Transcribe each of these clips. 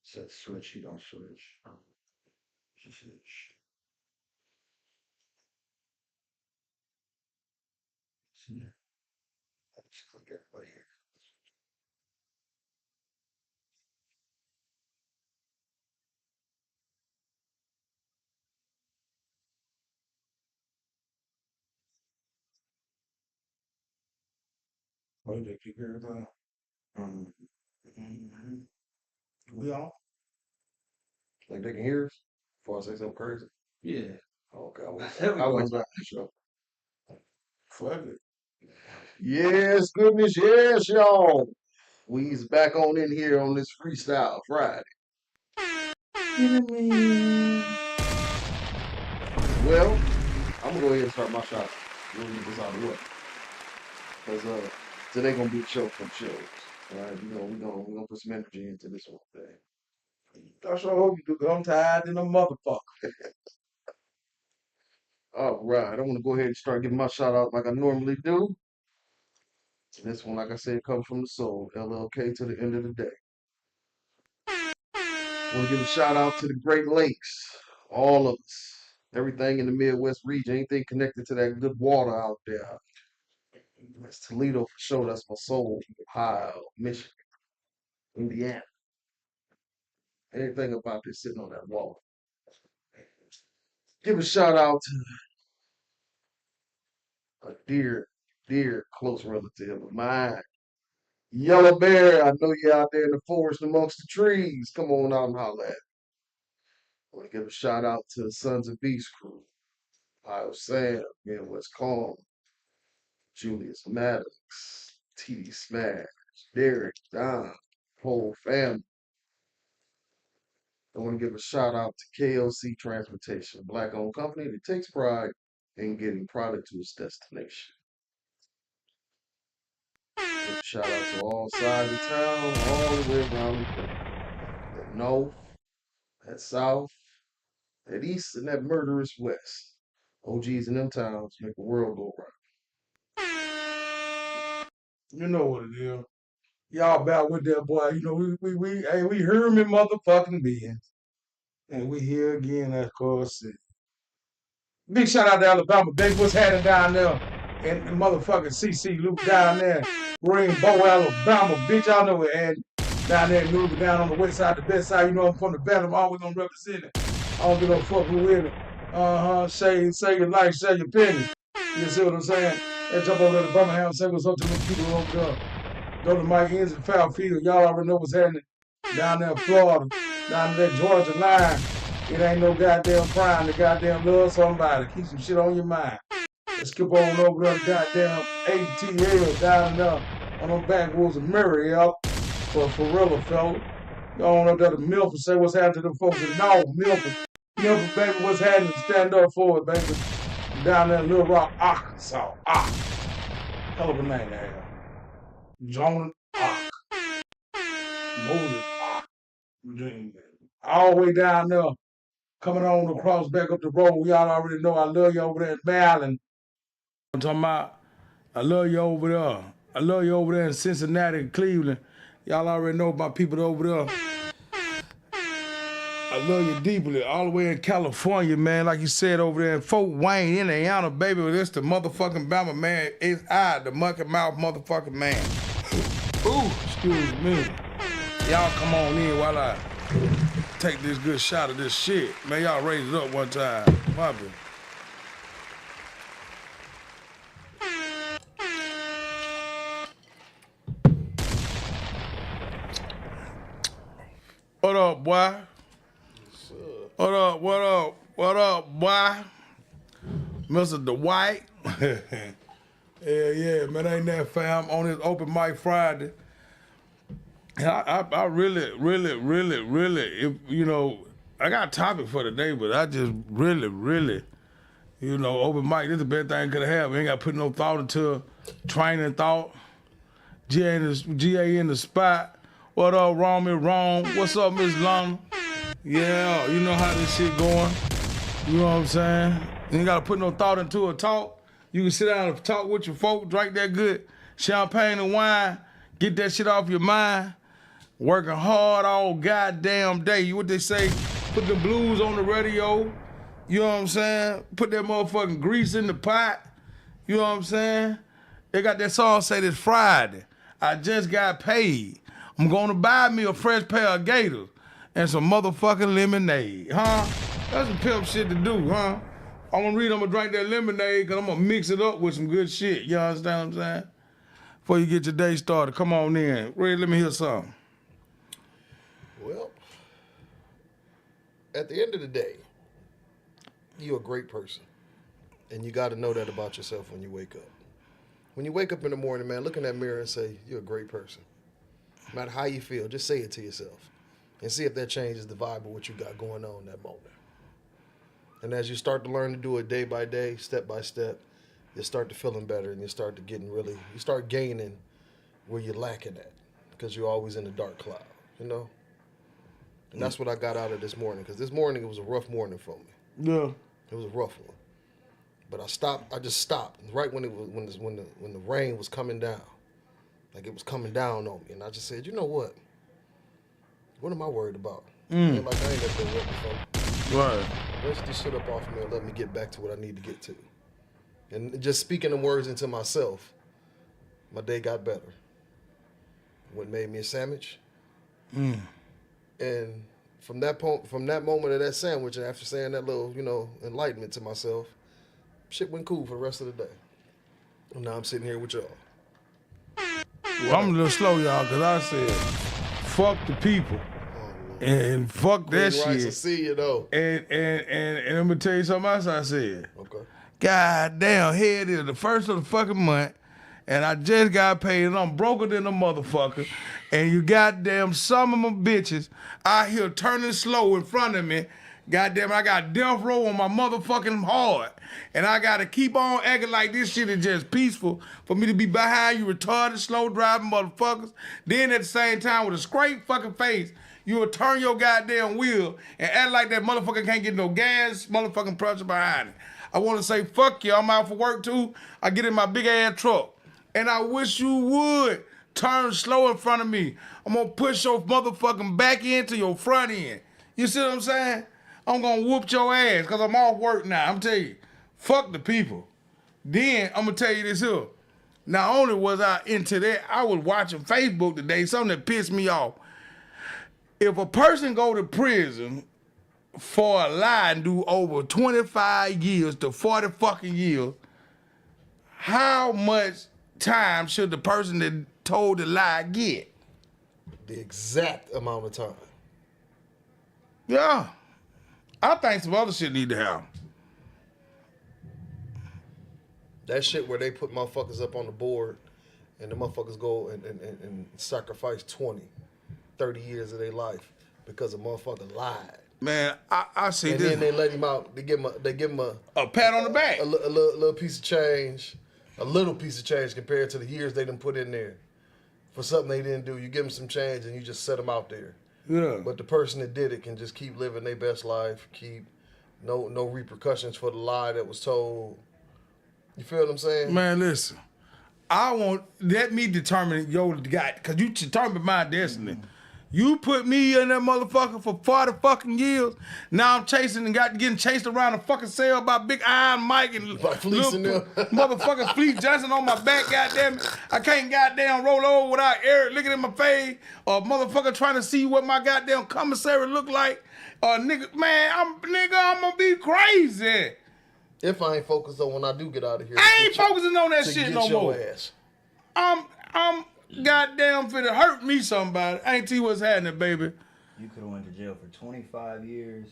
Said switch, he don't switch. She said, yeah. Just click everybody here. What did they click everybody? Um, mhm. We all? Like they can hear us before I say something crazy? Yeah. Okay, I was about to show. Fuck it. Yes, goodness, yes, y'all. We's back on in here on this Freestyle Friday. Well, I'm gonna go ahead and start my shot. We'll get this out of the way. Because today gonna be a show from shows. All right, we're gonna put some energy into this one today. I sure hope you do, because I'm tired than a motherfucker. All right, I'm gonna go ahead and start giving my shout out like I normally do. This one, like I said, comes from the soul. LLK to the end of the day. I want to give a shout out to the Great Lakes, all of us, everything in the Midwest region, anything connected to that good water out there. That's Toledo for sure. That's my soul. Ohio, Michigan, Indiana. Anything about this sitting on that water. Give a shout out to a dear close relative of mine. Yellow Bear, I know you're out there in the forest amongst the trees. Come on out and holler at me. I want to give a shout out to the Sons of Beast crew. Ohio Sam, Midwest Calm, Julius Maddox, TD Smash, Derek, Don, whole family. I want to give a shout out to KLC Transportation, a black owned company that takes pride in getting product to its destination. Give a shout out to all sides of town, all the way around the country. That north, that south, that east, and that murderous west. OGs in them towns make the world go round. You know what it is. Y'all back with that boy. You know, we heard me motherfucking beings. And we here again, of course. Big shout out to Alabama, baby. What's happening down there? And the motherfucking CC Luke down there. Rainbow, Alabama, bitch. Y'all know it. And down there in Newton, down on the west side, the best side. You know I'm from the best. I'm always gonna represent it. I don't give no fuck who with it. Say your life, say your penny. You see what I'm saying? They jump over there to Birmingham, say what's up to the people over there. Go to Mike Inns and Foulfield. Y'all already know what's happening down there in Florida, down there Georgia line. It ain't no goddamn crime to goddamn love somebody. Keep some shit on your mind. Let's skip on over there to goddamn ATL down there on them backwoods of Murray, y'all. For real, fella. Go on up there to Milford, say what's happening to them folks in North Milford. Milford, baby, what's happening? Stand up for it, baby. Down there in Little Rock, Arkansas. Hell of a name to have. Jonah Ark. Moses Ark. All the way down there, coming on across back up the road. We all already know I love you over there in Maryland. I'm talking about, I love you over there. I love you over there in Cincinnati and Cleveland. Y'all already know about people over there. I love you deeply. All the way in California, man. Like you said, over there in Fort Wayne, Indiana, baby. This the motherfucking Bama, man. It's I, the Mucky Mouth motherfucking man. Ooh, excuse me. Y'all come on in while I take this good shot of this shit. Man, y'all raise it up one time. Poppin'. What up, boy? What up, what up, what up, boy? Mr. Dwight. Yeah, man, ain't that fam on this open mic Friday. And I really, I got a topic for today, but I just really, open mic, this is the best thing I could have. We ain't got to put no thought into training thought. GA in the spot. What up, Wrong Wrong? What's up, Miss Lana? Yeah, you know how this shit going. You know what I'm saying? You ain't got to put no thought into a talk. You can sit down and talk with your folk, drink that good champagne and wine, get that shit off your mind. working hard all goddamn day. What they say, put the blues on the radio, you know what I'm saying? Put that motherfucking grease in the pot, you know what I'm saying? They got that song say this Friday, I just got paid. I'm gonna buy me a fresh pair of Gators and some motherfucking lemonade, huh? That's some pimp shit to do, huh? I'm gonna drink that lemonade because I'm gonna mix it up with some good shit, you understand what I'm saying? Before you get your day started, come on in. Red, let me hear something. Well, at the end of the day, you're a great person. And you got to know that about yourself when you wake up. When you wake up in the morning, man, look in that mirror and say, you're a great person. No matter how you feel, just say it to yourself. And see if that changes the vibe of what you got going on in that moment. And as you start to learn to do it day by day, step by step, you start to feeling better and you start to you start gaining where you're lacking at because you're always in the dark cloud, you know? And that's what I got out of this morning, because this morning it was a rough morning for me. Yeah. It was a rough one. But I just stopped right when the rain was coming down. Like it was coming down on me. And I just said, you know what? What am I worried about? Like I ain't got that work before. Right. Let's just shit up off me and let me get back to what I need to get to. And just speaking the words into myself, my day got better. What made me a sandwich? And from that moment of that sandwich, and after saying that little, enlightenment to myself, shit went cool for the rest of the day. And now I'm sitting here with y'all. Well, I'm a little slow, y'all, because I said, fuck the people. And fuck that shit. I see you though. And I'm gonna tell you something else I said. Okay. God damn, here it is, the first of the fucking month, and I just got paid, and I'm broker than a motherfucker, and you goddamn some of my bitches out here turning slow in front of me. Goddamn, I got death row on my motherfucking heart, and I gotta keep on acting like this shit is just peaceful for me to be behind you retarded, slow driving motherfuckers. Then at the same time, with a straight fucking face, you will turn your goddamn wheel and act like that motherfucker can't get no gas motherfucking pressure behind it. I want to say, fuck you, I'm out for work too. I get in my big ass truck. And I wish you would turn slow in front of me. I'm going to push your motherfucking back end to your front end. You see what I'm saying? I'm going to whoop your ass because I'm off work now. I'm telling you, fuck the people. Then I'm going to tell you this here. Not only was I into that, I was watching Facebook today, something that pissed me off. If a person go to prison for a lie and do over 25 years to 40 fucking years, how much time should the person that told the lie get? The exact amount of time. Yeah. I think some other shit need to happen. That shit where they put motherfuckers up on the board and the motherfuckers go and sacrifice 20, 30 years of their life because a motherfucker lied. Man, I see and this. And then they let him out. They give him a pat on the back. A little piece of change. A little piece of change compared to the years they done put in there for something they didn't do. You give them some change and you just set them out there. Yeah. But the person that did it can just keep living their best life, keep no repercussions for the lie that was told. You feel what I'm saying? Man, listen. Let me determine your guy, because you determine my destiny. Mm-hmm. You put me in that motherfucker for 40 fucking years. Now I'm chasing and getting chased around a fucking cell by Big Iron Mike and little motherfucking Fleet Johnson on my back, goddamn. I can't goddamn roll over without Eric looking at my face or motherfucker trying to see what my goddamn commissary look like. Or nigga, man, I'm gonna be crazy. If I ain't focused on when I do get out of here. I ain't focusing on that shit no more. Ass. I'm goddamn finna hurt me somebody. I ain't tell you what's happening, baby. You could have went to jail for 25 years,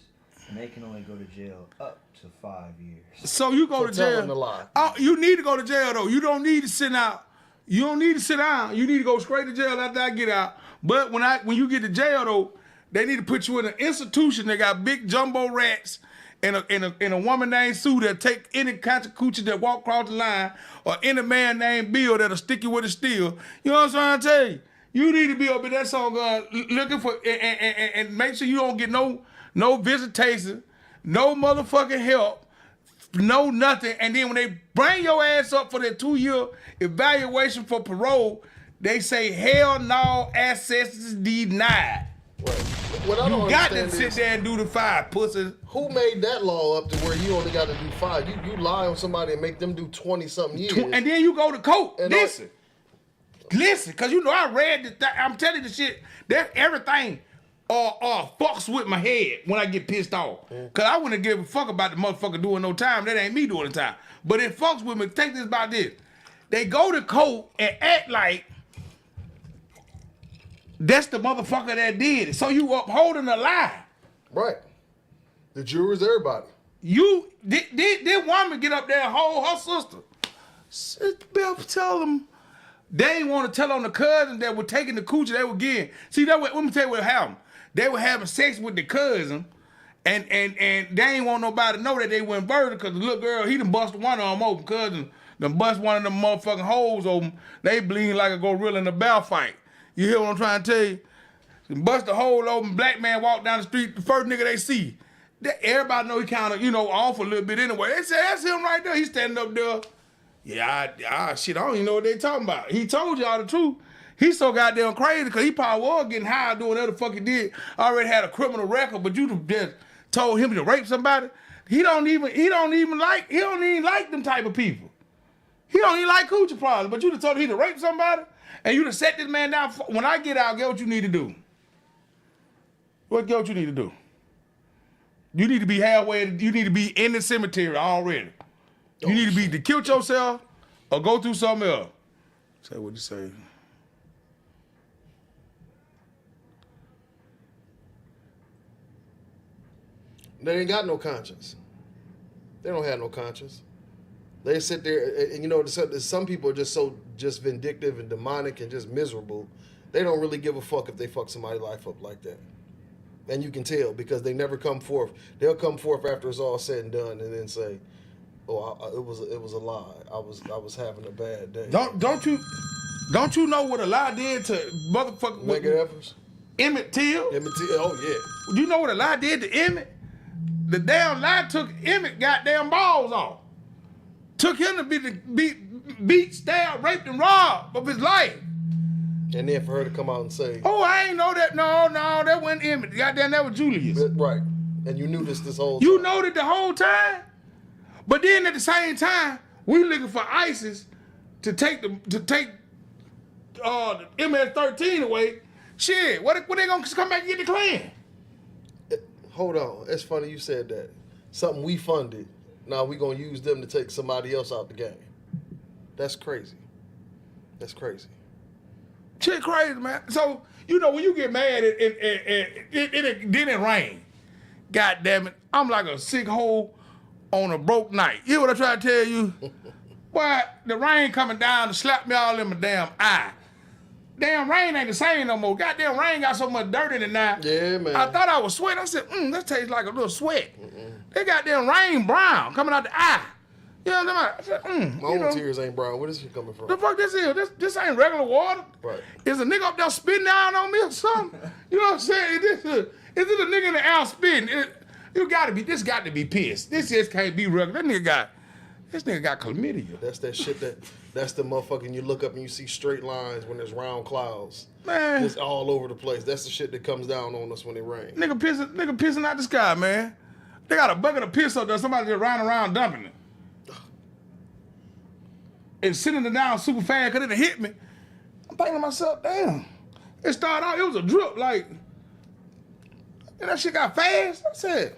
and they can only go to jail up to 5 years. So you go to jail. The lie. You need to go to jail though. You don't need to sit out. You don't need to sit down. You need to go straight to jail after I get out. But when you get to jail though, they need to put you in an institution that got big jumbo rats and a woman named Sue that take any kind of coochie that walk across the line, or any man named Bill that'll stick you with a steel. You know what I'm trying to tell you? You need to be up in that song looking for and make sure you don't get no visitation, no motherfucking help, no nothing. And then when they bring your ass up for that 2-year evaluation for parole, they say hell no, access is denied. Right. What I don't You got to understand sit there and do the 5, pussy. who made that law up to where you only got to do 5? You lie on somebody and make them do 20-something years. And then you go to court. And Listen, because you know I read that. I'm telling you the shit. That everything fucks with my head when I get pissed off. Because I wouldn't give a fuck about the motherfucker doing no time. That ain't me doing the time. But it fucks with me. Take this about this. They go to court and act like that's the motherfucker that did it. So you upholding a lie. Right. The jurors, everybody. You did woman get up there and hold her sister. Beth tell them they ain't want to tell on the cousin that were taking the coochie they were getting. See, let me tell you what happened. They were having sex with the cousin, and they ain't want nobody to know that they went virgin because the little girl, he done busted one of them open. Cousin done bust one of them motherfucking holes open. They bleeding like a gorilla in a bear fight. You hear what I'm trying to tell you? Bust the hole open, black man walk down the street, the first nigga they see. Everybody know he kind of, off a little bit anyway. They say, that's him right there. He's standing up there. Yeah, shit, I don't even know what they talking about. He told y'all the truth. He's so goddamn crazy because he probably was getting high doing whatever the fuck he did. Already had a criminal record, but you just told him to rape somebody. He don't even like them type of people. He don't even like coochie problems, but you just told him to rape somebody, and you just set this man down. When I get out, get what you need to do. What you need to do? You need to be halfway. You need to be in the cemetery already. You need to be to kill yourself or go through something else. Say what you say. They ain't got no conscience. They don't have no conscience. They sit there and some people are just vindictive and demonic and just miserable. They don't really give a fuck if they fuck somebody's life up like that. And you can tell because they never come forth. They'll come forth after it's all said and done and then say, "Oh, it was a lie. I was having a bad day." Don't you know what a lie did to motherfucker? Megan Evers? Emmett Till? Oh yeah. Do you know what a lie did to Emmett? The damn lie took Emmett goddamn balls off. Took him to be beat, stabbed, raped, and robbed of his life. And then for her to come out and say, "Oh, I ain't know that. No, that wasn't Emmett. Goddamn, that was Julius." Right. And you knew this whole time. You know that the whole time? But then at the same time, we looking for ISIS to take the MS-13 away. Shit, what they gonna come back and get the Klan? Hold on. It's funny you said that. Something we funded. Now we gonna use them to take somebody else out the game. That's crazy. That's crazy. Shit crazy, man. So, when you get mad, it rain. God damn it. I'm like a sick hole on a broke night. You hear what I try to tell you? Boy, the rain coming down to slap me all in my damn eye. Damn rain ain't the same no more. Goddamn rain got so much dirt in it now. Yeah, man. I thought I was sweating. I said, that tastes like a little sweat. They got damn rain brown coming out the eye. You know what I'm saying? I said, My own tears ain't brown. Where is she coming from? The fuck this is? This ain't regular water. Right. Is a nigga up there spitting down on me or something? You know what I'm saying? Is it a nigga in the air spitting? This got to be pissed. This just can't be regular. This nigga got chlamydia. That's that shit that's the motherfucking you look up and you see straight lines when there's round clouds. Man. It's all over the place. That's the shit that comes down on us when it rains. Nigga pissing out the sky, man. They got a bucket of piss up there. Somebody just riding around dumping it. And sending it down super fast because it hit me. I'm thinking to myself, damn. It started out, it was a drip, like, and that shit got fast. I said,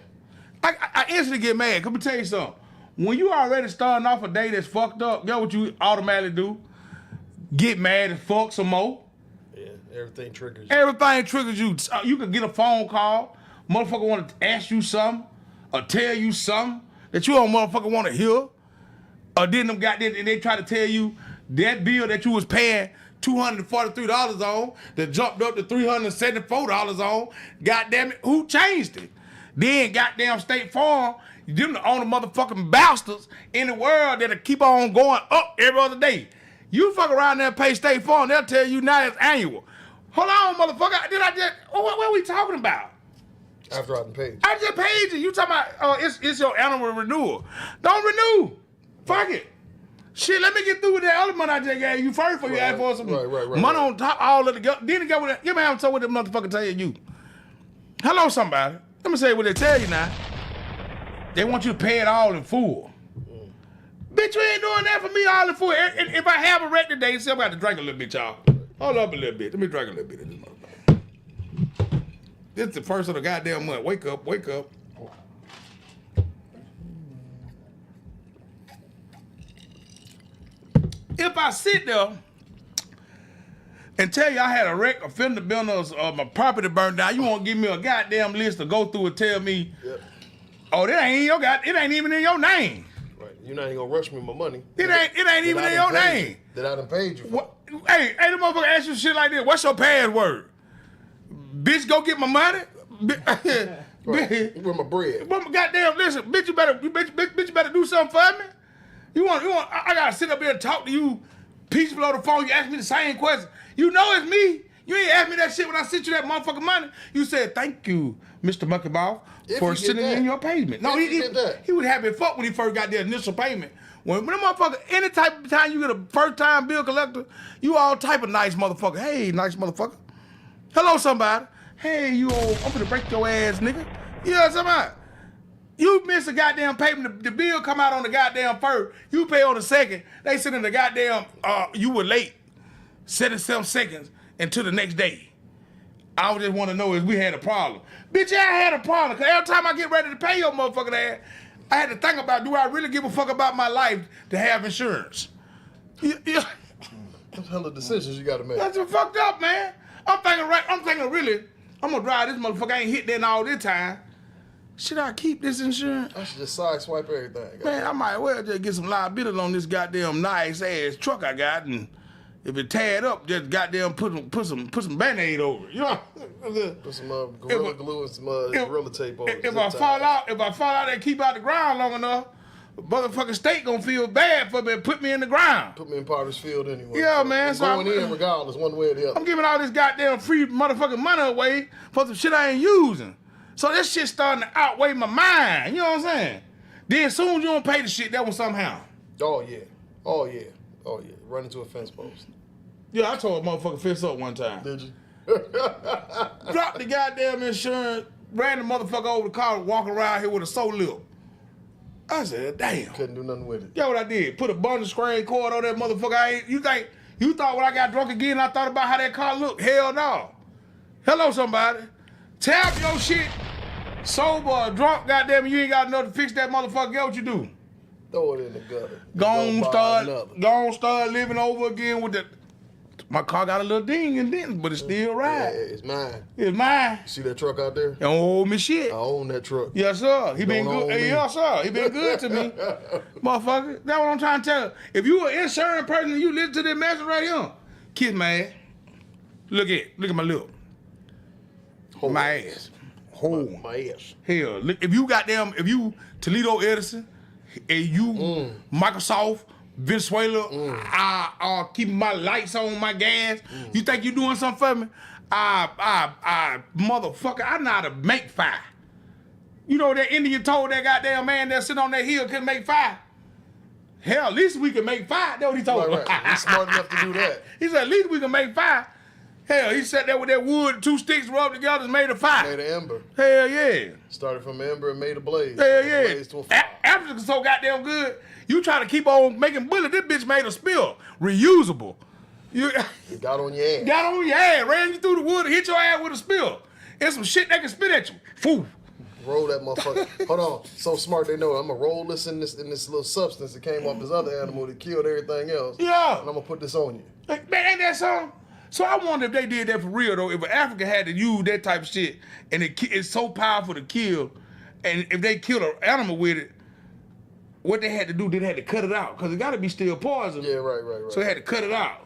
I instantly get mad. Let me tell you something. When you already starting off a day that's fucked up, guess what you automatically do? Get mad and fuck some more. Yeah, everything triggers you. Everything triggers you. You can get a phone call. Motherfucker want to ask you something or tell you something that you don't motherfucker want to hear. Or then them got there and they try to tell you that bill that you was paying $243 on that jumped up to $374 on. Goddamn it, who changed it? Then goddamn State Farm, them the only motherfucking bastards in the world that'll keep on going up every other day. You fuck around there and pay State Farm, they'll tell you now it's annual. Hold on, motherfucker. What are we talking about? After I done paid you. I just paid you. You talking about it's your annual renewal. Don't renew. Fuck it. Shit, let me get through with that other money I just gave you first before you ask for some right, money on top, all of the go. Then it go with that. Give me how what the motherfucker tell you. Hello, somebody. Let me say what they tell you now. They want you to pay it all in full. Bitch, you ain't doing that for me all in full. If I have a wreck today, see, I'm got to drink a little bit, y'all. Hold up a little bit. Let me drink a little bit of this motherfucker. This is the first of the goddamn month. Wake up, wake up. If I sit there and tell you I had a wreck, a fender bender, or my property burned down, you won't give me a goddamn list to go through and tell me, oh, that ain't your it ain't even in your name. Right. You're not even gonna rush me my money. It ain't even in your name. That I done paid you for. What? Hey, the motherfucker ask you shit like this. What's your password? Bitch, go get my money. Right. With my bread. Goddamn, listen, bitch, you better do something for me. You want? I gotta sit up here and talk to you peaceful on the phone. You ask me the same question. You know it's me. You ain't ask me that shit when I sent you that motherfucking money. You said thank you, Mr. Mucky Mouth, for sending in your payment. No, he would have it fucked when he first got the initial payment. When the motherfucker, any type of time you get a first time bill collector, you all type of nice motherfucker. Hey, nice motherfucker. Hello, somebody. Hey, you old, I'm gonna break your ass, nigga. You know what I'm talking about? You miss a goddamn payment, the bill come out on the goddamn first, you pay on the second, they send in the goddamn, you were late, 77 seconds until the next day. I just want to know if we had a problem. Bitch, I had a problem, because every time I get ready to pay your motherfucking ass, I had to think about, do I really give a fuck about my life to have insurance? That's hella decisions you gotta make. That's fucked up, man. I'm thinking really, I'm gonna drive this motherfucker, I ain't hit that all this time. Should I keep this insurance? I should just side swipe everything. Man, I might well just get some liability on this goddamn nice ass truck I got, and if it tear it up, just goddamn put some Band-Aid over it. You know? Put some Gorilla Glue and some Gorilla Tape over it. If I fall out and keep out the ground long enough, the motherfucking state gonna feel bad for me and put me in the ground. Put me in Potter's Field anyway. Yeah, man. So going in regardless, one way or the other. I'm giving all this goddamn free motherfucking money away for some shit I ain't using. So this shit starting to outweigh my mind. You know what I'm saying? Then as soon as you don't pay the shit, that was somehow. Oh yeah. Run into a fence post. Yeah, I told a motherfucker fence up one time. Did you? Dropped the goddamn insurance, ran the motherfucker over the car, walking around here with a sole lip. I said, damn. Couldn't do nothing with it. Yeah, what I did? Put a bundle screen cord on that motherfucker. You thought when I got drunk again, I thought about how that car looked? Hell no. Hello, somebody. Tap your shit. Sober or drunk, goddamn, you ain't got enough to fix that motherfucker. Get what you do? Throw it in the gutter. Gon' start living over again with the. My car got a little ding and dent, but it's still right. Yeah, it's mine. It's mine. You see that truck out there? Don't owe me shit. I own that truck. Yes, sir. He been good. Hey, yes, sir. He been good to me. Motherfucker. That's what I'm trying to tell you. If you an insurance person and you listen to this message right here, kiss my ass. Look at my lip. Hold my ass. Hold my ass. Hell, look, if you Toledo Edison, and you Microsoft, Venezuela, I keep my lights on, my gas. You think you doing something for me? Motherfucker, I know how to make fire. You know that Indian told that goddamn man that sit on that hill couldn't make fire? Hell, at least we can make fire. That's what he told me. Right. He's smart enough to do that. He said, at least we can make fire. Hell, he sat there with that wood, 2 sticks rubbed together and made a fire. Made an ember. Hell yeah. Started from an ember and made a blaze. Hell yeah. Blaze to a fire. After it's so goddamn good, you try to keep on making bullets. This bitch made a spill. Reusable. You got on your ass. Got on your ass. Ran you through the wood and hit your ass with a spill. And some shit they can spit at you. Foo. Roll that motherfucker. Hold on. So smart they know. I'm gonna roll this in this little substance that came off this other animal that killed everything else. Yeah. And I'm gonna put this on you. Man, ain't that something? So I wonder if they did that for real though. If Africa had to use that type of shit, and it's so powerful to kill, and if they killed an animal with it, what they had to do, they had to cut it out because it got to be still poison. Yeah, right. So they had to cut it out.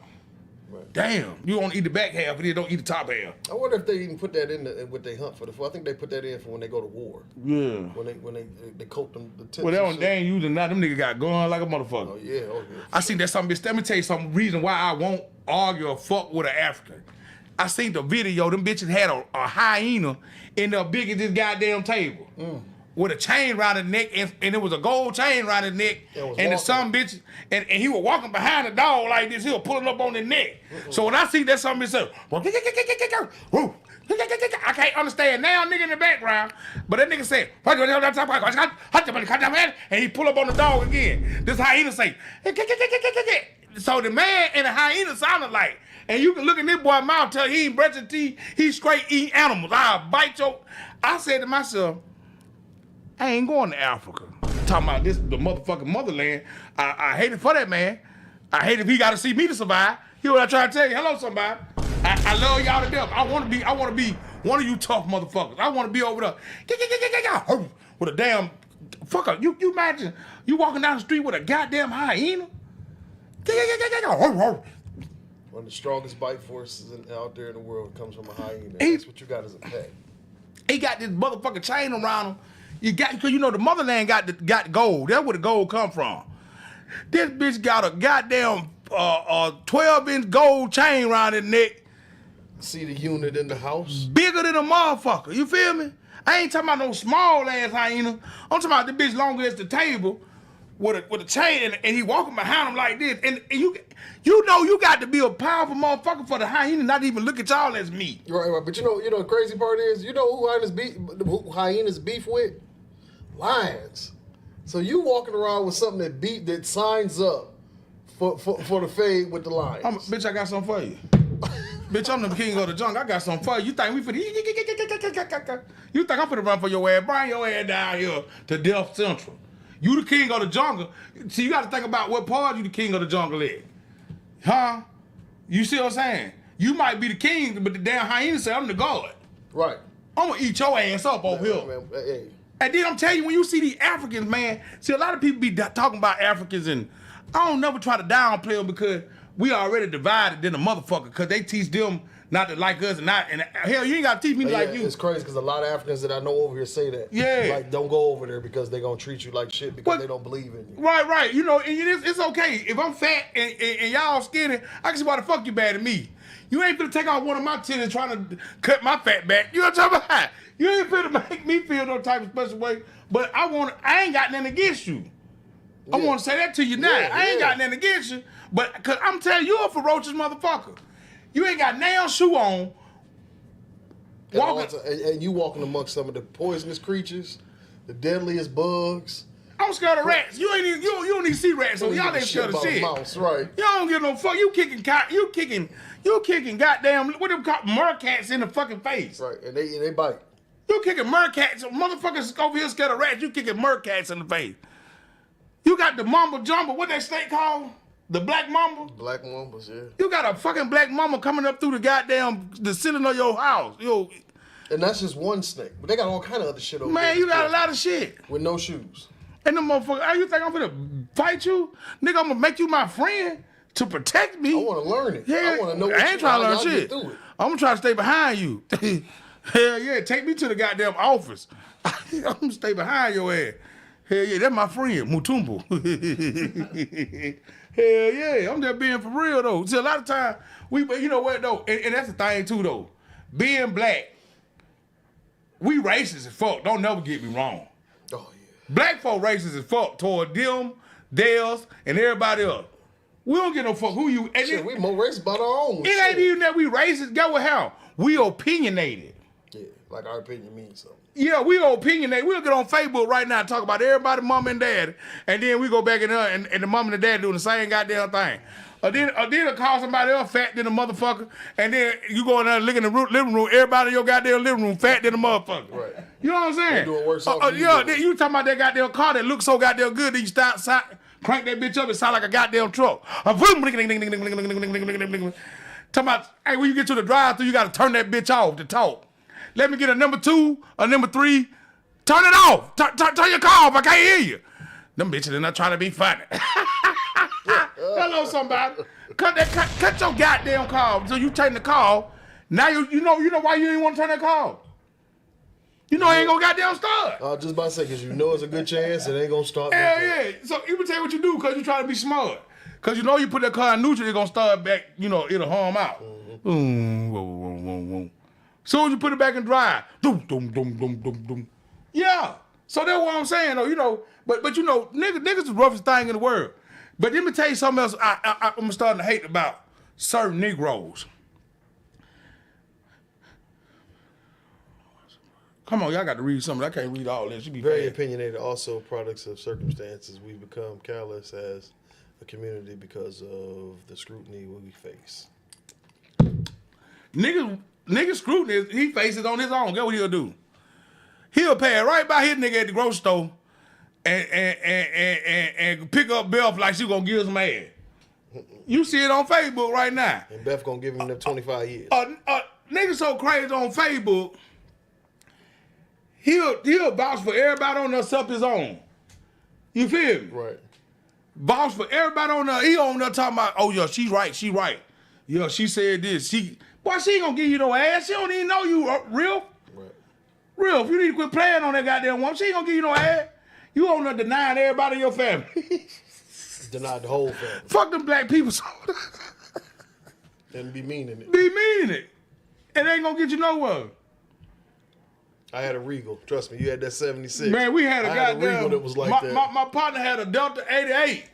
Right. Damn, you don't eat the back half, but you don't eat the top half. I wonder if they even put that in what they hunt for the food. I think they put that in for when they go to war. Yeah. When they coat them the tips. Well, they ain't using that. Them niggas got going like a motherfucker. Oh yeah. I seen that something. Let me tell you some reason why I won't argue or fuck with an African. I seen the video. Them bitches had a hyena in there big as this goddamn table. with a chain around his neck, and it was a gold chain around his neck, and the some bitch, and he was walking behind the dog like this. He was pulling up on his neck. So when I see that some bitch say, I can't understand now, nigga in the background, but that nigga said, and he pull up on the dog again. This hyena say, so the man and the hyena sounded like, and you can look in this boy's mouth, tell he ain't brushing teeth, he straight eating animals. I'll bite your. I said to myself, I ain't going to Africa. Talking about this, the motherfucking motherland. I hate it for that man. I hate if he got to see me to survive. Hear what I try to tell you? Hello, somebody. I love y'all to death. I want to be one of you tough motherfuckers. I want to be over there with a damn fuck up. You imagine you walking down the street with a goddamn hyena? One of the strongest bite forces out there in the world comes from a hyena. That's what you got as a pet. He got this motherfucking chain around him. Because the motherland got gold. That's where the gold come from. This bitch got a goddamn 12-inch gold chain around his neck. See the unit in the house? Bigger than a motherfucker. You feel me? I ain't talking about no small ass hyena. I'm talking about the bitch longer as the table with a chain and he walking behind him like this. And you know you got to be a powerful motherfucker for the hyena not even look at y'all as meat. Right. But you know the crazy part is, you know who hyenas beef with? Lions. So you walking around with something that signs up for the fade with the lions. Bitch, I got something for you. Bitch, I'm the king of the jungle. I got something for you. You think we finna... You think I'm finna run for your ass? Bring your ass down here to Death Central. You the king of the jungle. See, you got to think about what part you the king of the jungle is. Huh? You see what I'm saying? You might be the king, but the damn hyena say I'm the god. Right. I'm going to eat your ass up over here. Man, hey. And then I'm telling you, when you see these Africans, man, see, a lot of people be talking about Africans, and I don't never try to downplay them because we already divided than a motherfucker because they teach them not to like us and hell, you ain't got to teach me to like you. It's crazy because a lot of Africans that I know over here say that. Yeah. Like, don't go over there because they're going to treat you like shit because they don't believe in you. Right. You know, and it's okay. If I'm fat and y'all skinny, I can see why the fuck you bad at me. You ain't finna take off one of my titties trying to cut my fat back. You know what I'm talking about? You ain't finna make me feel no type of special way. But I ain't got nothing against you. Yeah. I want to say that to you now. Yeah, I ain't got nothing against you. But because I'm telling you, you're a ferocious motherfucker. You ain't got nail shoe on. And you walking amongst some of the poisonous creatures, the deadliest bugs. I'm scared of rats. You don't even see rats, so y'all ain't scared of shit. Mouse, right. Y'all don't give no fuck. You kicking goddamn what them called mercats in the fucking face. Right, and they bite. You kicking mercats, motherfuckers over here scared of rats. You kicking mercats in the face. You got the mamba jumbo. What that snake called? The black mamba? Black mambas, yeah. You got a fucking black mamba coming up through the ceiling of your house. And that's just one snake. But they got all kind of other shit over there. Man, you got a lot of shit. With no shoes. And the motherfucker, you think I'm gonna fight you? Nigga, I'm gonna make you my friend to protect me. I wanna learn it. Yeah, I wanna know what I ain't trying to learn shit. I'm gonna try to stay behind you. Hell yeah, take me to the goddamn office. I'm gonna stay behind your ass. Hell yeah, that's my friend, Mutumbo. Hell yeah, I'm just being for real though. See, a lot of times, you know what though, and that's the thing too though. Being black, we racist as fuck. Don't never get me wrong. Oh yeah. Black folk racist as fuck toward them, theirs, and everybody else. We don't get no fuck who you. And shit, we more racist about our own. It ain't even that we racist. Get what hell? We opinionated. Yeah, like our opinion means something. Yeah, we opinionated. We'll get on Facebook right now and talk about everybody, mom and dad, and then we go back in there and the mom and the dad doing the same goddamn thing. Then I call somebody else fat than a motherfucker, and then you go in there and look in the living room, everybody in your goddamn living room fat than a motherfucker. Right. You know what I'm saying? They doing worse off you talking about that goddamn car that looks so goddamn good that you crank that bitch up and sound like a goddamn truck. Talking about, hey, when you get to the drive-thru, you got to turn that bitch off to talk. Let me get a number 2, a number 3. Turn it off. Turn your car off. I can't hear you. Them bitches are not trying to be funny. Hello, somebody. Cut your goddamn call. So you turn the call. Now you know why you ain't want to turn that call. You know it ain't gonna goddamn start. I was just about to say, because you know it's a good chance it ain't gonna start. Hell yeah. So you can tell you what you do because you trying to be smart. Because you know you put that car in neutral, it's gonna start back, it'll harm out. Soon as you put it back in drive, doom, doom, doom, doom, doom, doom. Yeah. So that's what I'm saying, though. You know, but you know, niggas is the roughest thing in the world. But let me tell you something else. I'm starting to hate about certain Negroes. Come on, y'all got to read something. I can't read all this. You be Very fast. opinionated, also products of circumstances. We've become callous as a community because of the scrutiny we face. Nigga scrutiny, he faces on his own. Guess what he'll do? He'll pass right by his nigga at the grocery store and pick up Beth like she gonna give some ass. You see it on Facebook right now. And Beth gonna give him them 25 years. Nigga so crazy on Facebook, he'll vouch for everybody on there except his own. You feel me? Right. Vouch for everybody on there. He on there talking about, oh yeah, she right. Yeah, she said this. Boy, she ain't gonna give you no ass. She don't even know you, real. Right. Real, if you need to quit playing on that goddamn woman, she ain't gonna give you no ass. You on there denying everybody in your family. Denied the whole family. Fuck them black people. And be mean in it. Be meaning it. It ain't gonna get you nowhere. I had a Regal. Trust me, you had that 76. Man, we had a I goddamn. had a Regal that was like that. My partner had a Delta 88.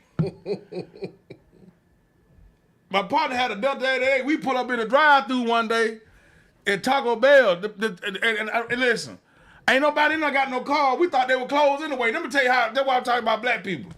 My partner had a Delta 88. We pulled up in a drive-thru one day at Taco Bell. And listen, ain't nobody in there got no car. We thought they were closed anyway. Let me tell you how. That's why I'm talking about black people.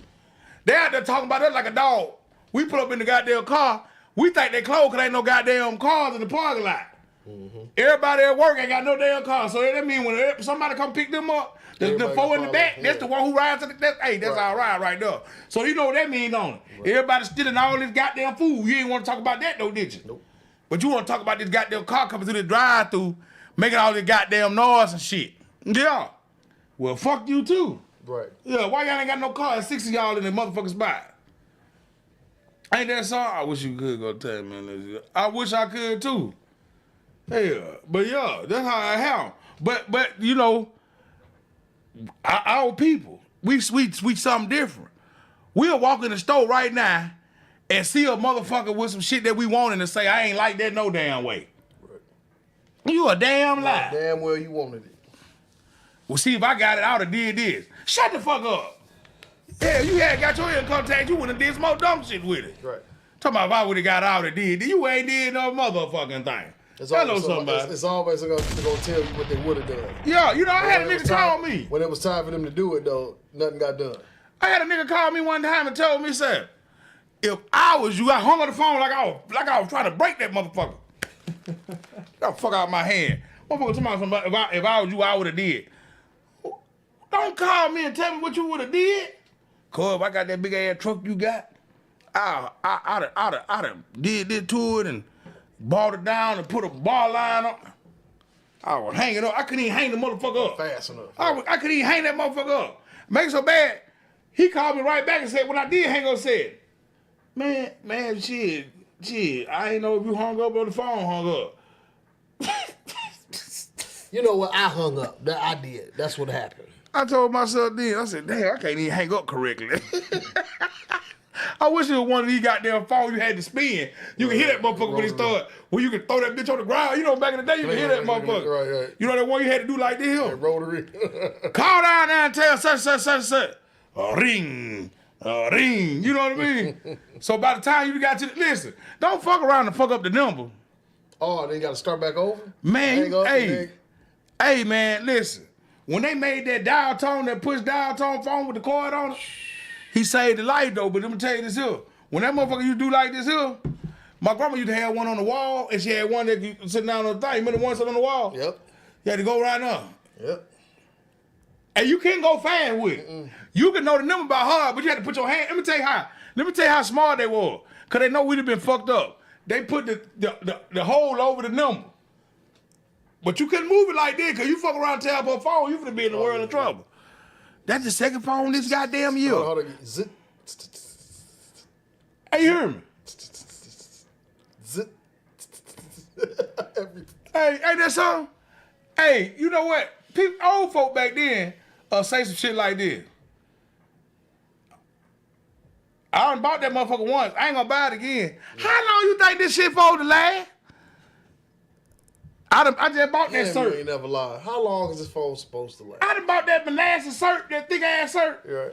They out there talking about us like a dog. We pull up in the goddamn car. We think they closed because ain't no goddamn cars in the parking lot. Mm-hmm. Everybody at work ain't got no damn car. So that mean when somebody come pick them up, the four in the back, that's the one who rides to the, that's right. Our ride right there. So you know what that mean, don't it? Right. Everybody stealing all this goddamn food. You ain't want to talk about that though, did you? Nope. But you want to talk about this goddamn car coming through the drive-thru, making all this goddamn noise and shit. Yeah. Well, fuck you too. Right. Yeah, why y'all ain't got no car? 60 y'all in the motherfucking spot. Ain't that song? I wish you could go tell me, man. I wish I could too. Yeah, but yeah, that's how I have. But you know, our people, we something different. We'll walk in the store right now and see a motherfucker with some shit that we wanted to say, I ain't like that no damn way. Right. You a damn lie. Damn well you wanted it. Well, see, if I got it, I would have did this. Shut the fuck up. Yeah, you had got your income tax, you would have did some more dumb shit with it. Right. Talking about if I would have got out and did, you ain't did no motherfucking thing. It's Hello, always, somebody. It's always going to tell you what they would have done. Yeah, you know, I had a nigga call me. When it was time for them to do it, though, nothing got done. I had a nigga call me one time and told me, said, if I was you, I hung on the phone like I was trying to break that motherfucker. Get the fuck out of my hand. Motherfucker, somebody, if I was you, I would have did. Don't call me and tell me what you would have did. Cause if I got that big ass truck you got, I'd have did this to it and bought it down and put a bar line on. I was hanging up. I couldn't even hang the motherfucker up. Fast enough. I couldn't even hang that motherfucker up. Make it so bad. He called me right back and said, when I did hang up, said, man, shit, I ain't know if you hung up or the phone hung up. You know what? I hung up. That I did. That's what happened. I told myself then, I said, damn, I can't even hang up correctly. I wish it was one of these goddamn phones you had to spin. You can hear that motherfucker when it started. When you can throw that bitch on the ground. You know, back in the day, you can hear that motherfucker. Right. You know that one you had to do like this? That rotary. Call down there and tell such. Ring. You know what I mean? So by the time you got to listen, don't fuck around and fuck up the number. Oh, then you got to start back over? Man, hey, man, listen. When they made that dial tone, that push dial tone phone with the cord on it, he saved the life though. But let me tell you this here. When that motherfucker used to do like this here, my grandma used to have one on the wall, and she had one that sitting down on the thing. Remember the one sitting on the wall? Yep. You had to go right now. Yep. And you can't go fast with it. You can know the number by heart, but you had to put your hand. Let me tell you how smart they were. Cause they know we'd have been fucked up. They put the hole over the number. But you couldn't move it like that, cause you fuck around and tap her phone, you finna be in the world of trouble. That's the second phone this goddamn year. Hold on. Zip. Hey, you hear me? Zip. Hey, ain't that something? Hey, you know what? Old folk back then say some shit like this. I done bought that motherfucker once. I ain't gonna buy it again. How long you think this shit for to last? I just bought that Damn, you syrup. ain't never lied. How long is this phone supposed to last? I done bought that molasses syrup, that thick ass syrup. Right.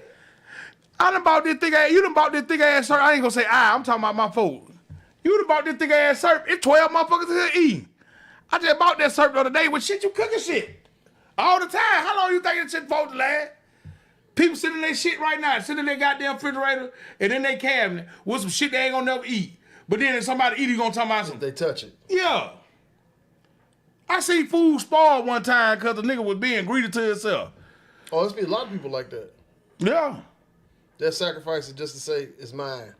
I done bought this thick ass. You done bought this thick ass syrup. I ain't gonna say I'm talking about my food. You done bought this thick ass syrup. It's 12 motherfuckers here eating. I just bought that syrup the other day with shit you cooking shit. All the time. How long you think that shit supposed to last? People sitting in their shit right now, sitting in their goddamn refrigerator and in their cabinet with some shit they ain't gonna never eat. But then if somebody eat it, gonna talk about If some. they touch it. Yeah. I seen food spoiled one time because the nigga was being greedy to himself. Oh, there's be a lot of people like that. Yeah. That sacrifice is just to say, it's mine.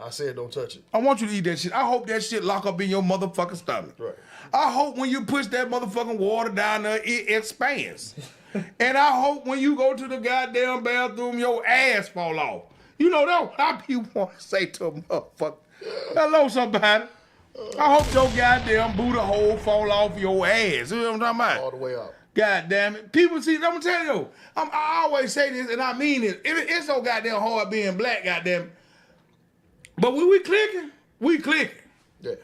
I said don't touch it. I want you to eat that shit. I hope that shit lock up in your motherfucking stomach. Right. I hope when you push that motherfucking water down there, it expands. And I hope when you go to the goddamn bathroom, your ass fall off. You know, that's what I be want to say to a motherfucker. Hello, somebody. I hope your goddamn Buddha hole fall off your ass. You know what I'm talking about? All the way out. God damn it. People see, I'm gonna tell you, I always say this and I mean it. It's so goddamn hard being black, goddamn it. But when we clicking, we clicking. Yeah.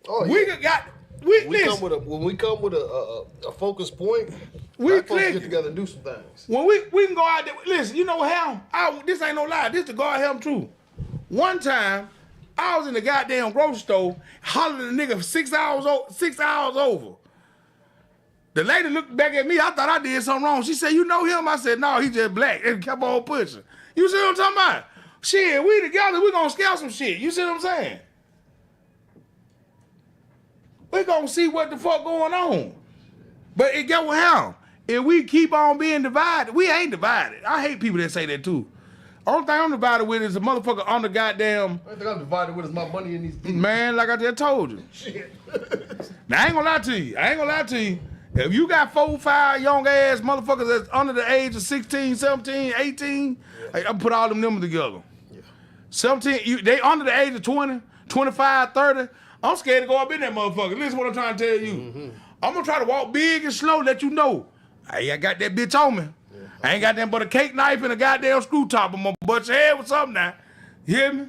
Oh, yeah. When we come with a focus point, We black folks clicking. get together and do some things. When we can go out there, listen, you know how, this ain't no lie, this the God help truth. One time, I was in the goddamn grocery store, hollering at the nigga for 6 hours over. The lady looked back at me, I thought I did something wrong. She said, you know him? I said, no, he just black, and kept on pushing. You see what I'm talking about? Shit, we together, we gonna scale some shit. You see what I'm saying? We gonna see what the fuck going on. But it get what happened. If we keep on being divided, we ain't divided. I hate people that say that too. Only thing I'm divided with is a motherfucker on the goddamn, I think I'm divided with is my money in these deals. man, like I just told you. Shit. Now, I ain't gonna lie to you. If you got 4, 5 young ass motherfuckers that's under the age of 16, 17, 18, I put all them numbers together. Yeah. 17, they under the age of 20, 25, 30. I'm scared to go up in that motherfucker. Listen what I'm trying to tell you. Mm-hmm. I'm gonna try to walk big and slow, let you know. Hey, I got that bitch on me. Yeah. I ain't got nothing but a cake knife and a goddamn screw top. I'm gonna butt your head with something now. You hear me?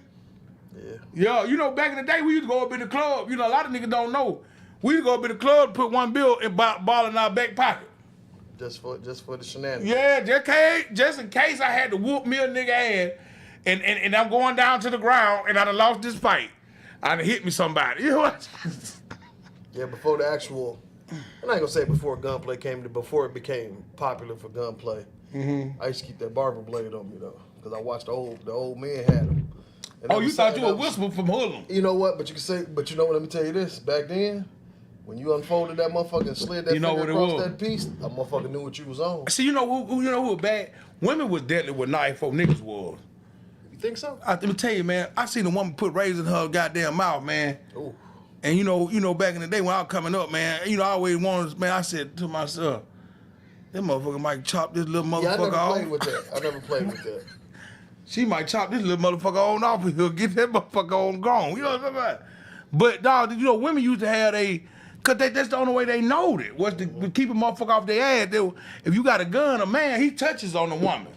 Yeah. Yeah, you know, back in the day, we used to go up in the club. You know, a lot of niggas don't know. We used to go up in the club, put one bill and ball in our back pocket. Just for the shenanigans. Yeah, just in case I had to whoop me a nigga ass and I'm going down to the ground and I'd have lost this fight. I'd have hit me somebody. You know what? Yeah, before the actual, and I ain't gonna say before gunplay before it became popular for gunplay. Mm-hmm. I used to keep that barber blade on me though, because I watched the old men had them. Oh, you thought you were whisper from Hoodlum. You know what? But you know what? Let me tell you this. Back then, when you unfolded that motherfucker and slid that finger across that piece, a motherfucker knew what you was on. See, you know who was bad? Women was deadly with knife for niggas was. You think so? Let me tell you, man. I seen a woman put razor in her goddamn mouth, man. Ooh. And you know, back in the day when I was coming up, man, I always wanted, man. I said to myself, "This motherfucker might chop this little motherfucker off." I never played with that. She might chop this little motherfucker on off and he'll get that motherfucker on gone. You know what I'm talking about? But dog, women used to have cause that's the only way they knowed it was to keep a motherfucker off their ass. If you got a gun, a man, he touches on the woman.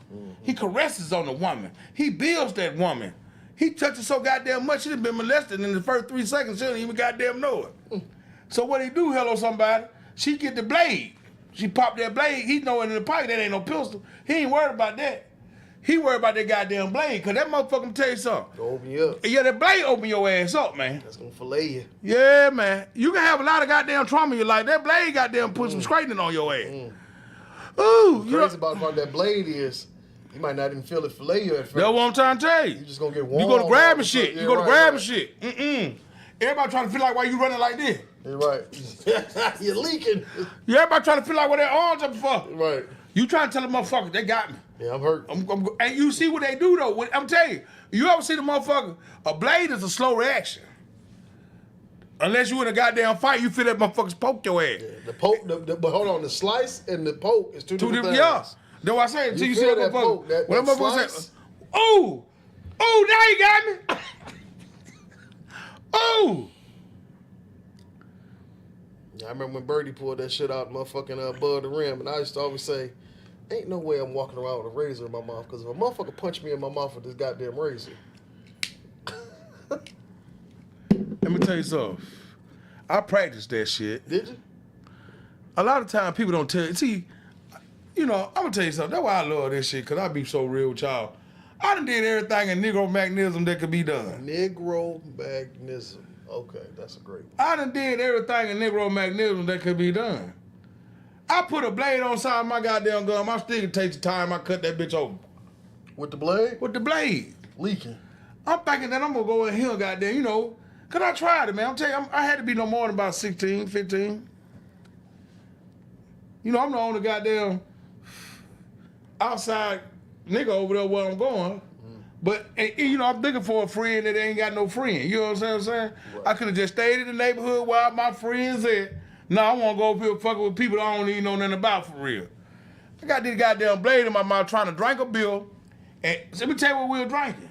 He caresses on the woman. He builds that woman. He touches so goddamn much, she done been molested in the first 3 seconds. She don't even goddamn know it. So what he do, hello somebody, she get the blade. She pop that blade. He know it in the pocket, that ain't no pistol. He ain't worried about that. He worried about that goddamn blade, cause that motherfucker can tell you something. Go open you up. Yeah, that blade open your ass up, man. That's gonna fillet you. Yeah, man. You can have a lot of goddamn trauma in your life. That blade goddamn put some straightening on your ass. Ooh, What's crazy about that blade is you might not even feel it fillet you at first. That's what I'm trying to tell you. You just gonna get warm. You go to grabbing shit. Yeah, You go to right, grabbing right. shit. Everybody trying to feel like why you running like this. You're right. You're leaking. Yeah, everybody trying to feel like what their arms up for. Right. You trying to tell the motherfucker they got me. Yeah, I'm hurt. And you see what they do though. I'm telling you ever see the motherfucker? A blade is a slow reaction. Unless you in a goddamn fight, you feel that motherfuckers poke your ass. Yeah, the poke, but hold on, the slice and the poke is two different things. Yeah. That's what I say. Until you see feel that that motherfucker. poke, that When that motherfucker slice. say, oh, now you got me. Oh. Yeah, I remember when Birdie pulled that shit out, motherfucking above the rim, and I used to always say, ain't no way I'm walking around with a razor in my mouth, because if a motherfucker punch me in my mouth with this goddamn razor. Let me tell you something. I practiced that shit. Did you? a lot of times people don't tell you. See, you know, I'm gonna tell you something. That's why I love this shit, cause I be so real with y'all. I done did everything in Negro mechanism that could be done. Negro mechanism. Okay, that's a great one. I done did everything in Negro mechanism that could be done. I put a blade on side of my goddamn gun. My sticker takes the time I cut that bitch over. With the blade? With the blade. Leaking. I'm thinking that I'm gonna go in here, goddamn, you know, cause I tried it, man. I'm telling you, I had to be no more than about 16, 15. You know, I'm the only goddamn outside nigga over there where I'm going. But, you know, I'm looking for a friend that ain't got no friend. You know what I'm saying? Right. I could have just stayed in the neighborhood where my friends at. No, I want to go up here fucking with people that I don't even know nothing about for real. I got this goddamn blade in my mouth trying to drink a beer. And let me tell you what we were drinking.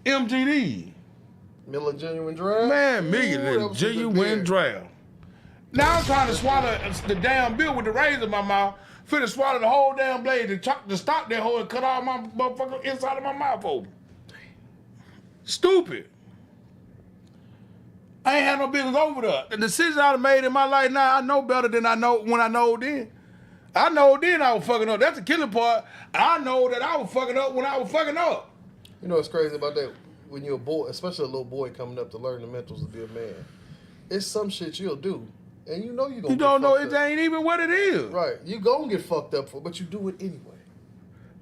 MGD. Miller Genuine Draft? Man, Miller Genuine Draft. Now I'm trying to swallow the damn beer with the razor in my mouth. Finna swallow the whole damn blade to stop that hole and cut all my motherfucking inside of my mouth open. Stupid. I ain't had no business over there. The decision I done made in my life now, I know better than I know when I know then. I know then I was fucking up. That's the killing part. I know that I was fucking up when I was fucking up. You know what's crazy about that? When you're a boy, especially a little boy coming up to learn the mentals to be a man, it's some shit you'll do. And you know you're going to You don't know it ain't even what it is. Right. You going to get fucked up for it, but you do it anyway.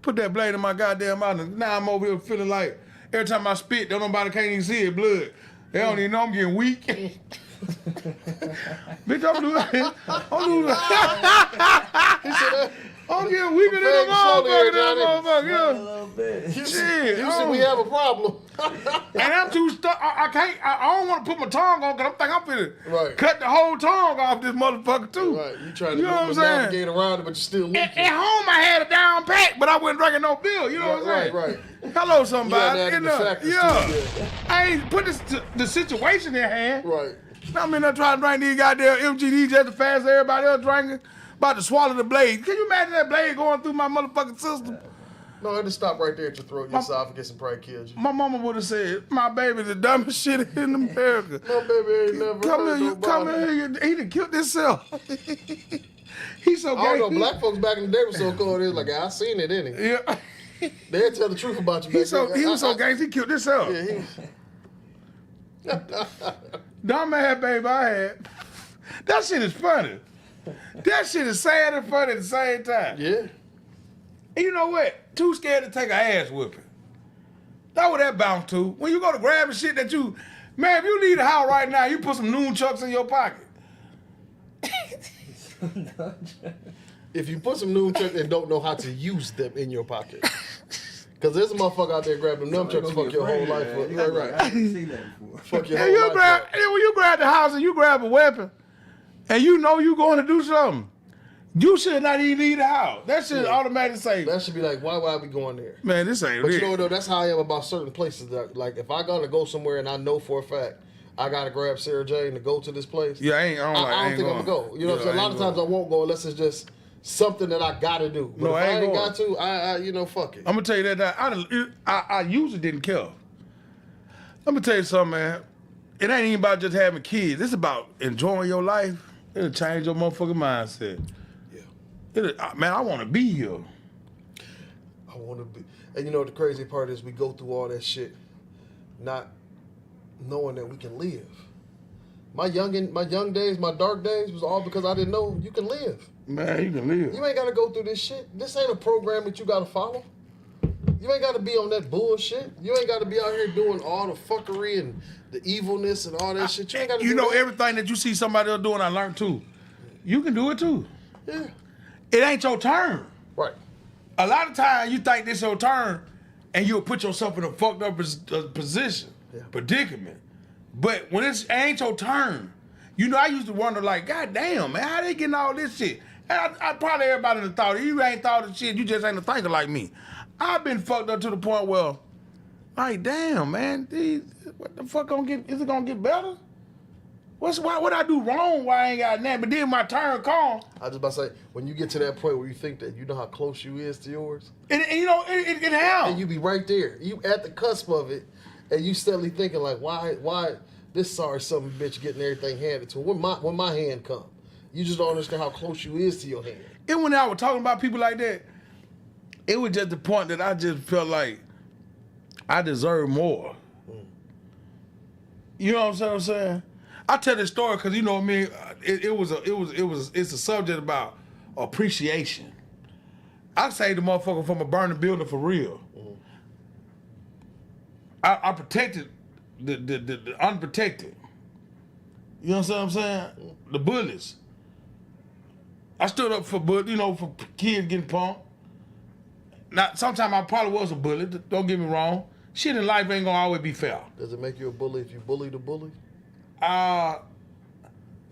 Put that blade in my goddamn mouth. Now I'm over here feeling like every time I spit, don't nobody can't even see it, blood. They don't even know I'm getting weak. Bitch, I'm losing. I'm getting weaker than a motherfucker. Yeah. Shit. Houston, we have a problem. And I'm too stuck. I don't want to put my tongue on because I'm finna Right. cut the whole tongue off this motherfucker too. Right. You trying to navigate around it, but you're still leaking. At home, I had a down pack, but I wasn't drinking no beer. You know what I'm saying? Right. Hello, somebody. Yeah. I ain't put the situation in hand. Right. I'm in there trying to drink these goddamn MGD just as fast as everybody else drinking. About to swallow the blade. Can you imagine that blade going through my motherfucking system? No, it'll stop right there at your throat. Your esophagus and probably kills you. My mama would have said, my baby the dumbest shit in America. My baby ain't never Come here, he done killed himself. He's so gay. I don't know, black folks back in the day were so cold, it was like, I seen it, didn't he? Yeah. They'll tell the truth about you back then. He was so gangster, he killed himself. Yeah, Dumb ass baby I had. That shit is funny. That shit is sad and funny at the same time. Yeah. And you know what? Too scared to take an ass whipping. That's what that bounce to. When you go to grab the shit that you, man, if you leave the house right now, you put some noon chucks in your pocket. If you put some nunchucks and don't know how to use them in your pocket. Because there's a motherfucker out there grabbing nunchucks fuck your whole life up. Right. I haven't seen that before. Fuck your whole life up. When you grab the house and you grab a weapon, and you know you going to do something, you should not even leave the house. That should automatically say, That should be like, why are we going there? man, this ain't But real. you know what, though, that's how I am about certain places. That, like, if I gotta go somewhere and I know for a fact I gotta grab Sarah Jane to go to this place, Yeah, I don't think I'm gonna go. You know what I'm saying? A lot of times I won't go unless it's just something that I gotta do. But No, if I I ain't ain't going. got to, I you know, fuck it. I'm gonna tell you that now. I usually didn't care. Let me tell you something, man. It ain't even about just having kids. It's about enjoying your life. It'll change your motherfucking mindset. Yeah. Man, I want to be here. I want to be. And you know the crazy part is we go through all that shit not knowing that we can live. My young days, my dark days was all because I didn't know you can live. Man, you can live. You ain't got to go through this shit. This ain't a program that you got to follow. You ain't got to be on that bullshit. You ain't got to be out here doing all the fuckery and the evilness and all that shit. You ain't got to do that. Everything that you see somebody else doing, I learned too. You can do it too. Yeah. It ain't your turn. Right. A lot of times you think this your turn and you'll put yourself in a fucked up position, predicament. But when it ain't your turn, you know, I used to wonder like, God damn, man, how they getting all this shit? And I probably everybody done thought it. You ain't thought of shit, you just ain't a thinker like me. I've been fucked up to the point where, like, damn, man, what the fuck is it gonna get better? What I do wrong? Why I ain't got nothing? But then my turn come. I was about to say, when you get to that point where you think that you know how close you is to yours, And you know, it how? and you be right there, you at the cusp of it, and you steadily thinking like, why this sorry son of a bitch getting everything handed to him? When my hand come, You just don't understand how close you is to your hand. And when I was talking about people like that, it was just the point that I just felt like I deserve more. You know what I'm saying? I tell this story because you know what I mean. It's a subject about appreciation. I saved the motherfucker from a burning building for real. I protected the unprotected. You know what I'm saying? The bullets. I stood up for for kids getting pumped. Now, sometimes I probably was a bully. Don't get me wrong. Shit in life ain't gonna always be fair. Does it make you a bully if you bully the bully? I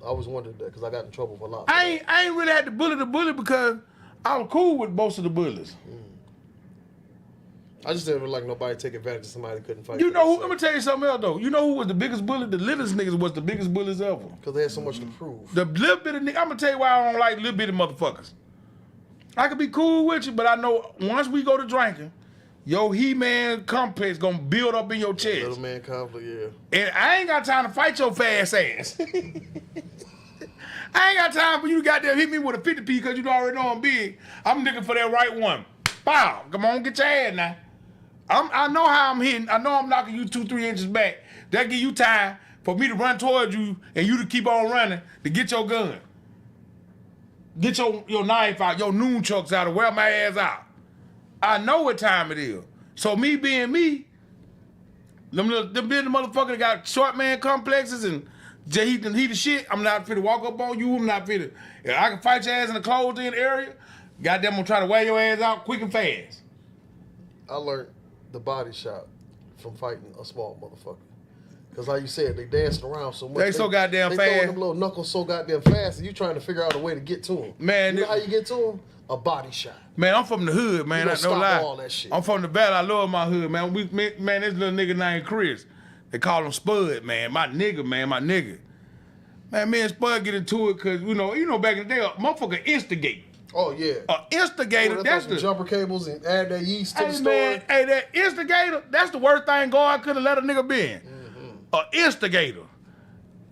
always wondered that because I got in trouble for a lot. I ain't really had to bully the bully because I was cool with most of the bullies. I just didn't like nobody take advantage of somebody that couldn't fight. You know who? Let me tell you something else though. You know who was the biggest bully? The littlest niggas was the biggest bullies ever. Because they had so much to prove. The little bit of niggas. I'm gonna tell you why I don't like little bitty motherfuckers. I could be cool with you, but I know once we go to drinking, your He-Man complex gonna build up in your chest. Little man conflict, yeah. And I ain't got time to fight your fast ass. I ain't got time for you to goddamn hit me with a 50p because you already know I'm big. I'm looking for that right one. Pow! Come on, get your ass now. I know how I'm hitting. I know I'm knocking you 2-3 inches back. That give you time for me to run towards you and you to keep on running to get your gun. Get your knife out, your noon chucks out, or wear my ass out. I know what time it is. So me being me, them being the motherfucker that got short man complexes and he the shit, I'm not fit to walk up on you. I'm not fit to. If I can fight your ass in the closed in area, goddamn, I'm gonna try to wear your ass out quick and fast. I learned the body shot from fighting a small motherfucker. Because like you said, they dancing around so much. They so goddamn they fast. throwing them little knuckles so goddamn fast, and you trying to figure out a way to get to them. Man, you know how you get to them? A body shot. Man, I'm from the hood, man. You I stop don't lie. all that shit. I'm from the valley. I love my hood, man. Man, this little nigga named Chris. They call him Spud, man. My nigga, man. My nigga. Man, me and Spud get into it because, you know, back in the day, a motherfucker instigate. Oh, yeah. Instigator, that's the jumper cables and add that yeast to the store. Man, hey, that instigator, that's the worst thing God could have let a nigga be in. Instigator.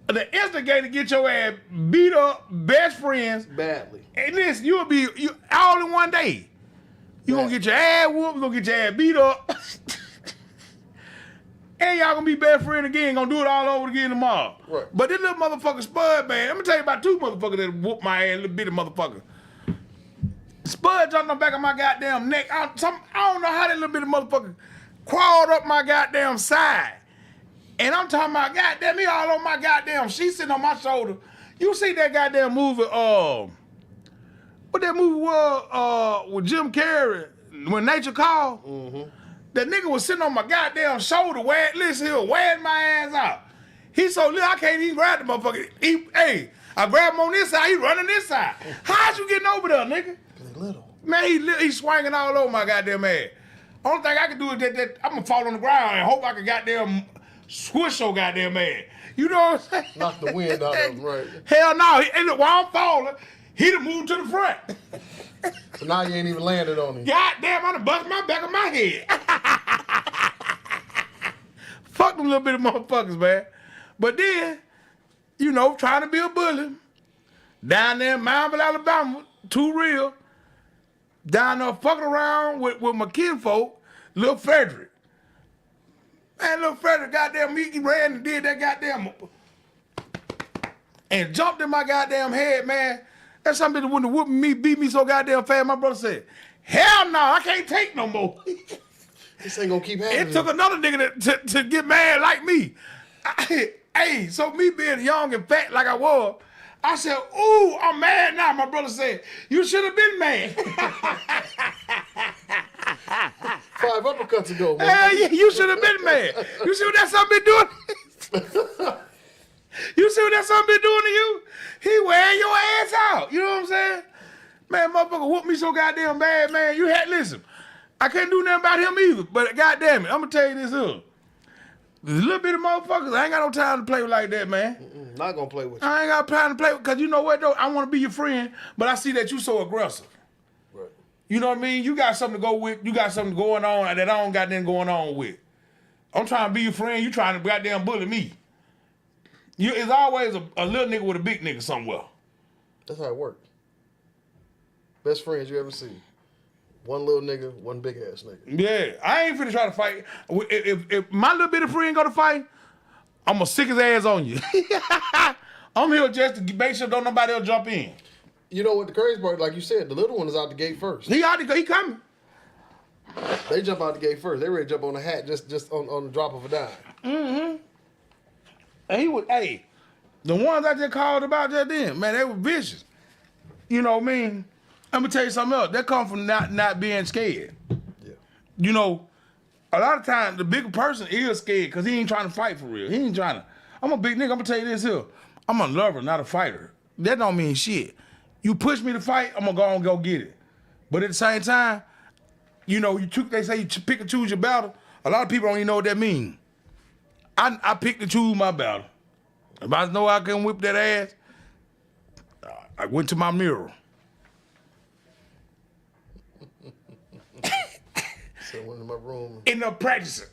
The instigator get your ass beat up, best friends. Badly. And listen, you all in one day. You gonna get your ass whooped, you gonna get your ass beat up. And y'all gonna be best friend again, gonna do it all over again tomorrow. Right. But this little motherfucker Spud, man, I'm gonna tell you about two motherfuckers that whooped my ass, little bitty motherfucker. Spud jumped on the back of my goddamn neck. I don't know how that little bitty motherfucker crawled up my goddamn side. And I'm talking about, goddamn, he all on my goddamn, she sitting on my shoulder. You see that goddamn movie, what that movie was, with Jim Carrey, When Nature Called? Mm-hmm. That nigga was sitting on my goddamn shoulder, listen here, wearing my ass out. He so little, I can't even grab the motherfucker. I grab him on this side, he running this side. How's you getting over there, nigga? They little. Man, he swinging all over my goddamn ass. Only thing I can do is that I'm gonna fall on the ground and hope I can goddamn squish your goddamn ass. You know what I'm saying? Knock the wind out of him, right. Hell no, while I'm falling, he done moved to the front. So now you ain't even landed on him. Goddamn, I done bust my back of my head. Fuck them little bitty motherfuckers, man. But then, trying to be a bully. Down there in Mountville, Alabama, too real. Down there fucking around with my kinfolk, Lil Frederick. Man, Lil Frederick, goddamn, he ran and did that goddamn, and jumped in my goddamn head, man. That's something that wouldn't have whooped me, beat me so goddamn fast. My brother said, hell no, I can't take no more. This ain't gonna keep happening. It took another nigga to get mad like me. So me being young and fat like I was, I said, ooh, I'm mad now. My brother said, you should have been mad. 5 uppercuts ago, man. Hell yeah, you should have been mad. You see what that son been doing? You see what that son been doing to you? He wearing your ass out. You know what I'm saying? Man, motherfucker whooped me so goddamn bad, man. Listen, I can't do nothing about him either. But goddamn it, I'm gonna tell you this here. There's a little bit of motherfuckers, I ain't got no time to play with like that, man. Not gonna play with you. I ain't got time to play with, because you know what, though? I want to be your friend, but I see that you so aggressive. Right. You know what I mean? You got something to go with. You got something going on that I don't got nothing going on with. I'm trying to be your friend. You trying to goddamn bully me. It's always a little nigga with a big nigga somewhere. That's how it works. Best friends you ever see. One little nigga, one big ass nigga. Yeah, I ain't finna try to fight. If my little bit of friend go to fight, I'm gonna sick his ass on you. I'm here just to make sure don't nobody else jump in. You know what the crazy part, like you said, the little one is out the gate first. He coming. They jump out the gate first. They ready to jump on the hat just on the drop of a dime. Mm-hmm. And he was, hey, the ones I just called about just then, man, they were vicious. You know what I mean? Let me tell you something else. That come from not being scared. Yeah. You know, a lot of times the bigger person is scared because he ain't trying to fight for real. He ain't trying to. I'm a big nigga. I'm gonna tell you this here. I'm a lover, not a fighter. That don't mean shit. You push me to fight, I'm gonna go and go get it. But at the same time, you know, they say you pick and choose your battle. A lot of people don't even know what that means. I picked and choose my battle. If I know I can whip that ass, I went to my mirror. So I went in my room. End up practicing.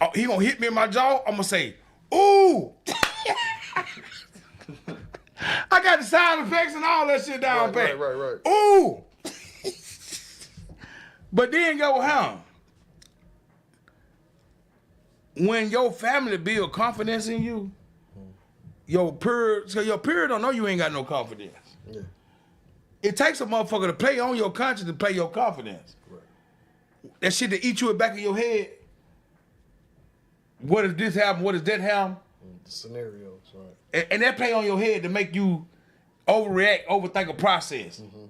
Oh, he gonna hit me in my jaw, I'm gonna say, ooh! I got the sound effects and all that shit down pat. Right. Ooh! But then go home. When your family build confidence in you, your peer don't know you ain't got no confidence. Yeah. It takes a motherfucker to play on your conscience to play your confidence. Right. That shit to eat you in the back of your head. What does this happen? What does that happen? The scenarios, right. And that play on your head to make you overthink a process. Mm-hmm.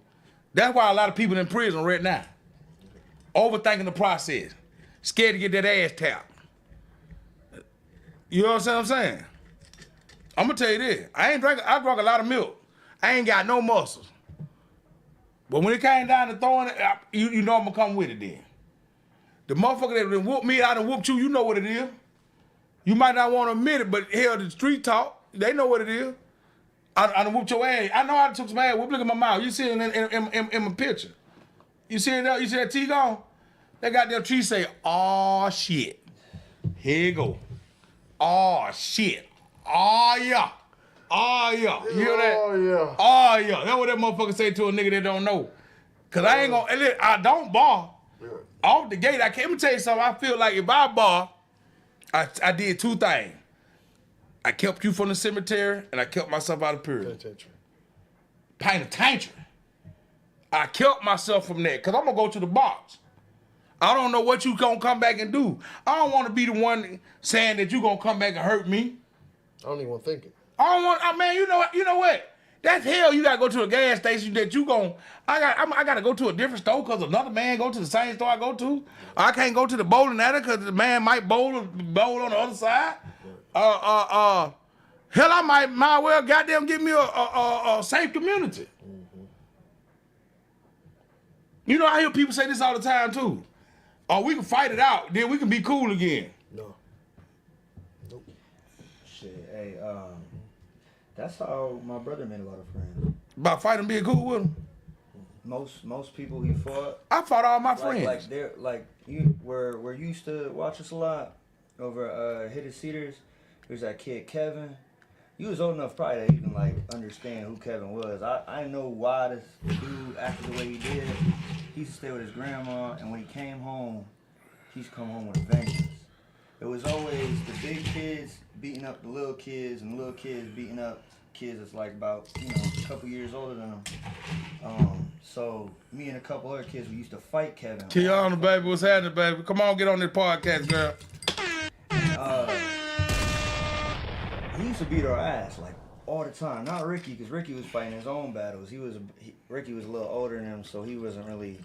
That's why a lot of people in prison right now. Overthinking the process. Scared to get that ass tapped. You know what I'm saying? I'm gonna tell you this. I drank a lot of milk. I ain't got no muscles. But when it came down to throwing it, you know I'm gonna come with it then. The motherfucker that done whooped me, I done whooped you know what it is. You might not want to admit it, but hell, the street talk, they know what it is. I done whooped your ass. I know I took some ass whoop. Look at my mouth. You see it in my picture. You see it there? You see that T gone? That goddamn tree say, "Aw shit." Here you go. "Aw shit." "Aw yeah." "Aw yeah." You hear that? Oh yeah. "Aw yeah." That's what that motherfucker say to a nigga that don't know. Cause I ain't gonna. I don't bar. Yeah. Off the gate, I can't tell you something. I feel like if I bar, I did two things. I kept you from the cemetery, and I kept myself out of prison. Penitentiary. I kept myself from that, because I'm going to go to the box. I don't know what you going to come back and do. I don't want to be the one saying that you going to come back and hurt me. I don't even want to think it. I don't want, man, you know what? That's hell. You got to go to a gas station that you going, I got to go to a different store because another man go to the same store I go to. I can't go to the bowling alley because the man might bowl on the other side. Hell, I might well goddamn give me a safe community. Mm-hmm. You know, I hear people say this all the time too. Oh, we can fight it out, then we can be cool again. No. Nope. Shit, hey, that's how my brother made a lot of friends. By fighting, being cool with them. Most people he fought. I fought all my friends. Like they're like you where you used to watch us a lot over Hidden Cedars. There's that kid Kevin. You was old enough probably to even like understand who Kevin was. I didn't know why this dude acted the way he did. He used to stay with his grandma, and when he came home, he's come home with a vengeance. It was always the big kids beating up the little kids, and the little kids beating up kids that's like about a couple years older than them. So me and a couple other kids, we used to fight Kevin. Kiana, baby, what's happening, baby? Come on, get on this podcast, girl. He used to beat our ass like all the time. Not Ricky, because Ricky was fighting his own battles. Ricky was a little older than him, so he wasn't really,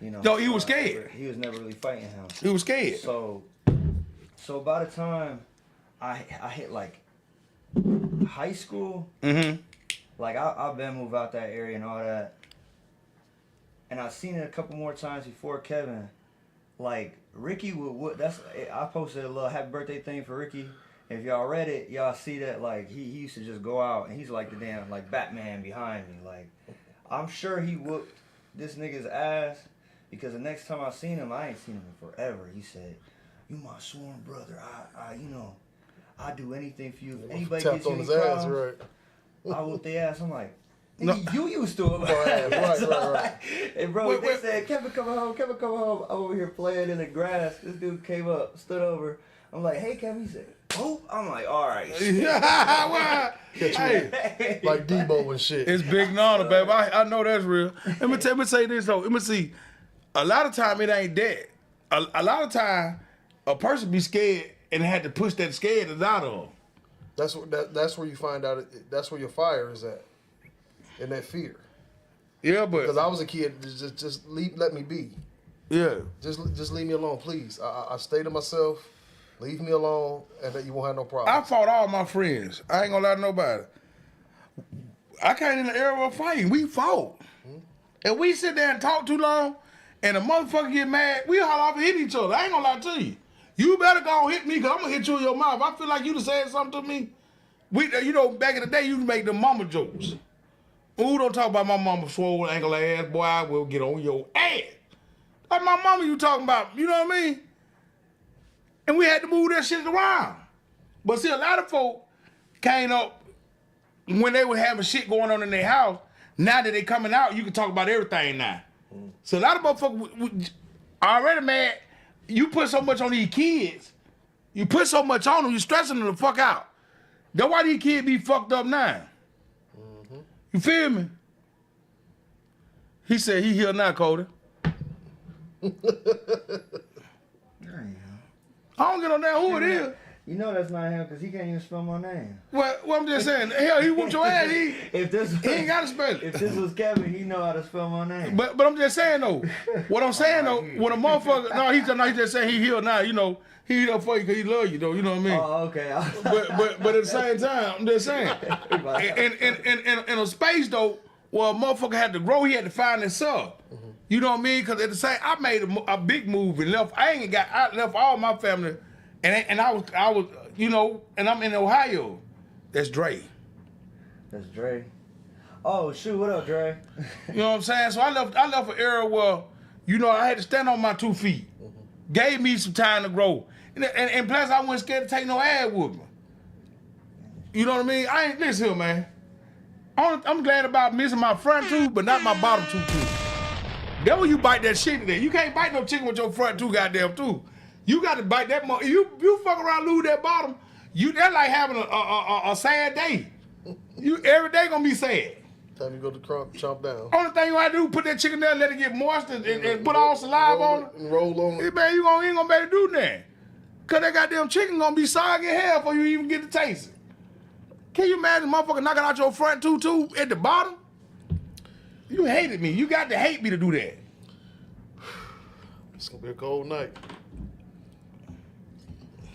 No, he was scared. He was never really fighting him. He was scared. So by the time I hit like high school, mm-hmm. like I've been moved out that area and all that, and I've seen it a couple more times before Kevin. Like Ricky would I posted a little happy birthday thing for Ricky. If y'all read it, y'all see that like he used to just go out and he's like the damn like Batman behind me. Like I'm sure he whooped this nigga's ass because the next time I seen him, I ain't seen him in forever. He said, "You my sworn brother. I do anything for you. If anybody tapped gets you on any his ass, problems, right? I whooped their ass. I'm like, No. nigga, you used to it. Right. And bro, Wait, they wait. said, Kevin coming home. I'm over here playing in the grass. This dude came up, stood over. I'm like, hey, Kevin. He said, oh. I'm like, all right. Well, hey, Like Debo and shit. it's big nana, baby. I know that's real. Let me say this though. Let me see. A lot of time it ain't that. A lot of time a person be scared and had to push that scaredness out of them. That's where you find out. That's where your fire is at, in that fear. Yeah, Because but I was a kid, just let me be. yeah. Just leave me alone, please. I stay to myself. Leave me alone, and that you won't have no I problem. fought all my friends. I ain't gonna lie to nobody. I came in the era of fighting. We fought. And we sit there and talk too long, and a motherfucker get mad, we holler off and hit each other. I ain't gonna lie to you. You better go hit me, because I'm gonna hit you in your mouth. I feel like you done said something to me. Back in the day, you make them mama jokes. Ooh, don't talk about my mama swole ankle ass, boy, I will get on your ass. That's my mama you talking about, you know what I mean? And we had to move that shit around. But see, a lot of folk came up when they were having shit going on in their house. Now that they coming out, you can talk about everything now. So a lot of motherfuckers already mad. You put so much on these kids. You put so much on them, you stressing them the fuck out. That's why these kids be fucked up now. You feel me? He said he here now, Cody. I don't get on that who it is. You know that's not him because he can't even spell my name. Well, I'm just saying, hell, he whooped your ass. He If this ain't got to spell if it. this was Kevin, he know how to spell my name. But I'm just saying though, what I'm saying though, when a motherfucker, he's just saying he here now, you know, he here for you because he love you though, you know what I mean? Oh, okay. But at the same time, I'm just saying, in a space though, where a motherfucker had to grow, he had to find himself. You know what I mean? Because at the same, I made a big move and left. I left all my family, and I was, you know, and I'm in Ohio. That's Dre. That's Dre. Oh shoot, what up, Dre? You know what I'm saying? So I left an era where, you know, I had to stand on my 2 feet. Gave me some time to grow. And plus I wasn't scared to take no ass with me. You know what I mean? I ain't this here, man. I'm glad about missing my front tooth, but not my bottom tooth. That's when you bite that shit there. You can't bite no chicken with your front tooth goddamn tooth. You got to bite that. You fuck around, lose that bottom. That's like having a sad day. You every day gonna be sad. Time you go to chomp down. Only thing you have to do, put that chicken there, let it get moist, and put all saliva on it. And roll on Hey, it. man, you ain't gonna be able to do nothing. Cause that goddamn chicken gonna be soggy as hell before you even get to taste it. Can you imagine motherfucker knocking out your front tooth too at the bottom? You hated me. You got to hate me to do that. It's gonna be a cold night.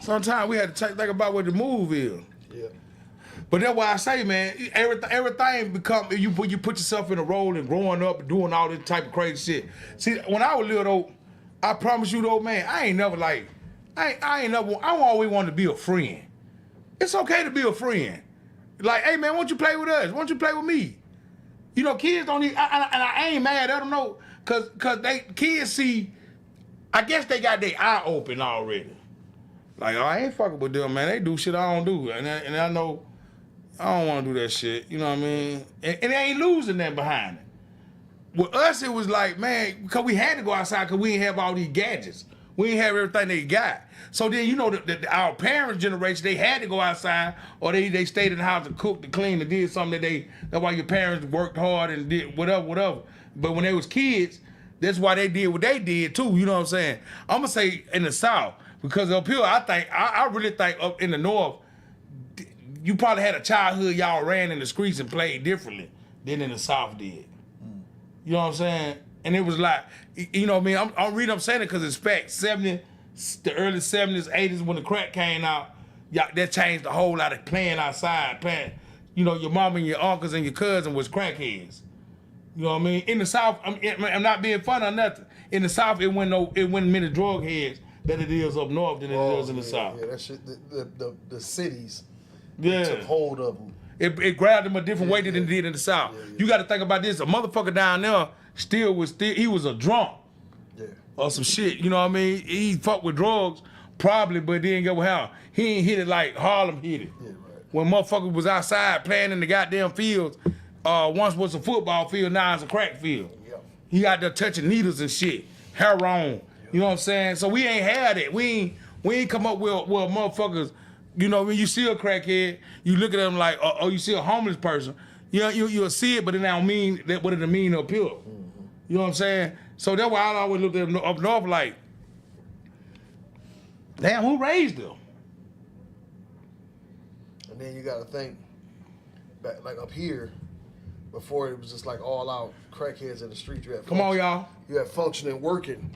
Sometimes we had to think about what the move is. Yeah. But that's why I say, man, everything become you put yourself in a role and growing up and doing all this type of crazy shit. See, when I was little though, I promise you though, man, I always wanted to be a friend. It's okay to be a friend. Like, hey man, why don't you play with us? Why don't you play with me? You know, kids don't need, and I ain't mad at them, no, cause kids see, I guess they got their eye open already. Like, oh, I ain't fucking with them, man. They do shit I don't do, and I know I don't want to do that shit. You know what I mean? And they ain't losing that behind it. With us, it was like, man, because we had to go outside because we didn't have all these gadgets. We didn't have everything they got. So then, you know, our parents' generation, they had to go outside, or they stayed in the house to cook, to clean, to did something that's why your parents worked hard and did whatever. But when they was kids, that's why they did what they did too. You know what I'm saying? I'm gonna say in the South, because up here, I really think up in the North, you probably had a childhood y'all ran in the streets and played differently than in the South did. You know what I'm saying? And it was like, you know what I mean? I'm saying it because it's fact. The early 70s, 80s, when the crack came out, that changed a whole lot of playing outside, you know, your mom and your uncles and your cousin was crackheads. You know what I mean? In the South, I'm not being funny or nothing. In the South, it wasn't many drug heads than it is up north than it is in the South. Yeah, that shit, the cities Yeah. took hold of them. It grabbed them a different way than it did in the South. Yeah. You got to think about this. A motherfucker down there he was a drunk. Yeah. Or some shit, you know what I mean? He fucked with drugs, probably, but didn't get how. He ain't hit it like Harlem hit it. Yeah, right. when motherfuckers was outside playing in the goddamn fields. Once was a football field, now it's a crack field. Yep. He out there touching needles and shit, heroin. You know what I'm saying? So we ain't had it. We ain't come up with motherfuckers. You know, when you see a crackhead, you look at them like, oh, you see a homeless person. You'll see it, but it don't mean that what it mean up here. Mm-hmm. You know what I'm saying? So that's why I always looked at them up north like, damn, who raised them? And then you got to think, back, like up here, before it was just like all out crackheads in the street. You had Come on, y'all. You had functioning, working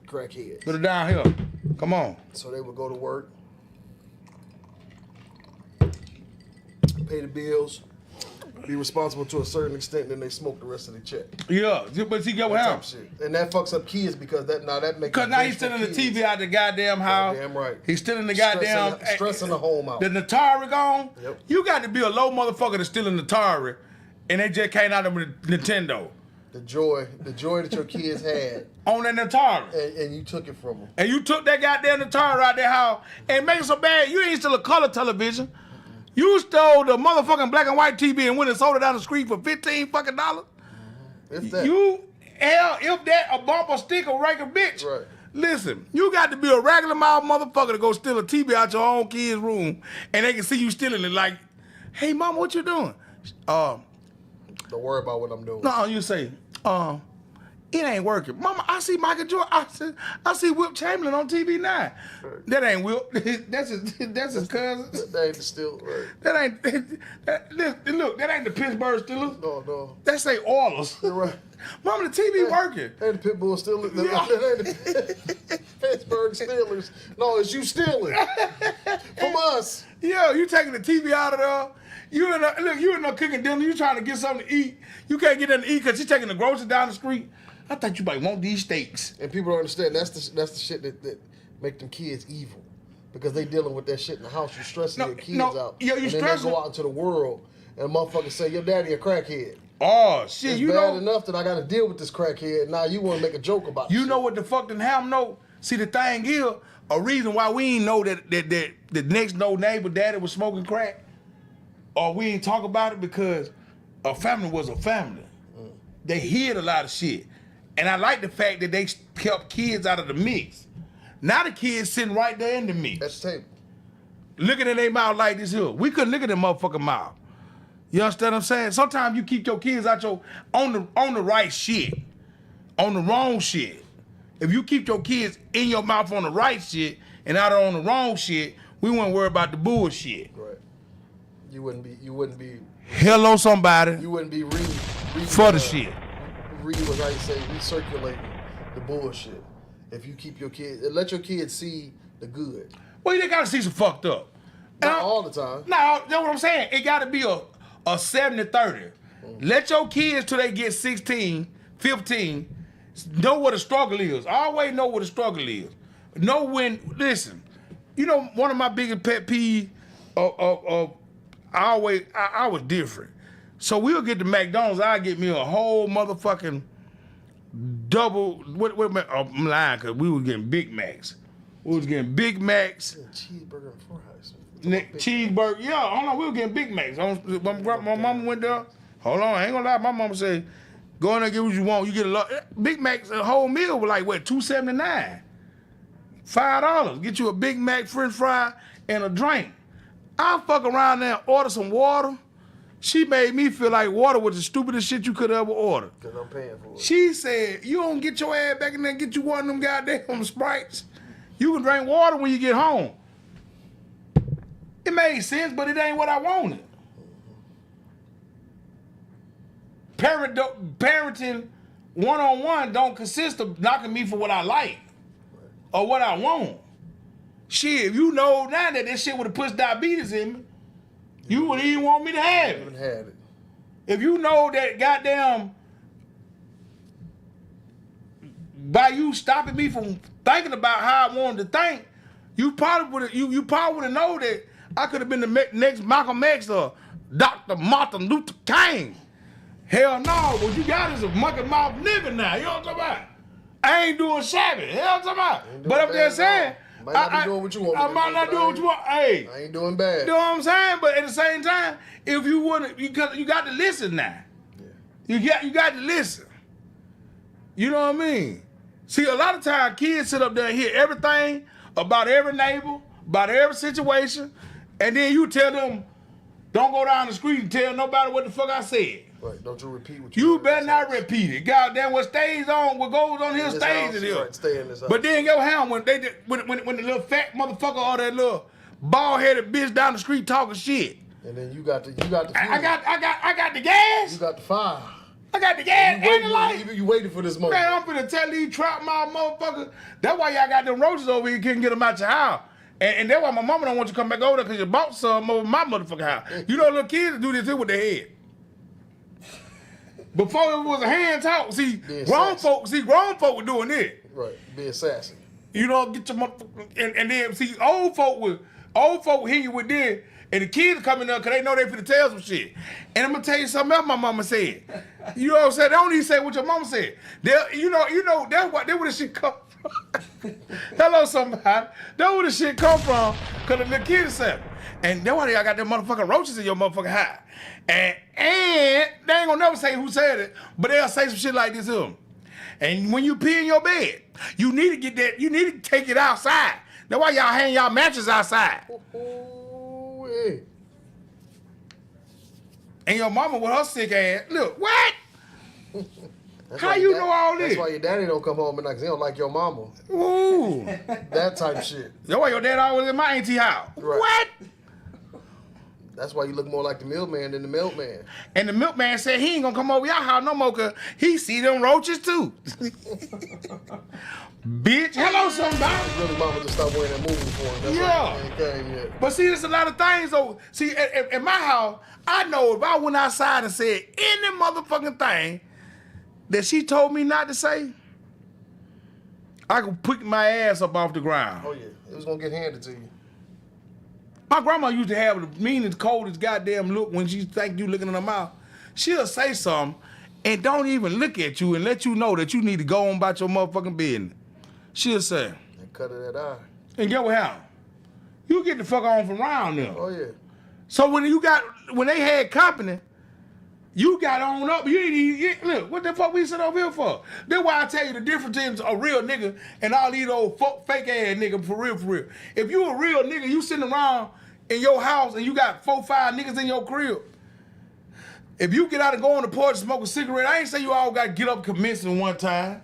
crackheads. Put it down here. Come on. So they would go to work, pay the bills, be responsible to a certain extent, and then they smoke the rest of the check. Yeah, but see, get what happens? And that fucks up kids because that makes. Because now he's stealing the TV out the goddamn house. Damn right. He's stealing the goddamn. Stressing the home out. The Atari gone. Yep. You got to be a low motherfucker to steal an Atari, and they just came out of Nintendo. The joy that your kids had on that Atari. And you took it from them. And you took that goddamn Atari out their house and make it so bad you ain't still a color television. You stole the motherfucking black and white TV and went and sold it down the street for $15 fucking. If that. If that a bumper stick or rake a bitch. Right. Listen, you got to be a regular mouth motherfucker to go steal a TV out your own kid's room and they can see you stealing it like, hey mama, what you doing? Don't worry about what I'm doing. No, you say, it ain't working. Mama, I see Michael Jordan. I see Wilt Chamberlain on TV now. Right. That ain't Wilt. That's his cousin. That ain't the Steelers. Right. That ain't. Look, that ain't the Pittsburgh Steelers. No. That's they Oilers. You're right. Mama, the TV working. Ain't the Pitbull Steelers. That ain't the Pittsburgh Steelers. No, it's you stealing from us. Yeah, you taking the TV out of there. You in there cooking dinner. You trying to get something to eat. You can't get nothing to eat because you taking the groceries down the street. I thought you might want these steaks. And people don't understand that's the shit that make them kids evil. Because they dealing with that shit in the house. You stressing your kids out. Yeah, you and stressing. then they go out into the world and motherfuckers say, your daddy a crackhead. Oh, shit. It's you bad know enough that I got to deal with this crackhead and now you want to make a joke about it. You know what the fuck didn't happen, though? See, the thing is, a reason why we ain't know that the next door neighbor daddy was smoking crack, or we ain't talk about it because a family was a family. They hid a lot of shit. And I like the fact that they kept kids out of the mix. Now the kids sitting right there in the mix. That's the table. Looking in their mouth like this here. We couldn't look at their motherfucking mouth. You understand what I'm saying? Sometimes you keep your kids out on the right shit, on the wrong shit. If you keep your kids in your mouth on the right shit and out on the wrong shit, we wouldn't worry about the bullshit. Right. You wouldn't be. Hello, somebody. You wouldn't be reading for the shit. What I say, recirculating the bullshit. If you keep your kids, let your kids see the good. Well, they gotta see some fucked up. Not all the time. No, that's what I'm saying. It gotta be a 70-30. Let your kids till they get 16, 15, know what a struggle is. Always know what a struggle is. Know when, listen, you know, one of my biggest pet peeves I was different. So we'll get to McDonald's, I'll get me a whole motherfucking double, I'm lying, because we was getting Big Macs. We was getting Big Macs. Cheeseburger and fries. Cheeseburger, yeah, hold on, we were getting Big Macs. My mama went there, hold on, I ain't gonna lie, my mama said, go in there, get what you want, you get a lot. Big Macs, a whole meal was like, what, $2.79? $5, get you a Big Mac, french fry, and a drink. I fuck around there and order some water. She made me feel like water was the stupidest shit you could ever order. Because I'm paying for it. She said, you don't get your ass back in there and get you one of them goddamn Sprites. You can drink water when you get home. It made sense, but it ain't what I wanted. Parenting one-on-one don't consist of knocking me for what I like or what I want. Shit, if you know now that this shit would have pushed diabetes in me, you wouldn't even want me to have it. Had it. If you know that goddamn, by you stopping me from thinking about how I wanted to think, you probably would have known that I could have been the next Malcolm X or Dr. Martin Luther King. Hell no, what you got is a Mucky Mouth nigga now. You know what I'm talking about? I ain't doing shabby. Hell, what I'm talking about? But I'm just saying, Might not be doing what you want. I might not do what you want. Hey, I ain't doing bad. you know what I'm saying? But at the same time, if you want to, you got to listen now. Yeah. You got to listen. You know what I mean? See, a lot of times kids sit up there and hear everything about every neighbor, about every situation, and then you tell them, don't go down the street and tell nobody what the fuck I said. Right, don't you repeat what You better not repeat it. Goddamn, what stays on, what goes on here stays in here. Right, stay in this house. But then your hound when the little fat motherfucker or that little bald headed bitch down the street talking shit. And then you got the I got the gas. You got the fire. I got the gas and the light. You waiting for this moment. Man, I'm finna tell these trap mouth motherfuckers. That's why y'all got them roaches over here. You can't get them out your house. And that's why my mama don't want you to come back over there because you bought some over my motherfucking house. You know little kids do this here with their head. Before it was a hand talk, grown folk were doing it. Right, being sassy. You know, get your motherfucker, and then see old folk hit you with this, and the kids coming up because they know they finna tell some shit. And I'm gonna tell you something else my mama said. You know what I'm saying? They don't even say what your mama said. You know that's where the shit come from. Hello, somebody. That's where the shit come from because the little kids said. And that's why y'all got them motherfucking roaches in your motherfucking house. And they ain't gonna never say who said it, but they'll say some shit like this here. And when you pee in your bed, you need to get that, you need to take it outside. That's why y'all hang y'all mattress outside. Ooh, And your mama with her sick ass, look, what? That's How why you your know all this? That's why your daddy don't come home at night because he don't like your mama. Ooh. That type shit. That's why your dad always in my auntie house. Right. What? That's why you look more like the milkman than the milkman. And the milkman said he ain't gonna come over y'all house no more because he see them roaches too. Bitch, hello somebody. Really, mama just stopped wearing that movie for him. That's Yeah. why he ain't came yet. But see, there's a lot of things though. See, in my house, I know if I went outside and said any motherfucking thing that she told me not to say, I could pick my ass up off the ground. Oh yeah, it was gonna get handed to you. My grandma used to have the meanest, coldest goddamn look when she think you looking in her mouth. She'll say something and don't even look at you and let you know that you need to go on about your motherfucking business. She'll say, And cut it that eye. and get what happened? You get the fuck on from around them. Oh yeah. So when they had company, you got on up. You ain't even, look, what the fuck we sit over here for? That's why I tell you the difference between a real nigga and all these old fake ass niggas for real. If you a real nigga, you sitting around in your house and you got 4, 5 niggas in your crib. If you get out and go on the porch and smoke a cigarette, I ain't say you all got to get up commencing one time.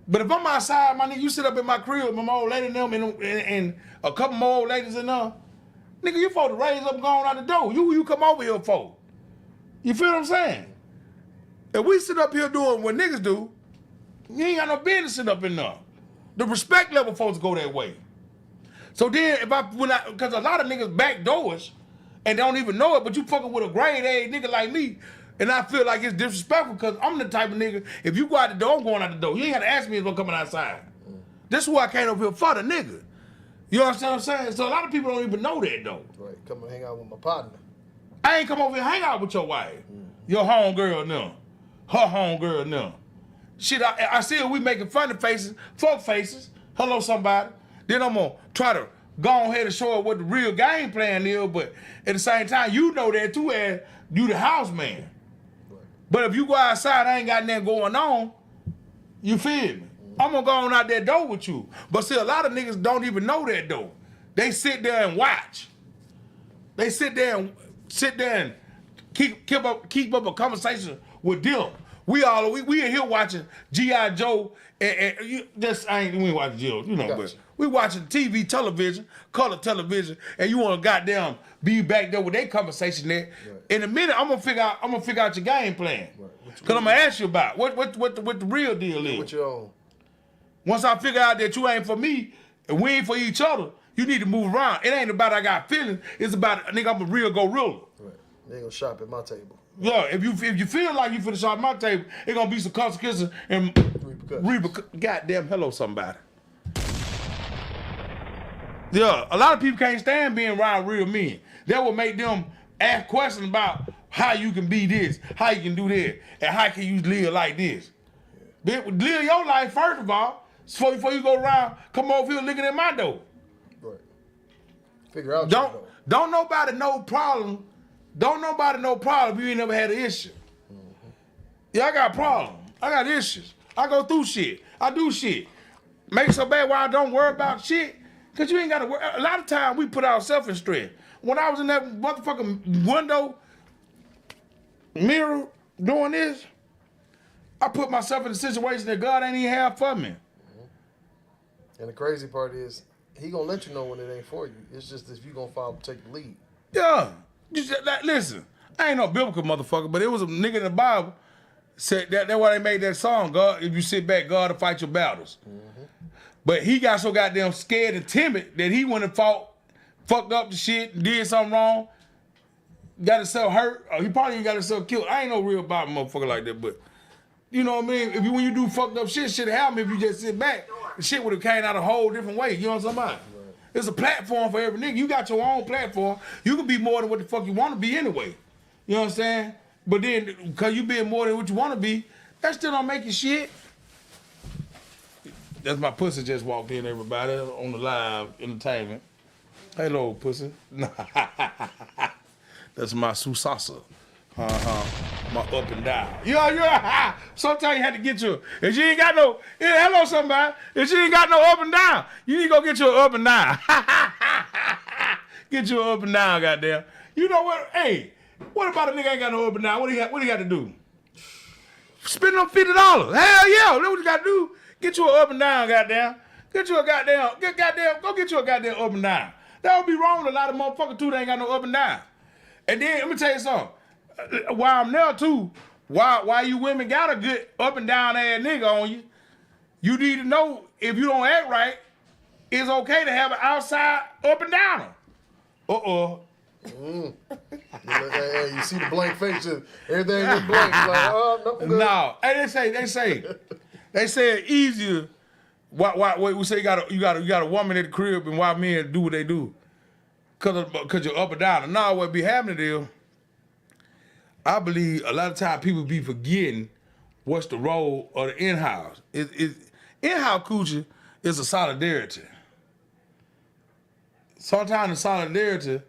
But if I'm outside, my nigga, you sit up in my crib with my old lady and them and a couple more old ladies in there, nigga, you supposed to raise up and go on out the door. You come over here for. You feel what I'm saying? If we sit up here doing what niggas do, you ain't got no business sitting up in there. The respect level folks go that way. So then because a lot of niggas back doors and don't even know it, but you fucking with a grade A nigga like me, and I feel like it's disrespectful because I'm the type of nigga, if you go out the door, I'm going out the door. You ain't got to ask me if I'm coming outside. This is who I came up here for, the nigga. You understand what I'm saying? So a lot of people don't even know that though. Right. Come and hang out with my partner. I ain't come over here hang out with your wife. Your homegirl now. Her homegirl now. Shit, I see her, we making funny faces, fuck faces. Hello, somebody. Then I'm gonna try to go ahead and show her what the real game plan is, but at the same time, you know that too, as you the house man. Right. But if you go outside, I ain't got nothing going on, you feel me? I'm gonna go on out that door with you. But see, a lot of niggas don't even know that though. They sit there and watch. They sit there and keep up a conversation with them. We in here watching G.I. Joe and we ain't watching Joe, you know, Gotcha. but we watching TV, television, color television, and you want to goddamn be back there with that conversation there. Right. In a minute, I'm gonna figure out your game plan. Right. Cause I'm gonna ask you about what the real deal is. What you on? Once I figure out that you ain't for me and we ain't for each other, you need to move around. It ain't about I got feelings. It's about nigga, I'm a real gorilla. Right. They ain't gonna shop at my table. Yeah, if you feel like you finna shop at my table, it's gonna be some consequences and goddamn hello somebody. Yeah, a lot of people can't stand being around real men. That will make them ask questions about how you can be this, how you can do that, and how can you live like this. Yeah. Live your life first of all, before you go around, come over here looking at my door. Figure out. Don't nobody know problem. Don't nobody know problem if you ain't never had an issue. Yeah, I got problems. I got issues. I go through shit. I do shit. Make it so bad why I don't worry about shit. Cause you ain't gotta worry. A lot of times we put ourselves in stress. When I was in that motherfucking window mirror doing this, I put myself in a situation that God ain't even have for me. And the crazy part is, he gonna let you know when it ain't for you. It's just if you gonna take the lead. Yeah. Listen, I ain't no biblical motherfucker, but it was a nigga in the Bible said that's why they made that song. God, if you sit back, God will fight your battles. But he got so goddamn scared and timid that he went and fucked up the shit, did something wrong, got himself hurt, or he probably even got himself killed. I ain't no real Bible motherfucker like that, but you know what I mean? When you do fucked up shit happen if you just sit back. The shit would have came out a whole different way. You know what I'm talking about? Right. It's a platform for every nigga. You got your own platform. You can be more than what the fuck you want to be anyway. You know what I'm saying? But then, because you being more than what you want to be, that still don't make you shit. That's my pussy just walked in, everybody, on the live entertainment. Hello, pussy. That's my Susasa. My up and down. Yeah. Sometimes you have to get your, if you ain't got no, hello somebody, if you ain't got no up and down, you need to go get your up and down. Get your up and down, goddamn. You know what? Hey, what about a nigga ain't got no up and down? What he got to do? Spend them $50. Hell yeah, that's what you got to do. Get you a up and down, goddamn. Go get you a goddamn up and down. That would be wrong with a lot of motherfuckers too. They ain't got no up and down. And then let me tell you something. While I'm there too, why you women got a good up and down ass nigga on you, you need to know if you don't act right, it's okay to have an outside up and downer. Hey, you see the blank face, everything is blank. Like, nothing good. No, hey, they say it easier. Why we say you got a woman at the crib and why men do what they do, cause you're up and down. Now what be happening is, I believe a lot of times people be forgetting what's the role of the in-house. In-house coochie is a solidarity. Sometimes the solidarity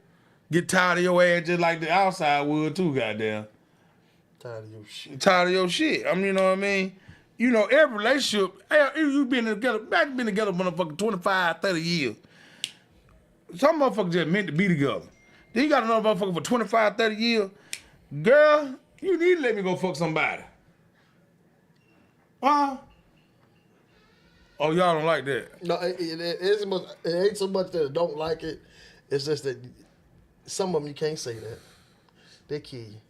get tired of your ass just like the outside would too, goddamn. Tired of your shit. Tired of your shit. I mean, you know what I mean? You know, every relationship, you been together, motherfucker, 25, 30 years. Some motherfuckers just meant to be together. Then you got another motherfucker for 25, 30 years. Girl, you need to let me go fuck somebody. Huh? Oh, y'all don't like that? No, it ain't so much that I don't like it. It's just that some of them you can't say that. They kill you.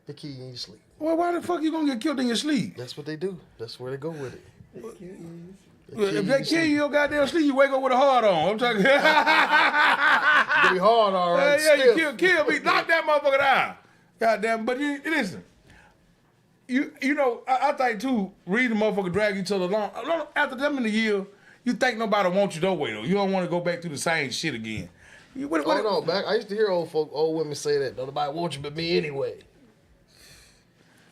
They kill you in your sleep. Well, why the fuck you gonna get killed in your sleep? That's what they do. That's where they go with it. If they kill you in your goddamn sleep, you wake up with a heart on. I'm talking. You be hard, all right. Yeah, you kill me. Knock that motherfucker down. Goddamn, but listen. You know, I think too, reading motherfucker drag each other along. After them in the year, you think nobody wants you that way though. You don't want to go back to the same shit again. I used to hear old women say that. Don't nobody want you but me anyway.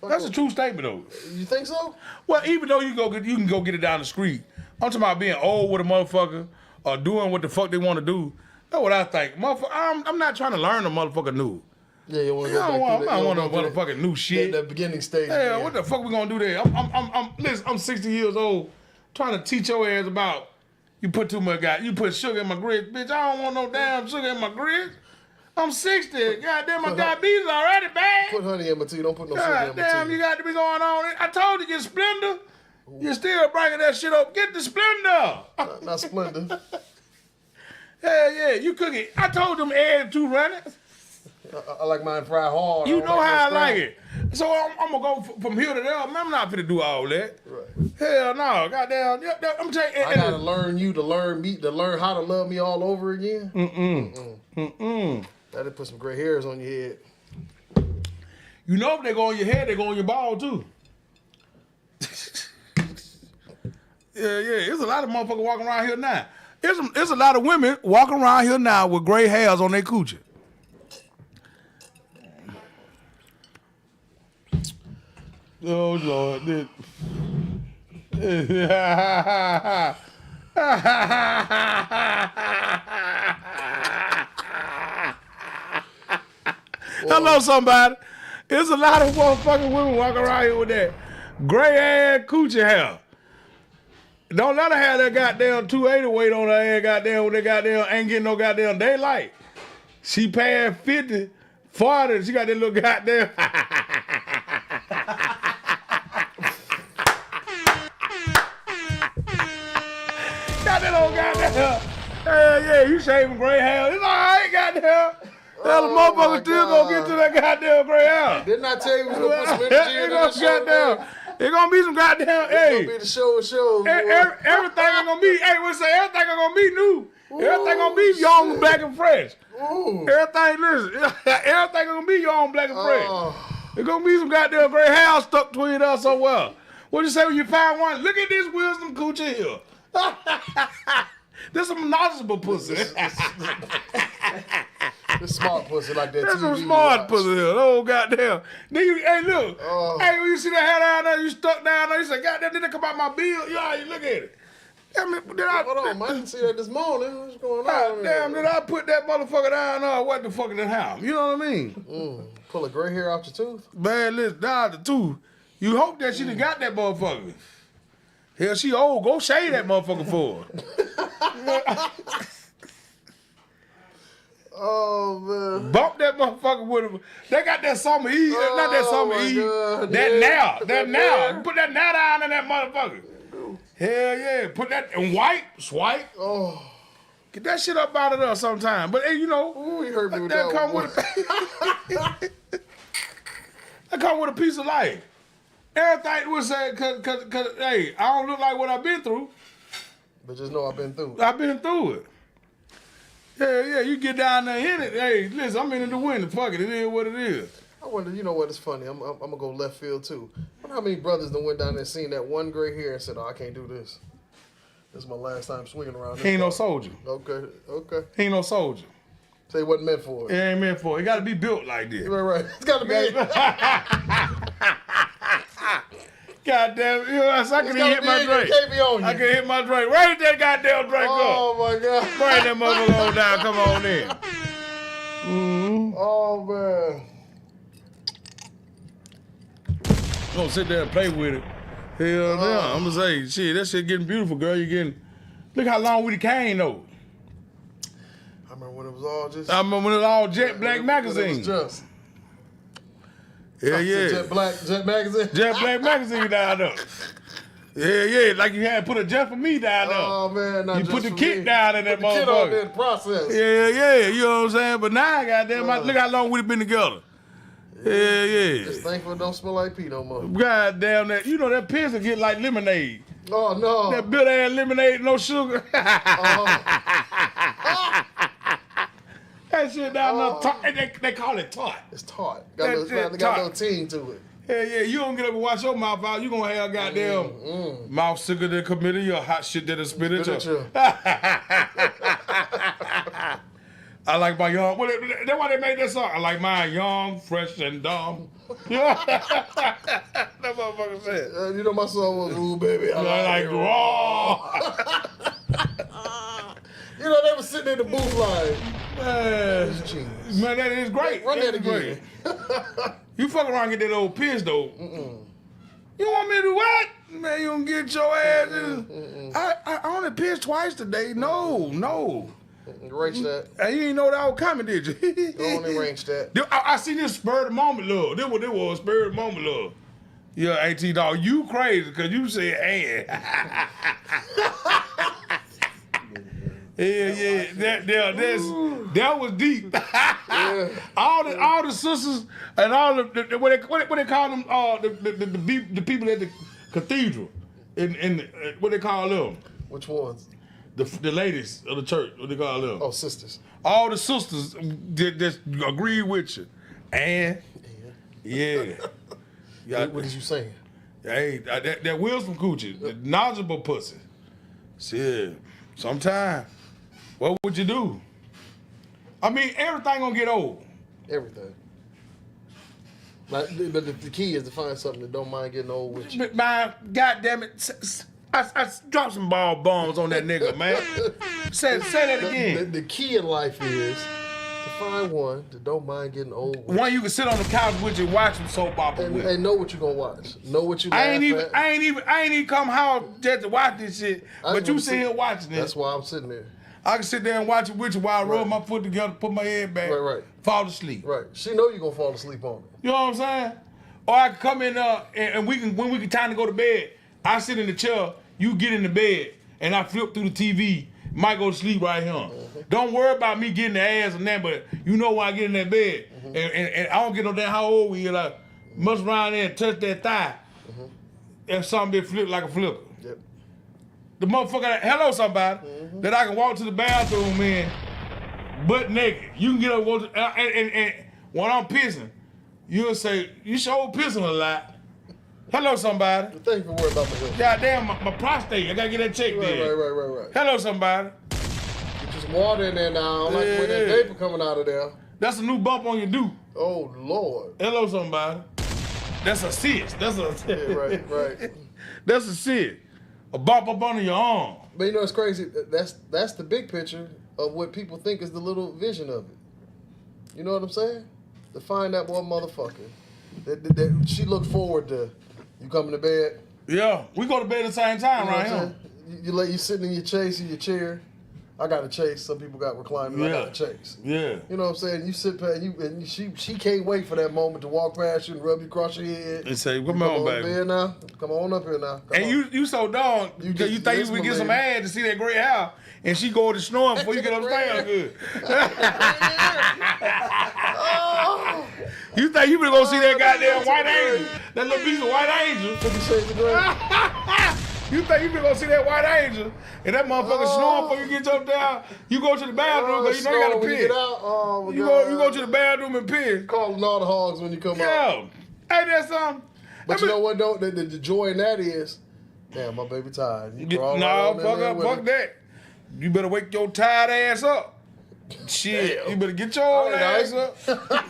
That's a true statement though. You think so? Well, even though you can go get it down the street. I'm talking about being old with a motherfucker or doing what the fuck they want to do. That's what I think. Motherfucker, I'm not trying to learn a motherfucker new. Yeah, you want to go back to that. I don't want no motherfucking new shit. That beginning stage. Yeah, what the fuck we gonna do there? Listen, I'm 60 years old, trying to teach your ass about you put too much you put sugar in my grits, bitch. I don't want no damn sugar in my grits. I'm 60. Goddamn, my diabetes already bad. Put honey in my tea. Don't put no sugar in my tea. Damn, you got to be going on. I told you get Splendor. You still bringing that shit up. Get the Splendor. Not Splendor. Hell yeah, you cook it. I told them add 2 running. I like mine fried hard. You know how I like it. So I'm going to go from here to there. Man, I'm not finna do all that. Right. Hell no. Goddamn. I'm telling you. I got to learn you to learn me, to learn how to love me all over again. That'll put some gray hairs on your head. You know if they go on your head, they go on your ball too. Yeah. There's a lot of motherfuckers walking around here now. There's a lot of women walking around here now with gray hairs on their coochie. Oh Lord. Hello, somebody. There's a lot of motherfucking women walking around here with that gray ass coochie hair. Don't let her have that goddamn 280 weight on her ass, goddamn, when they goddamn ain't getting no goddamn daylight. She past 50, 40, she got that little goddamn. Got that old goddamn. Hell yeah, you shaving gray hair. It's all right, goddamn. Hell, the motherfucker still gonna get to that goddamn gray hair. Didn't I tell you we was gonna put some energy into this show? Goddamn. It's gonna be some goddamn. Hey, It's gonna be the show of shows. everything ain't gonna be. Hey, we say everything ain't gonna be new. Everything gonna be young, black, and fresh. Ooh. Everything, listen. Everything gonna be young, black, and fresh. There's gonna be some goddamn gray hair stuck between us somewhere. What you say when you find one? Look at this wisdom coochie here. This some knowledgeable pussy. This smart pussy like that. That's some TV smart watch. pussy here. Oh, goddamn. Then you, hey, look. Hey, when you see that hair down there, you stuck down there, you say, goddamn, did it come out my bill? Yeah, you look at it. Damn it, Hold on, man. I didn't see that this morning. What's going on? Damn, did I put that motherfucker down there? What the fuck in the house? You know what I mean? Pull a gray hair out your tooth? Man, listen, down the tooth. You hope that she done got that motherfucker. Hell, she old. Go shave that motherfucker for her. Oh, man. Bump that motherfucker with him. They got that summer Eve. Not that summer my Eve. God, That yeah. now. That now. Yeah. Put that now down in that motherfucker. Hell yeah. Put that and wipe. Swipe. Oh. Get that shit up out of there sometime. But hey, you know. Ooh, he hurt me with that that come one. with that come with a piece of life. Everything was said, cause, hey, I don't look like what I've been through. But just know I've been through it. I've been through it. Yeah, you get down there in it. Hey, listen, I'm in it to win it. Fuck it, it is what it is. I wonder, you know what, it's funny. I'm going to go left field, too. I wonder how many brothers that went down there and seen that one gray hair and said, oh, I can't do this. This is my last time swinging around this He ain't no car. soldier. Okay. He ain't no soldier. Say it wasn't meant for It it. ain't meant for it. It got to be built like this. Right. It's got to be. God damn, you know, I can gotta hit be my in, drink. it can't be on you. I can hit my drink. Right at that goddamn drink up. Oh, my God. Bring that motherfucker on down. Come on in. Oh, man. Gonna sit there and play with it. Hell yeah. I'm gonna say, shit, that shit getting beautiful, girl. You getting. Look how long we came though. I remember when it was all just. I remember when it was all Jet Black when it was magazine. just. Yeah, yeah. Jet magazine. Jet Black magazine down there. Yeah, like you had put a Jet for me down there. Oh, man. Not You just put the for kit me. down in that Put the kid on there motherfucker. in the process. Yeah, you know what I'm saying? But now, goddamn, look how long we've been together. Yeah. Just thankful it don't smell like pee no more. Goddamn that. You know that piss will get like lemonade. Oh, no. That bitter ass lemonade, no sugar. That shit down there, they call it tart. It's tart. Got a That little shit ting to it. Hell yeah, you don't get up and wash your mouth out, you gonna have goddamn mouth sicker than committee, your hot shit that'll spit at you. Spit I like my young, that's why they made that song. I like my young, fresh, and dumb. Yeah. That motherfucker said. You know my song was, ooh, baby, I I like it. raw. You know, they was sitting in the booth like, Man, jeez. man, that is great. Run that is again. You fuck around and get that old piss though. You want me to do what? Man, you don't get your ass in. I only pissed twice today. No. Arrange that. And you didn't know that I was coming, did you? Go on and arrange that. I see this spur of the moment love. This was spur of the moment love. Yeah, AT dog, you crazy because you said and. Yeah, that was deep. All the sisters and all the what they call them the people at the cathedral in what they call them, Which ones? the ladies of the church, what they call them. Oh, sisters. All the sisters just agree with you, and yeah. What is you saying? Hey, that wisdom coochie, the knowledgeable pussy. Shit, sometime. What would you do? I mean, everything gonna get old. Everything. But the key is to find something that don't mind getting old with you. But man, goddamn it, I dropped some ball bombs on that nigga, man. Say that again. The key in life is To find one that don't mind getting old with. One you can sit on the couch with you, watch some soap opera with. And know what you gonna watch. Know what you. I ain't even come home just to watch this shit. But you sit here watching it. That's why I'm sitting there. I can sit there and watch it with you while I roll my foot together, put my head back, Right. fall asleep. Right. She know you gonna fall asleep on it. You know what I'm saying? Or I can come in and we can when we can time to go to bed. I sit in the chair, you get in the bed, and I flip through the TV. Might go to sleep right here. Mm-hmm. Don't worry about me getting the ass and that, but you know when I get in that bed, and I don't get no damn how old we are. Like, must around there and touch that thigh, and something be flipped like a flipper. Yep. The motherfucker, hello somebody, that I can walk to the bathroom in, butt naked. You can get up and when I'm pissing, you'll say, you sure pissing a lot. Hello somebody. Thank you for worrying about my health. Goddamn, my prostate, I gotta get that checked there. Right. Hello somebody. Get some water in there now. I don't like when that vapor coming out of there. That's a new bump on your dude. Oh, Lord. Hello somebody. That's a cyst. That's a Right. That's a cyst. A bump up under your arm. But you know it's crazy. That's the big picture of what people think is the little vision of it. You know what I'm saying? To find that one motherfucker that she looked forward to. You coming to bed? Yeah, we go to bed at the same time, You know right here. You sitting in your chase in your chair. I got a chase. Some people got recliners. I got a chase. Yeah. You know what I'm saying? You sit past and she can't wait for that moment to walk past you and rub you across your head. And say, come on, baby. Bed now. Come on up here now. Come on. You so dumb. You think you would get some ass to see that gray hair, and she go to snoring before you get upstairs good. You think you better go see that goddamn white angel? That little piece of white angel. 50 Shades of Grey. You think you better go see that white angel, and that motherfucker snoring before you get up there? You go to the bathroom because you know you gotta piss. You go to the bathroom and piss. Calling all the hogs when you come out. Hey, that's something. But you know what though? The joy in that is, damn, my baby tired. Fuck that. You better wake your tired ass up. Shit, damn. You better get your old ass up.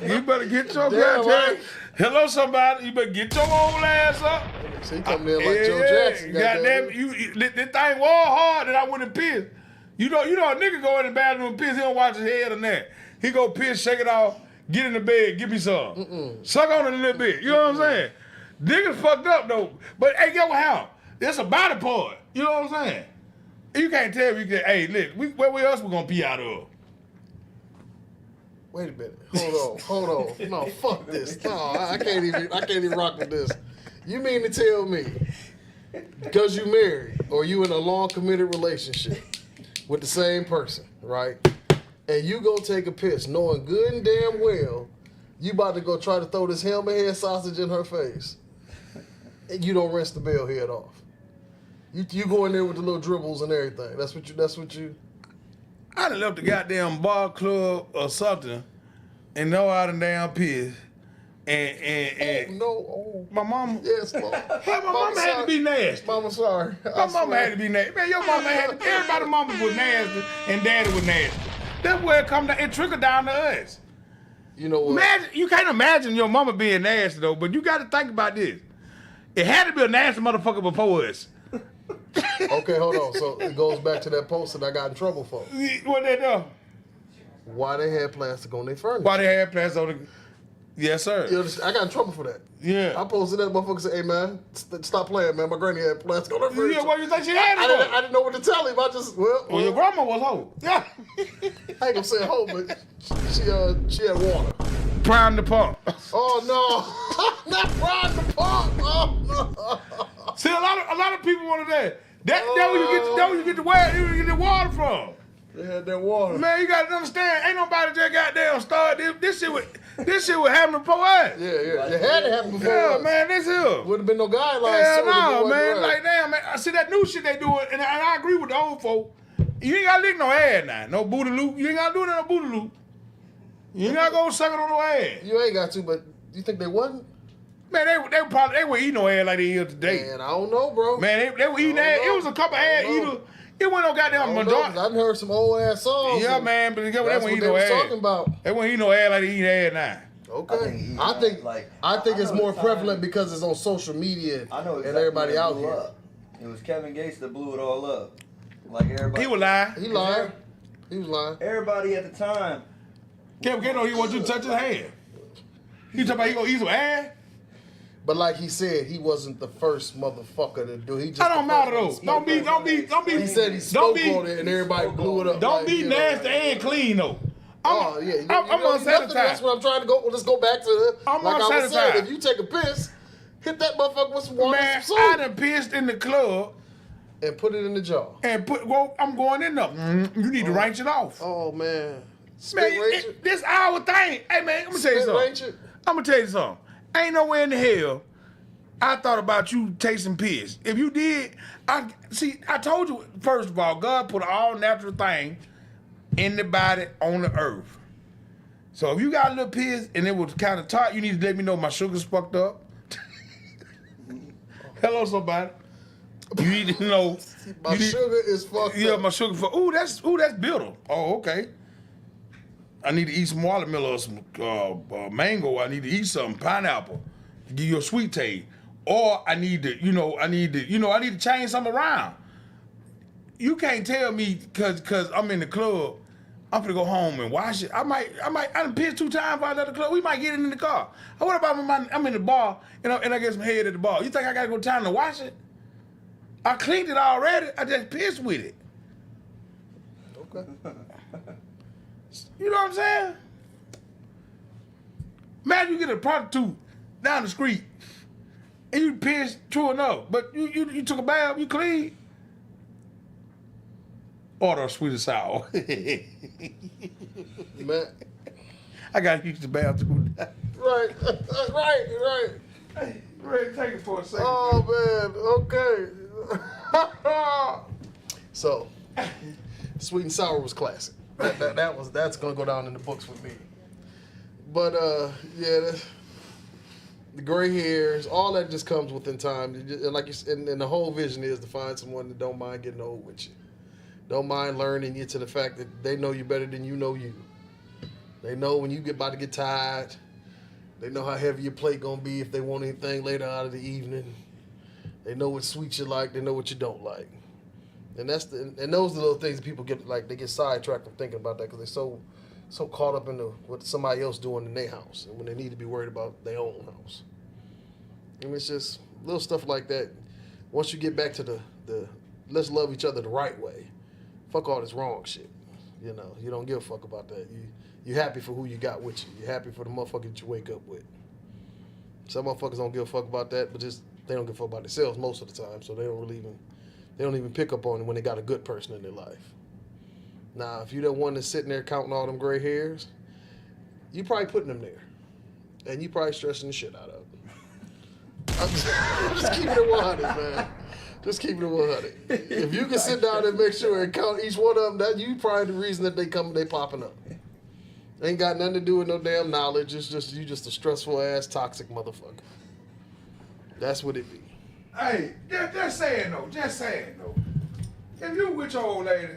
You better get your goddamn. Hello, somebody. You better get your old ass up. So he coming in like Joe Jackson. Goddamn, this thing was hard that I wouldn't piss. You know, a nigga go in the bathroom and piss. He don't watch his head or that. He go piss, shake it off, get in the bed, give me some. Suck on it a little bit. You know what I'm saying? Niggas fucked up though. But hey, get what happened? It's a body part. You know what I'm saying? You can't tell me. Hey, look, where else we gonna pee out of? Wait a minute. Hold on. No, fuck this. No, I can't even rock with this. You mean to tell me, because you married or you in a long committed relationship with the same person, right? And you go take a piss knowing good and damn well you about to go try to throw this helmet head sausage in her face, and you don't rinse the bell head off. You go in there with the little dribbles and everything. That's what you. I done left the goddamn bar club or something and know I done damn piss. And my mama. Yes, Lord. My mama had to be nasty. Mama, sorry. My mama had to be nasty. Man, your mama had to. Everybody's mama was nasty and daddy was nasty. That's where it trickled down to us. You know what? You can't imagine your mama being nasty though, but you got to think about this. It had to be a nasty motherfucker before us. Okay, hold on. So it goes back to that post that I got in trouble for. What they do? Why they had plastic on their furniture? Why they had plastic on the... Yes, sir. I got in trouble for that. Yeah. I posted that motherfucker said, hey, man, stop playing, man. My granny had plastic on her furniture. Yeah, what you think she had it I didn't know what to tell him. I just, well your grandma was hoe. Yeah. I ain't gonna say hoe, but she had water. Prime the pump. Oh, no. Not prime the pump. Oh, no. See, a lot of people want that. That's where you get the water from. They had that water. Man, you gotta understand, ain't nobody just goddamn started this shit was happening before us. Yeah. It had to happen before us. Man, this here. Wouldn't have been no guidelines. Hell no, man. Like, damn, man. I see that new shit they doing, and I agree with the old folk. You ain't gotta lick no ass now. No booty loop. You ain't gotta do no booty loop. You ain't gotta go suck it on no ass. You ain't got to, but you think they wasn't? Man, they were eating no ass like they eat today. Man, I don't know, bro. Man, they were eating ass. It was a couple ass eaters. It wasn't no goddamn majority. I done heard some old ass songs. Yeah, man, but they weren't eating no ass. Talking about. They weren't eating no ass like they eat ass now. Okay. I think it's more prevalent because it's on social media and everybody out here. It was Kevin Gates that blew it all up. Like everybody. He was lying. He lied. He was lying. Everybody at the time Kevin Gates don't even want you to touch his hand. He talking about he gonna eat some ass? But like he said, he wasn't the first motherfucker to do. He just I don't the matter first though. one to Don't be. He said he spoke on it and everybody blew it up. Don't like, be you know, nasty and clean though. Oh yeah, I'm nothing. That's unsanitized. what I'm trying to go. Let's go back to the. I'm like I was saying, unsanitized. if you take a piss, hit that motherfucker with some water Man, and some I soap, done pissed in the club and put it in the jar. and I'm going in there. You need to range it off. Oh man, Man, spit range it. this our thing. Hey man, I'm gonna tell you Spit range something. it. I'm gonna tell you something. Ain't nowhere in the hell I thought about you tasting piss. If you did, I told you, first of all, God put an all natural thing in the body on the earth. So if you got a little piss and it was kind of tart, you need to let me know my sugar's fucked up. Hello, somebody. You need to know. My sugar is fucked Yeah, up. my sugar for that's bitter. Oh, okay. I need to eat some watermelon or some mango. I need to eat some pineapple to give you a sweet taste. Or I need to change something around. You can't tell me cause I'm in the club, I'm gonna go home and wash it. I done pissed 2 times out of the club. We might get it in the car. What about when I'm in the bar and I get some head at the bar? You think I gotta go time to wash it? I cleaned it already. I just pissed with it. Okay. You know what I'm saying? Imagine you get a prostitute down the street and you pissed, true enough, but you took a bath, you clean. Order a sweet and sour. Man. I gotta use the bathroom. Right. Hey, Greg, take it for a second. Oh man. Okay. So, sweet and sour was classic. That's gonna go down in the books with me. But yeah, the gray hairs, all that just comes within time. And like you said, and the whole vision is to find someone that don't mind getting old with you, don't mind learning you to the fact that they know you better than you know you. They know when you get about to get tired. They know how heavy your plate gonna be if they want anything later out of the evening. They know what sweets you like. They know what you don't like. And those are the little things that people they get sidetracked from thinking about that because they're so caught up in what somebody else doing in their house and when they need to be worried about their own house. And it's just little stuff like that. Once you get back to the let's love each other the right way, fuck all this wrong shit. You know, you don't give a fuck about that. You happy for who you got with you. You're happy for the motherfucker that you wake up with. Some motherfuckers don't give a fuck about that, but they don't give a fuck about themselves most of the time, so they don't even pick up on it when they got a good person in their life. Now, if you're the one that's sitting there counting all them gray hairs, you probably putting them there. And you probably stressing the shit out of them. I'm just keeping it 100, man. Just keeping it 100. If you can sit down and make sure and count each one of them, that you probably the reason that they popping up. Ain't got nothing to do with no damn knowledge. It's just you just a stressful ass toxic motherfucker. That's what it be. Hey, just saying though. If you with your old lady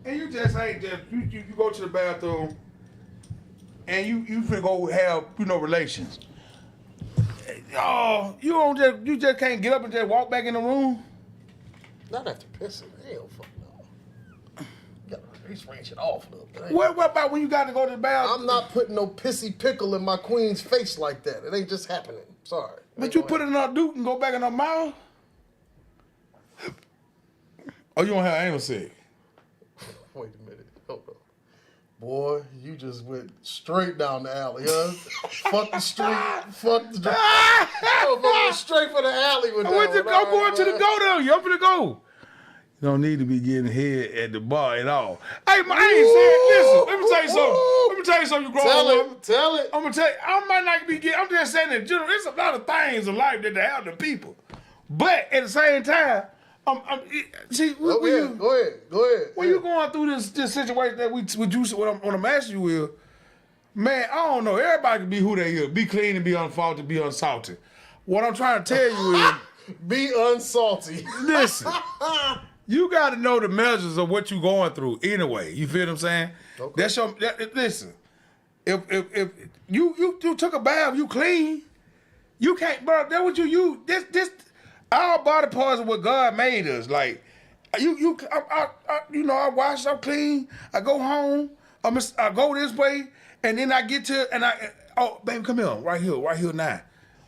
and you just ain't just you go to the bathroom and you finna go have relations. Oh, you just can't get up and just walk back in the room. Not after pissing. Hell, fuck no. You gotta range it off a little bit. What about when you got to go to the bathroom? I'm not putting no pissy pickle in my queen's face like that. It ain't just happening. Sorry. But you put it in her duke and go back in her mouth? Oh, you don't have anal sex? Wait a minute. Hold on. Boy, you just went straight down the alley, huh? Fuck the street. Fuck the street. Went straight for the alley with that one. I'm going to the go though. You up to the go? You don't need to be getting head at the bar at all. Hey, I ain't saying, listen, let me tell you something. Let me tell you something, you grown up. Tell it. I'm going to tell you, I might not be getting, I'm just saying in general, there's a lot of things in life that they have to people. But at the same time, see, Go ahead. When you going through this situation that what I'm asking you is, man, I don't know. Everybody can be who they is. Be clean and be unfaulty, be unsalty. What I'm trying to tell you is, be unsalty. Listen, you got to know the measures of what you're going through anyway. You feel what I'm saying? Okay. Listen, if you took a bath, you clean. You can't, bro. That what you this. Our body parts are what God made us. Like, I wash, I'm clean. I go home. I go this way, and then I get to, and oh, baby, come here, right here now.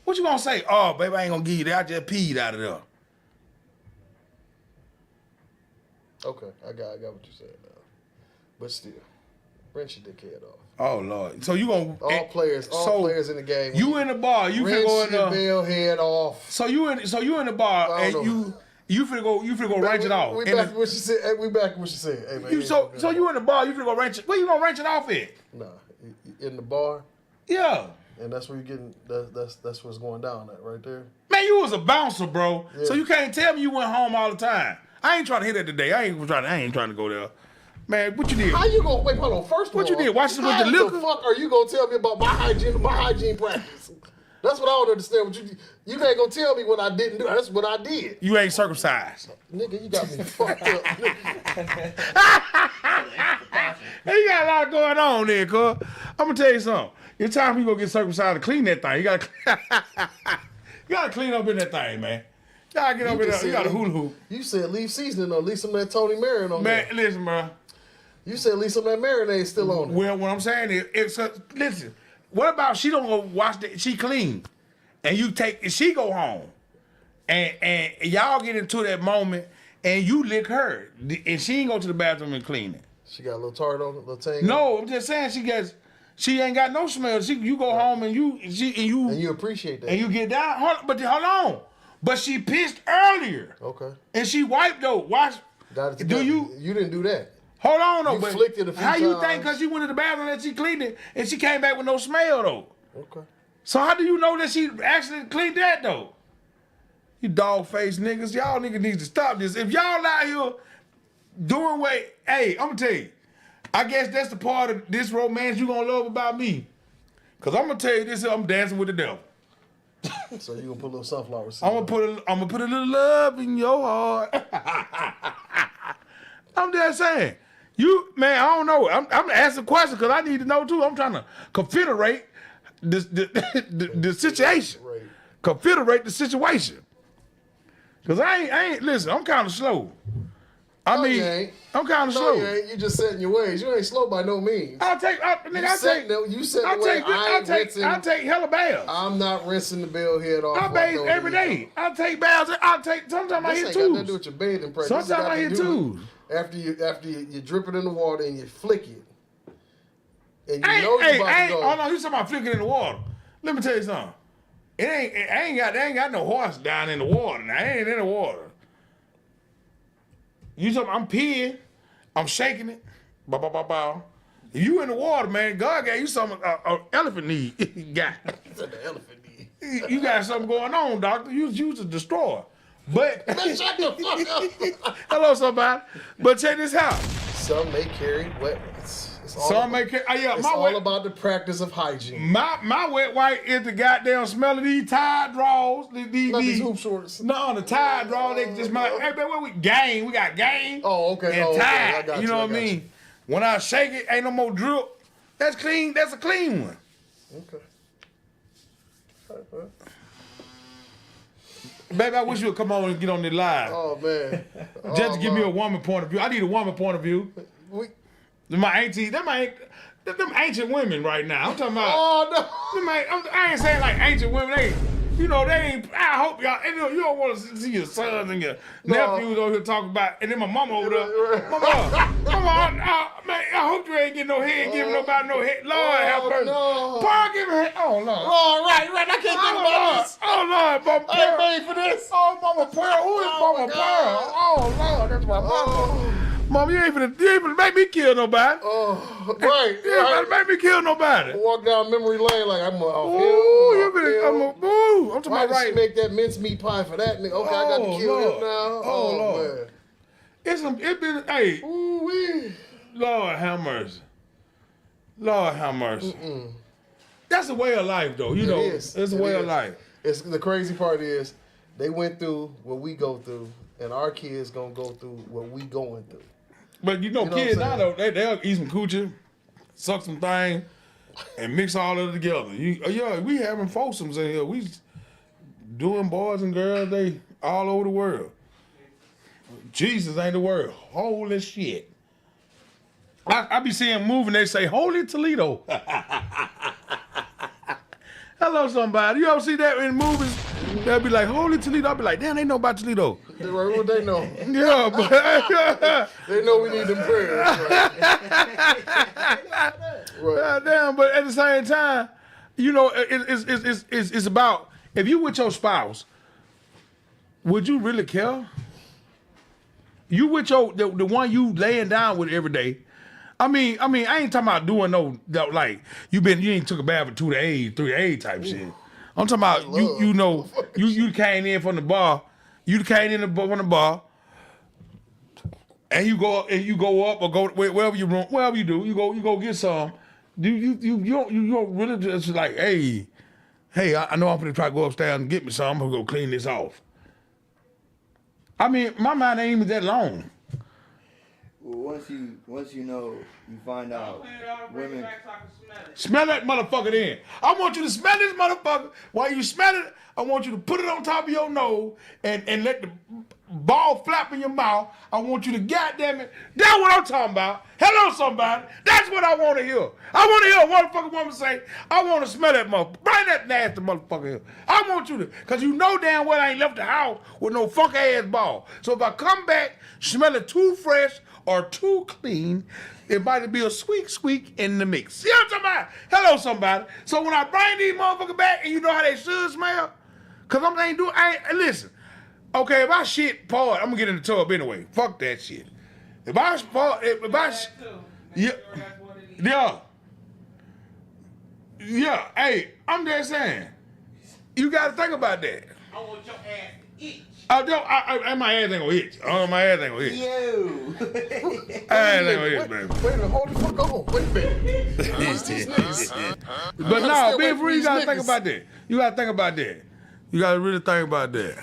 What you gonna say? Oh, baby, I ain't gonna give you that. I just peed out of there. Okay, I got what you're saying now. But still, rinse your dickhead off. Oh Lord. So you gonna all players in the game. You in the bar, you finna rinse go in your bell head off. So you in the bar and you finna go wrench it off. We back to what she said. We back to what she said. Hey, man, so you in the bar, you finna go wrench it. Where you gonna wrench it off at? Nah, in the bar. Yeah. And that's where you getting. That's what's going down at right there. Man, you was a bouncer, bro. Yeah. So you can't tell me you went home all the time. I ain't trying to hit that today. I ain't trying to go there. Man, what you did? How you gonna wait? Hold on. First of all, what you did? Watch this with the liquor. How the fuck are you gonna tell me about my hygiene practice? That's what I don't understand. What you ain't gonna tell me what I didn't do. That's what I did. You ain't circumcised. Nigga, you got me fucked up. Hey, you got a lot going on there, cuz. I'm gonna tell you something. It's time you go get circumcised to clean that thing. You gotta clean up in that thing, man. You gotta get up in there. You gotta hula hoop. You said leave seasoning on, leave some of that Tony Marin on man, there. Listen, bro. You said leave some of that marinade still on it. Well, what I'm saying is, listen. What about she don't go wash the? She clean, and she go home, and y'all get into that moment, and you lick her, and she ain't go to the bathroom and clean it. She got a little tart on it, a little tang. No, I'm just saying she ain't got no smell. You go home and you appreciate that. And you get down. Hold on. But she pissed earlier. Okay. And she wiped though. Watch. Got it you didn't do that. Hold on though. You flicked it a few how you times. think because she went to the bathroom and she cleaned it and she came back with no smell though? Okay. So how do you know that she actually cleaned that though? You dog faced niggas. Y'all niggas need to stop this. If y'all out here doing hey, I'm gonna tell you. I guess that's the part of this romance you gonna love about me. Cause I'm gonna tell you this, I'm dancing with the devil. So you gonna put a little sunflower seed? I'm gonna put a little love in your heart. I'm just saying. I don't know. I'm asking questions because I need to know too. I'm trying to confederate the situation. Right. Confederate the situation. Cause I ain't listen, I'm kinda slow. I'm kind of slow. You ain't. You just set in your ways. You ain't slow by no means. I'll take hella baths. I'm not rinsing the bell head off. I bathe every day. I'll take baths. Sometimes I hit twos. This ain't got nothing to do twos. with your bathing practice. Sometimes I hit twos. After you drip it in the water and you flick it. And you know you're about to go. Hold on, you talking about flicking in the water. Let me tell you something. They ain't got no horse down in the water. Now, it ain't in the water. You talking? I'm peeing, I'm shaking it. Bow, bow, bow, bow. If you in the water, man, God gave you something. Elephant need. You got the elephant need. You got something going on, doctor. You was a destroyer. But man, shut the fuck up. Hello, somebody. But check this out. Some may carry wet ones. It's all about the practice of hygiene. My wet white is the goddamn smell of these tie draws. These hoop shorts. No, the tie draw. They just hey, man, what we gang? We got gang. Oh, okay. And tie. I got you know what I mean? When I shake it, ain't no more drip. That's clean. That's a clean one. Okay. Baby, I wish you would come on and get on the live. Oh man. Just to give me a woman point of view. I need a woman point of view. Them ancient women right now. I'm talking about. Oh no. I ain't saying like ancient women. They ain't. I hope y'all. You don't want to see your sons and your nephews over here talking about. And then my mama over there. Mama, man, I hope you ain't getting no head, giving nobody no head. Lord have mercy. No. Paul giving head. Oh Lord. Oh right. I can't think about this. Oh Lord, Mama I Pearl. ain't made for this. Oh Mama Pearl. Who is Mama Pearl? Oh Lord, that's my mama. Mom, you ain't finna make me kill nobody. Oh, right. You ain't finna make me kill nobody. Walk down memory lane like I'm I'm talking about right. She make that mincemeat pie for that nigga. Okay, I got to kill him now. Oh Lord. Man. It been, hey. Ooh-wee. Lord have mercy. Lord have mercy. Mm-mm. That's a way of life, though. You know, it's a way of life. It's the crazy part is they went through what we go through, and our kids gonna go through what we going through. But kids now though, they'll eat some coochie, suck some thing, and mix all of it together. We having foursomes in here. We doing boys and girls, they all over the world. Jesus ain't the world. Holy shit. I be seeing moving. They say Holy Toledo. Hello, somebody. You ever see that in movies? They'll be like Holy Toledo. I'll be like, damn, they know about Toledo. Right, what they know? Yeah, but They know we need them prayers. Right. damn. But at the same time, you know, it's about if you with your spouse, would you really care? You with the one you laying down with every day. I mean, I ain't talking about doing no like you ain't took a bath for 2 days, 3 days type shit. I'm talking about you came in from the bar, from the bar, and you go up or go wherever you do, you go get some. You don't really just like, hey, I know I'm gonna try to go upstairs and get me some. I'm gonna go clean this off. I mean, my mind ain't even that long. Well, once you know, you find out women. Smell that motherfucker then. I want you to smell this motherfucker. While you smell it, I want you to put it on top of your nose and let the ball flap in your mouth. I want you to goddamn it. That's what I'm talking about. Hello, somebody. That's what I want to hear. I want to hear a motherfucking woman say, I want to smell that motherfucker. Bring that nasty motherfucker here. I want you to, because you know damn well I ain't left the house with no fuck ass ball. So if I come back smelling too fresh or too clean, it might be a squeak in the mix. You know what I'm talking about? Hello, somebody. So when I bring these motherfuckers back and you know how they should smell, because listen, okay, if I shit part, I'm going to get in the tub anyway. Fuck that shit. Yeah, hey, I'm just saying, you got to think about that. I want your ass to itch. My ass ain't gonna itch. My ass ain't gonna itch. You. Ass ain't gonna itch, baby. Wait a minute, hold the fuck on. Wait a minute. But no, being free, you gotta think about that. You gotta think about that. You gotta really think about that.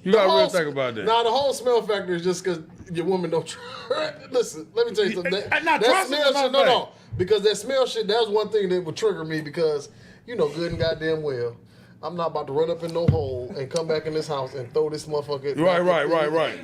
You gotta really think about that. Nah, the whole smell factor is just because your woman don't try. Listen, let me tell you something. That smell shit, no. Because that smell shit, that was one thing that would trigger me because you know good and goddamn well, I'm not about to run up in no hole and come back in this house and throw this motherfucker. Right.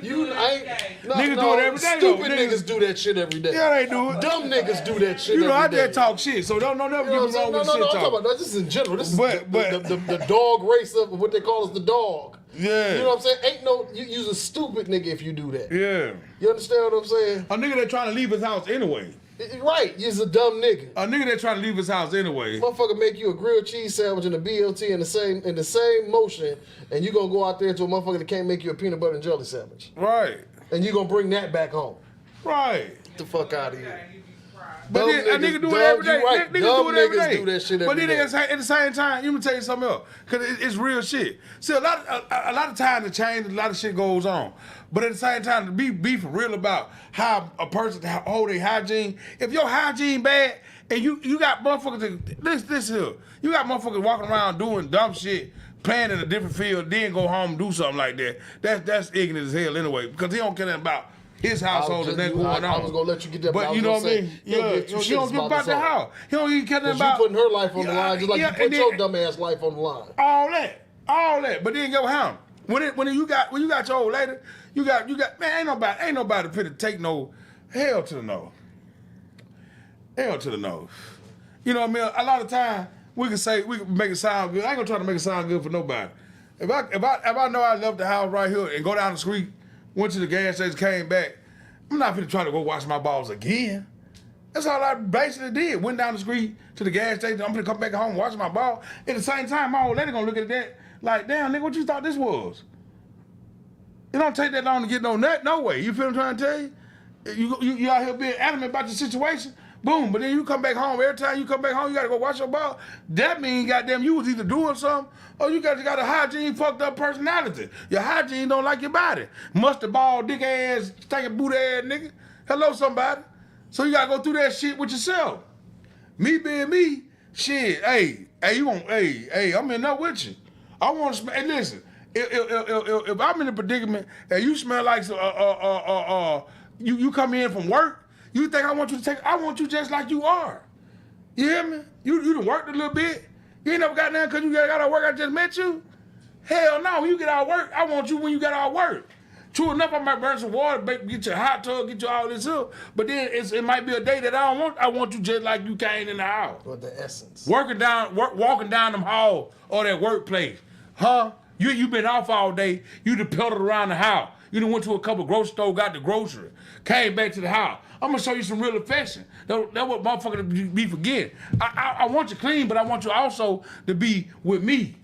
Niggas do it every day. Stupid niggas do that shit every day. Yeah, they do it. Dumb niggas do that shit. You know, I every day. just talk shit, so don't never get me wrong with shit I'm talking talk. about this is in general. This is But- the dog race of what they call us the dog. Yeah. You know what I'm saying? Ain't no you's a stupid nigga if you do that. Yeah. You understand what I'm saying? A nigga that trying to leave his house anyway. Right, you's a dumb nigga. A nigga that trying to leave his house anyway. Motherfucker make you a grilled cheese sandwich and a BLT in the same motion, and you gonna go out there to a motherfucker that can't make you a peanut butter and jelly sandwich. Right. And you gonna bring that back home. Right. Get the fuck out of here. But Dumb then a niggas, nigga do it every day. you right. Niggas Dumb do it every niggas day. do that shit But every then day. at the same time, let me tell you something else. Because it's real shit. See, a lot of times it changes, a lot of shit goes on. But at the same time, to be for real about how a person hold their hygiene. If your hygiene bad, and you got motherfuckers, this here. You got motherfuckers walking around doing dumb shit, playing in a different field, then go home and do something like that. That's ignorant as hell anyway. Because he don't care nothing about his household and that's going on. I was gonna let you get that, but you know what I mean? Yeah, he don't give about the house. He don't even care nothing about. You putting her life on the line just like you put your dumb ass life on the line. All that. But then go home. When you got your old lady, you got man, ain't nobody finna take no hell to the nose. Hell to the nose. You know what I mean? A lot of time we can make it sound good. I ain't gonna try to make it sound good for nobody. If I know I left the house right here and go down the street, went to the gas station, came back, I'm not finna try to go wash my balls again. That's all I basically did. Went down the street to the gas station. I'm gonna come back home and wash my balls. At the same time, my old lady gonna look at that like, damn, nigga, what you thought this was? It don't take that long to get no nut, no way. You feel what I'm trying to tell you? You out here being adamant about your situation, boom. But then you come back home. Every time you come back home, you gotta go wash your balls. That means, goddamn, you was either doing something or you got a hygiene fucked up personality. Your hygiene don't like your body. Mustard ball, dick ass, stinking boot ass nigga. Hello, somebody. So you gotta go through that shit with yourself. Me being me, shit. Hey, I'm in there with you. I want to smell. Hey, listen. If I'm in a predicament and you smell like you come in from work, you think I want you to take? I want you just like you are. You hear me? You done worked a little bit. You ain't never got down because you got out of work. I just met you. Hell no. When you get out of work, I want you when you get out of work. True enough, I might burn some water, get you a hot tub, get you all this up. But then it might be a day that I don't want. I want you just like you came in the house. Or the essence. Walking down them halls or that workplace. Huh? You been off all day. You done pelted around the house. You done went to a couple grocery stores, got the grocery, came back to the house. I'm gonna show you some real affection. That's what motherfuckers be forgetting. I want you clean, but I want you also to be with me.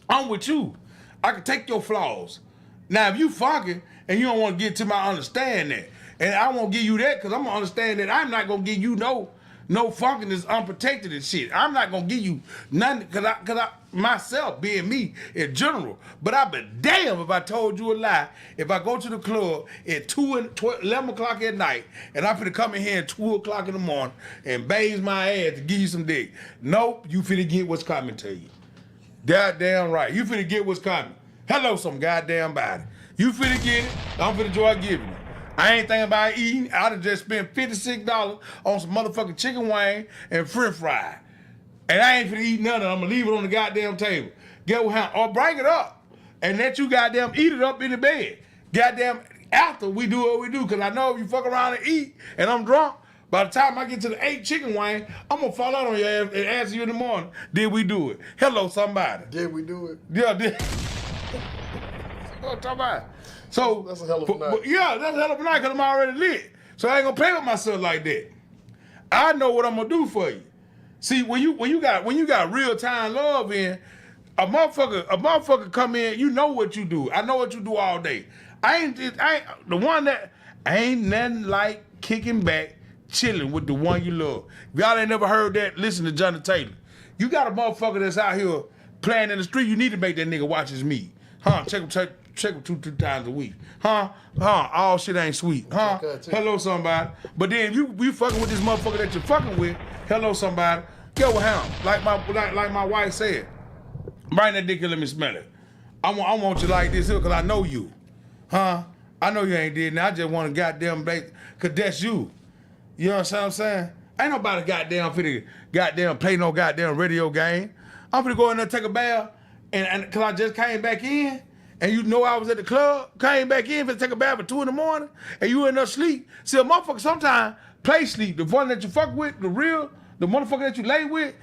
I'm with you. I can take your flaws. Now, if you funky and you don't want to get to my understand that, and I won't give you that because I'm gonna understand that I'm not gonna give you no funkiness unprotected and shit. I'm not gonna give you nothing because I myself being me in general. But I'd be damn if I told you a lie. If I go to the club at 11 o'clock at night and I'm finna come in here at 2 o'clock in the morning and bathe my ass to give you some dick. Nope, you finna get what's coming to you. Goddamn right. You finna get what's coming. Hello, some goddamn body. You finna get it. I'm finna enjoy giving it. I ain't thinking about eating. I done just spent $56 on some motherfucking chicken wing and french fry. And I ain't finna eat none of it. I'm gonna leave it on the goddamn table. Get what happened? Or bring it up and let you goddamn eat it up in the bed. Goddamn after we do what we do. Cause I know if you fuck around and eat and I'm drunk, by the time I get to the 8 chicken wing, I'm gonna fall out on your ass and ask you in the morning, did we do it? Hello, somebody. Did we do it? Yeah, did. What I'm talking about? So That's a hell of a night. Yeah, that's a hell of a night because I'm already lit. So I ain't gonna play with myself like that. I know what I'm gonna do for you. See, when you got real time love in, a motherfucker come in, you know what you do. I know what you do all day. I ain't the one that ain't nothing like kicking back, chilling with the one you love. If y'all ain't never heard that, listen to Johnny Taylor. You got a motherfucker that's out here playing in the street, you need to make that nigga watch his meat. Huh? Check him two times a week. Huh? All shit ain't sweet. Huh? Hello, somebody. But then you fucking with this motherfucker that you're fucking with. Hello, somebody. Get with him. Like my wife said. Bring that dick and let me smell it. I want you like this here because I know you. Huh? I know you ain't did now. I just want to goddamn bait because that's you. You know what I'm saying? Ain't nobody goddamn finna play no goddamn radio game. I'm finna go in there take a bath and cause I just came back in and you know I was at the club, came back in finna take a bath at 2 in the morning and you in there sleep. See, a motherfucker sometimes play sleep. The one that you fuck with, the motherfucker that you lay with,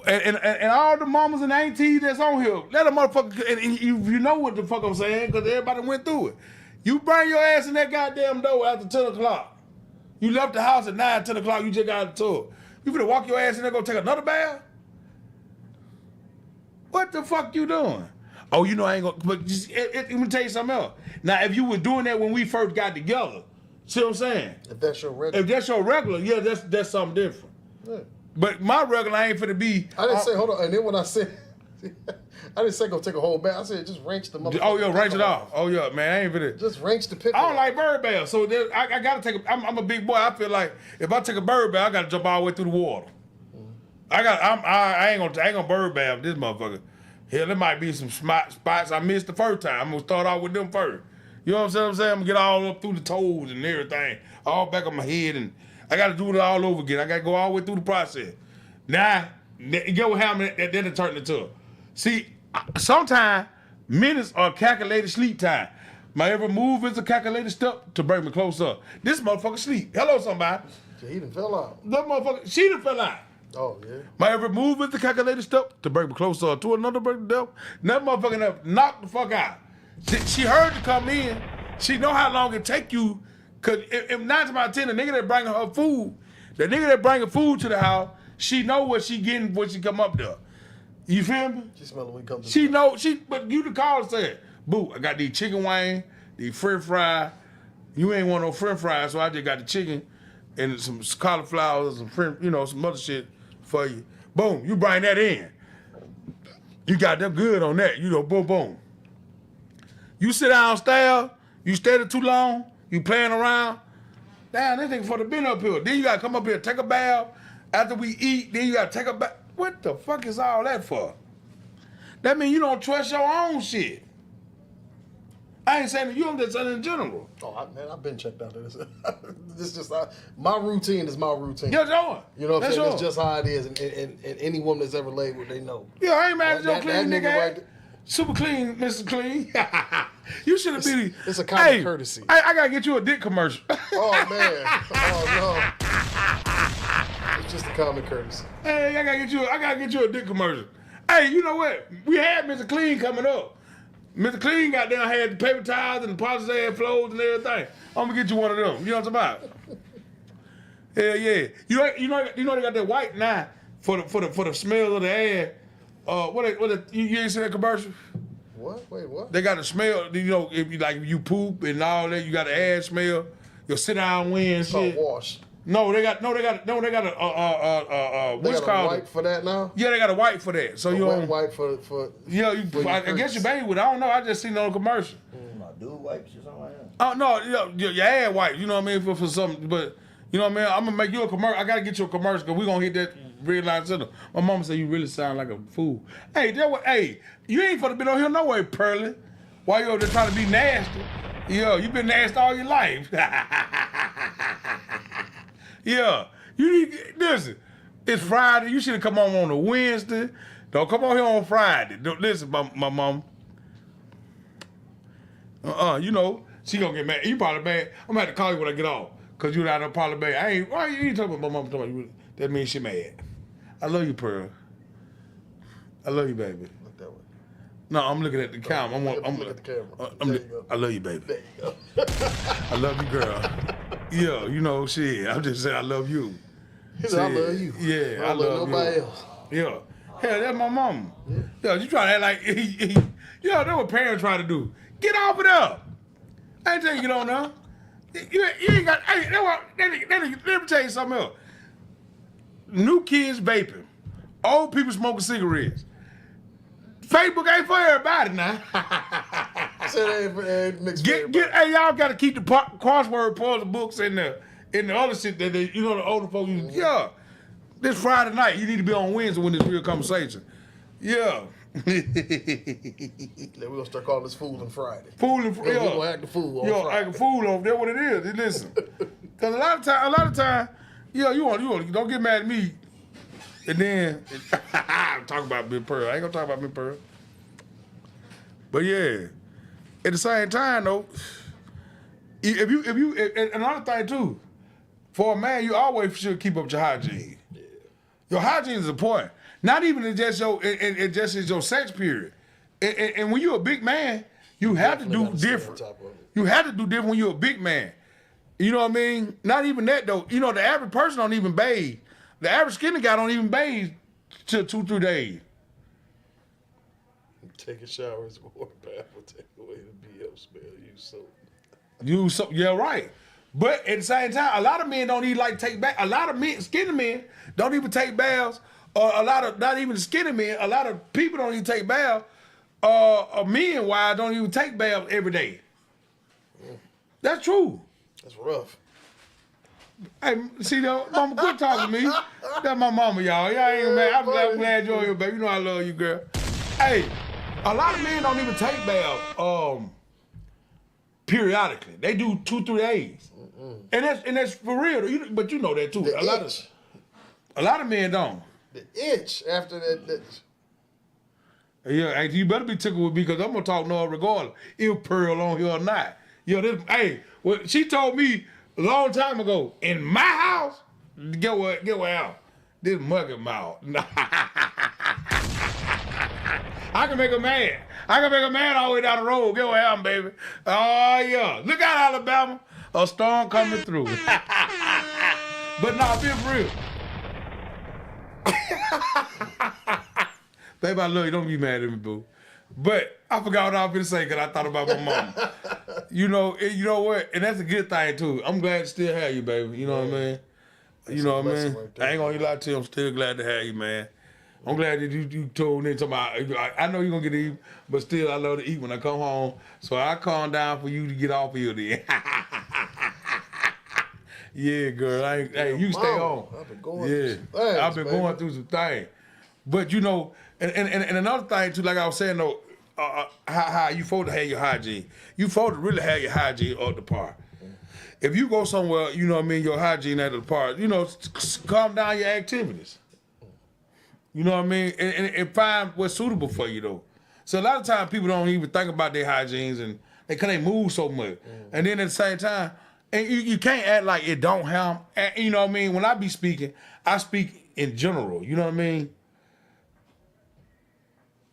and all the mamas and aunties that's on here, let a motherfucker, and you know what the fuck I'm saying, because everybody went through it. You bring your ass in that goddamn door after 10 o'clock. You left the house at 9, 10 o'clock, you just got out the tub. You finna walk your ass in there, go take another bath? What the fuck you doing? Oh, you know I ain't gonna, but let me tell you something else. Now, if you was doing that when we first got together, see what I'm saying? If that's your regular. Yeah, that's something different. Yeah. But my regular ain't finna be. I didn't say, hold on, and then when I said, I didn't say go take a whole bath. I said just wrench the motherfucker. Oh, yeah, wrench it off. Oh, yeah, man, I ain't finna. Just wrench the pickle. I don't like bird baths, so I gotta take I'm a big boy. I feel like if I take a bird bath, I gotta jump all the way through the water. I ain't gonna bird bath this motherfucker. Hell, there might be some spots I missed the first time. I'm gonna start out with them first. You know what I'm saying? I'm gonna get all up through the toes and everything, all back on my head, and I gotta do it all over again. I gotta go all the way through the process. Now, get what happened, then it turned into. See, sometimes minutes are calculated sleep time. My every move is a calculated step to bring me closer. This motherfucker sleep. Hello, somebody. He done fell out. That motherfucker, she done fell out. Oh, yeah. My every move is the calculated step to bring me closer to another break the devil. That motherfucker knocked the fuck out. She heard you come in. She know how long it take you. Cause if 9 times out of 10, the nigga that bringing her food, the nigga that bringing food to the house, she know what she getting when she come up there. You feel me? She smell it when he comes. She know but you the call and said, boo, I got these chicken wings, these french fries. You ain't want no french fries, so I just got the chicken and some cauliflower, some french, some other shit for you. Boom, you bring that in. You got them good on that, boom, boom. You sit down stale, you stay there too long, you playing around. Damn, this nigga for the been up here. Then you gotta come up here, take a bath. After we eat, then you gotta take a bath. What the fuck is all that for? That means you don't trust your own shit. I ain't saying to you, I'm just saying in general. Oh, man, I've been checked out of this. This just my routine is my routine. Yeah, sure. You know what I'm saying? Sure. It's just how it is, and any woman that's ever laid with, they know. Yeah, I ain't mad at your clean that nigga. nigga right there. Super clean, Mr. Clean. You should have been. It's a common courtesy. I gotta get you a dick commercial. Oh man. Oh no. It's just a common courtesy. Hey, I gotta get you a dick commercial. Hey, you know what? We had Mr. Clean coming up. Mr. Clean got down, had the paper towels and the polyester flows and everything. I'm gonna get you one of them. You know what I'm talking about? Hell yeah. You know they got that white now for the smell of the air. You ain't seen that commercial? What? Wait, what? They got the smell. You know, if you poop and all that, you got the ass smell. Your sit down wind It's called shit. wash. No, they got a They what's got called a wipe for that now? Yeah, they got a wipe for that. So A you wet don't. wipe for Yeah, for your I guess crease. your baby would. I don't know. I just seen it on a commercial. My dude wipes or something like that. Oh no, your ass wipe. You know what I mean for something. But you know what I mean. I'm gonna make you a commercial. I gotta get you a commercial because we gonna hit that red line center. My mama said you really sound like a fool. Hey, you ain't finna been on here no way, Pearly. Why you over there trying to be nasty? Yo, you been nasty all your life. Yeah, you need listen. It's Friday. You should have come on a Wednesday. Don't come on here on Friday. Don't listen, my mom. You know she gonna get mad. You probably mad. I'm gonna have to call you when I get off, cause you out there probably mad. Why you ain't talking about my mom? Talking about you? That means she mad. I love you, Pearl. I love you, baby. Look that way. No, I'm looking at the camera. Look at the camera. There you go. I love you, baby. There you go. I love you, girl. Yeah, you know, shit. I'm just saying I love you. He said, I love you. Yeah, I love nobody you. else. Yeah. Hell, that's my mama. Yeah, you trying to act like, yeah, that's what parents try to do. Get off it up. I ain't telling you get on now. You ain't got, hey, let me tell you something else. New kids vaping. Old people smoking cigarettes. Facebook ain't for everybody now. Said ain't mixed Hey, y'all got to keep the crossword puzzle books in the other shit that the older folks use. Yeah, this Friday night you need to be on Wednesday when this real conversation. Yeah. Then we're gonna start calling this Fooling Friday. Fooling, We're gonna act the fool on Friday. act a fool on. That's what it is. Listen, because a lot of time, yeah, you want don't get mad at me. And then talk about Big Pearl. I ain't gonna talk about Big Pearl. But yeah, at the same time though, if you and another thing too, for a man, you always should keep up your hygiene. Yeah. Your hygiene is important. Not even in just your sex period. And when you're a big man, you have to do different. You have to do different when you're a big man. You know what I mean? Not even that though. You know, the average person don't even bathe. The average skinny guy don't even bathe till 2-3 days. Taking showers before bath will take away the BO smell. Yeah, right. But at the same time, a lot of men don't even take baths. A lot of men, skinny men, don't even take baths. Or a lot of, not even skinny men, a lot of people don't even take baths. Men, why don't even take baths every day. That's true. That's rough. Hey, see, mama, quit talking to me. That's my mama, y'all. Y'all ain't mad. I'm glad you're here, baby. You know I love you, girl. Hey, a lot of men don't even take baths periodically. They do 2-3 days, and that's for real. But you know that too. A lot of men don't. The itch after that. Yeah, hey, you better be tickled with me because I'm gonna talk no regardless if Pearl on here or not. Well, she told me a long time ago in my house. Get what out? This Mucky Mouth. I can make a man. all the way down the road. Get what out, baby. Oh yeah, look out, Alabama. A storm coming through. But nah, be for real. Baby, I love you. Don't be mad at me, boo. But I forgot what I was going to say because I thought about my mama. You know what? And that's a good thing, too. I'm glad to still have you, baby. You know what I mean? You know what I mean? I ain't going to lie to you. I'm still glad to have you, man. I'm glad that you told me. I know you're going to get to eat, but still, I love to eat when I come home. So I calm down for you to get off of here then. Yeah, girl. Hey, you stay on. I've been going through some things, I've been going through some things. But you know, and another thing too, like I was saying though, how you supposed to have your hygiene. You supposed to really have your hygiene up to par. If you go somewhere, you know what I mean, your hygiene at the par, you know, calm down your activities. You know what I mean? And find what's suitable for you though. So a lot of times people don't even think about their hygienes and Because they move so much. And then at the same time, and you can't act like it don't have, and you know what I mean? When I be speaking, I speak in general. You know what I mean?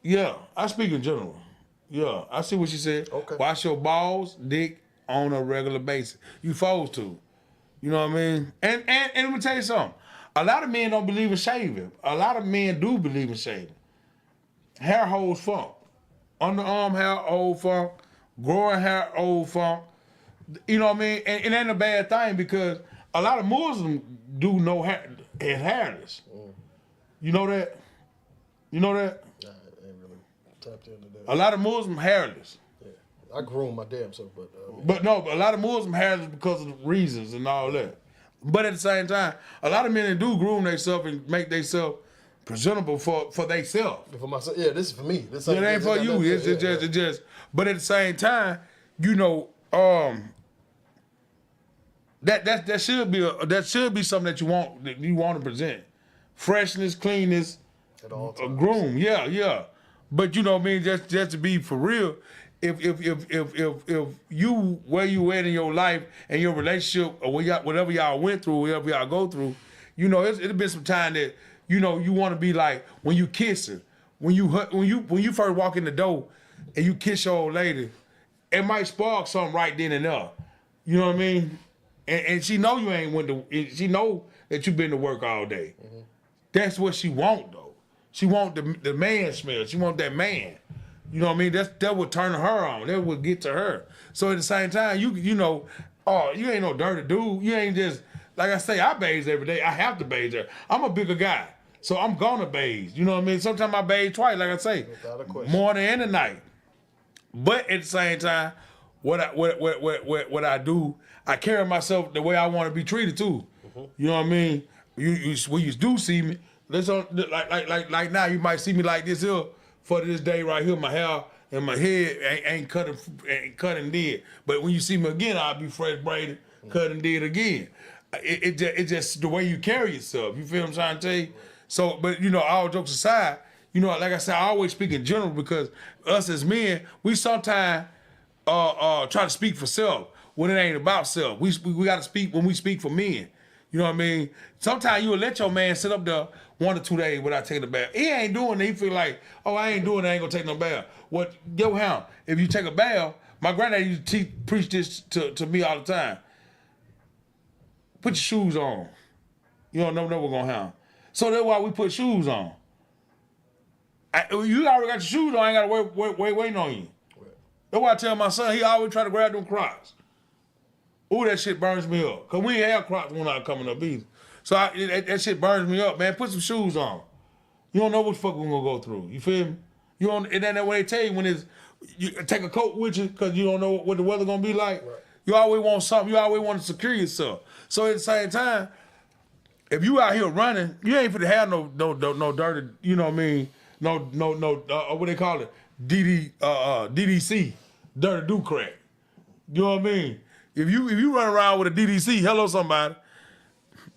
Yeah, I speak in general. Yeah, I see what you said. Okay. Wash your balls, dick on a regular basis. You supposed to. You know what I mean? And let me tell you something. A lot of men don't believe in shaving. A lot of men do believe in shaving. Hair holds funk. Underarm hair, old funk. Growing hair, old funk. You know what I mean? And it ain't a bad thing because a lot of Muslims do know hair is hairless. You know that? You know that? Nah, I ain't really tapped into that. A lot of Muslims hairless. Yeah. I groom my damn self, but But no, a lot of Muslims hairless because of reasons and all that. But at the same time, a lot of men do groom themselves and make themselves presentable for themselves. for myself, yeah, this is for me. This It ain't for you. It's just. But at the same time, you know, that should be something that you want to present. Freshness, cleanness, At all times. groom. Yeah. But you know what I mean. Just to be for real, if you where you at in your life and your relationship or whatever y'all went through, whatever y'all go through, you know, it'll been some time that you know you want to be like when you kiss her, when you first walk in the door and you kiss your old lady, it might spark something right then and there. You know what I mean? And she know you ain't went to. She know that you been to work all day. Mm-hmm. That's what she want though. She want the man smell. She want that man. You know what I mean? That would turn her on. That would get to her. So at the same time, you know, you ain't no dirty dude. You ain't just like I say. I bathe every day. I have to bathe there. I'm a bigger guy, so I'm gonna bathe. You know what I mean? Sometimes I bathe twice, like I say, Without a question. morning and at night. But at the same time, what I do, I carry myself the way I want to be treated too. Mm-hmm. You know what I mean? When you do see me, like now you might see me like this here for this day right here. My hair and my head ain't cut and did. But when you see me again, I'll be fresh braided, cut and did again. It just the way you carry yourself. You feel what I'm trying to tell you? So, but you know, all jokes aside, you know, like I said, I always speak in general because us as men, we sometimes try to speak for self when it ain't about self. We got to speak when we speak for men. You know what I mean? Sometimes you will let your man sit up there 1 or 2 days without taking a bath. He ain't doing it. He feel like, oh, I ain't doing it. I ain't gonna take no bath. What, yo, how? If you take a bath, my granddad used to preach this to me all the time. Put your shoes on. You don't know what's gonna happen. So that's why we put shoes on. You already got your shoes on. I ain't gotta waiting on you. That's why I tell my son, he always try to grab them Crocs. Ooh, that shit burns me up. Cause we ain't have Crocs when I coming up either. So that shit burns me up, man. Put some shoes on. You don't know what the fuck we gonna go through. You feel me? You don't, and then that way they tell you when you take a coat with you cause you don't know what the weather gonna be like. Right. You always want something. You always want to secure yourself. So at the same time, if you out here running, you ain't finna have no dirty, you know what I mean? No, what they call it? DDC, dirty do crack. You know what I mean? If you run around with a DDC, hello somebody,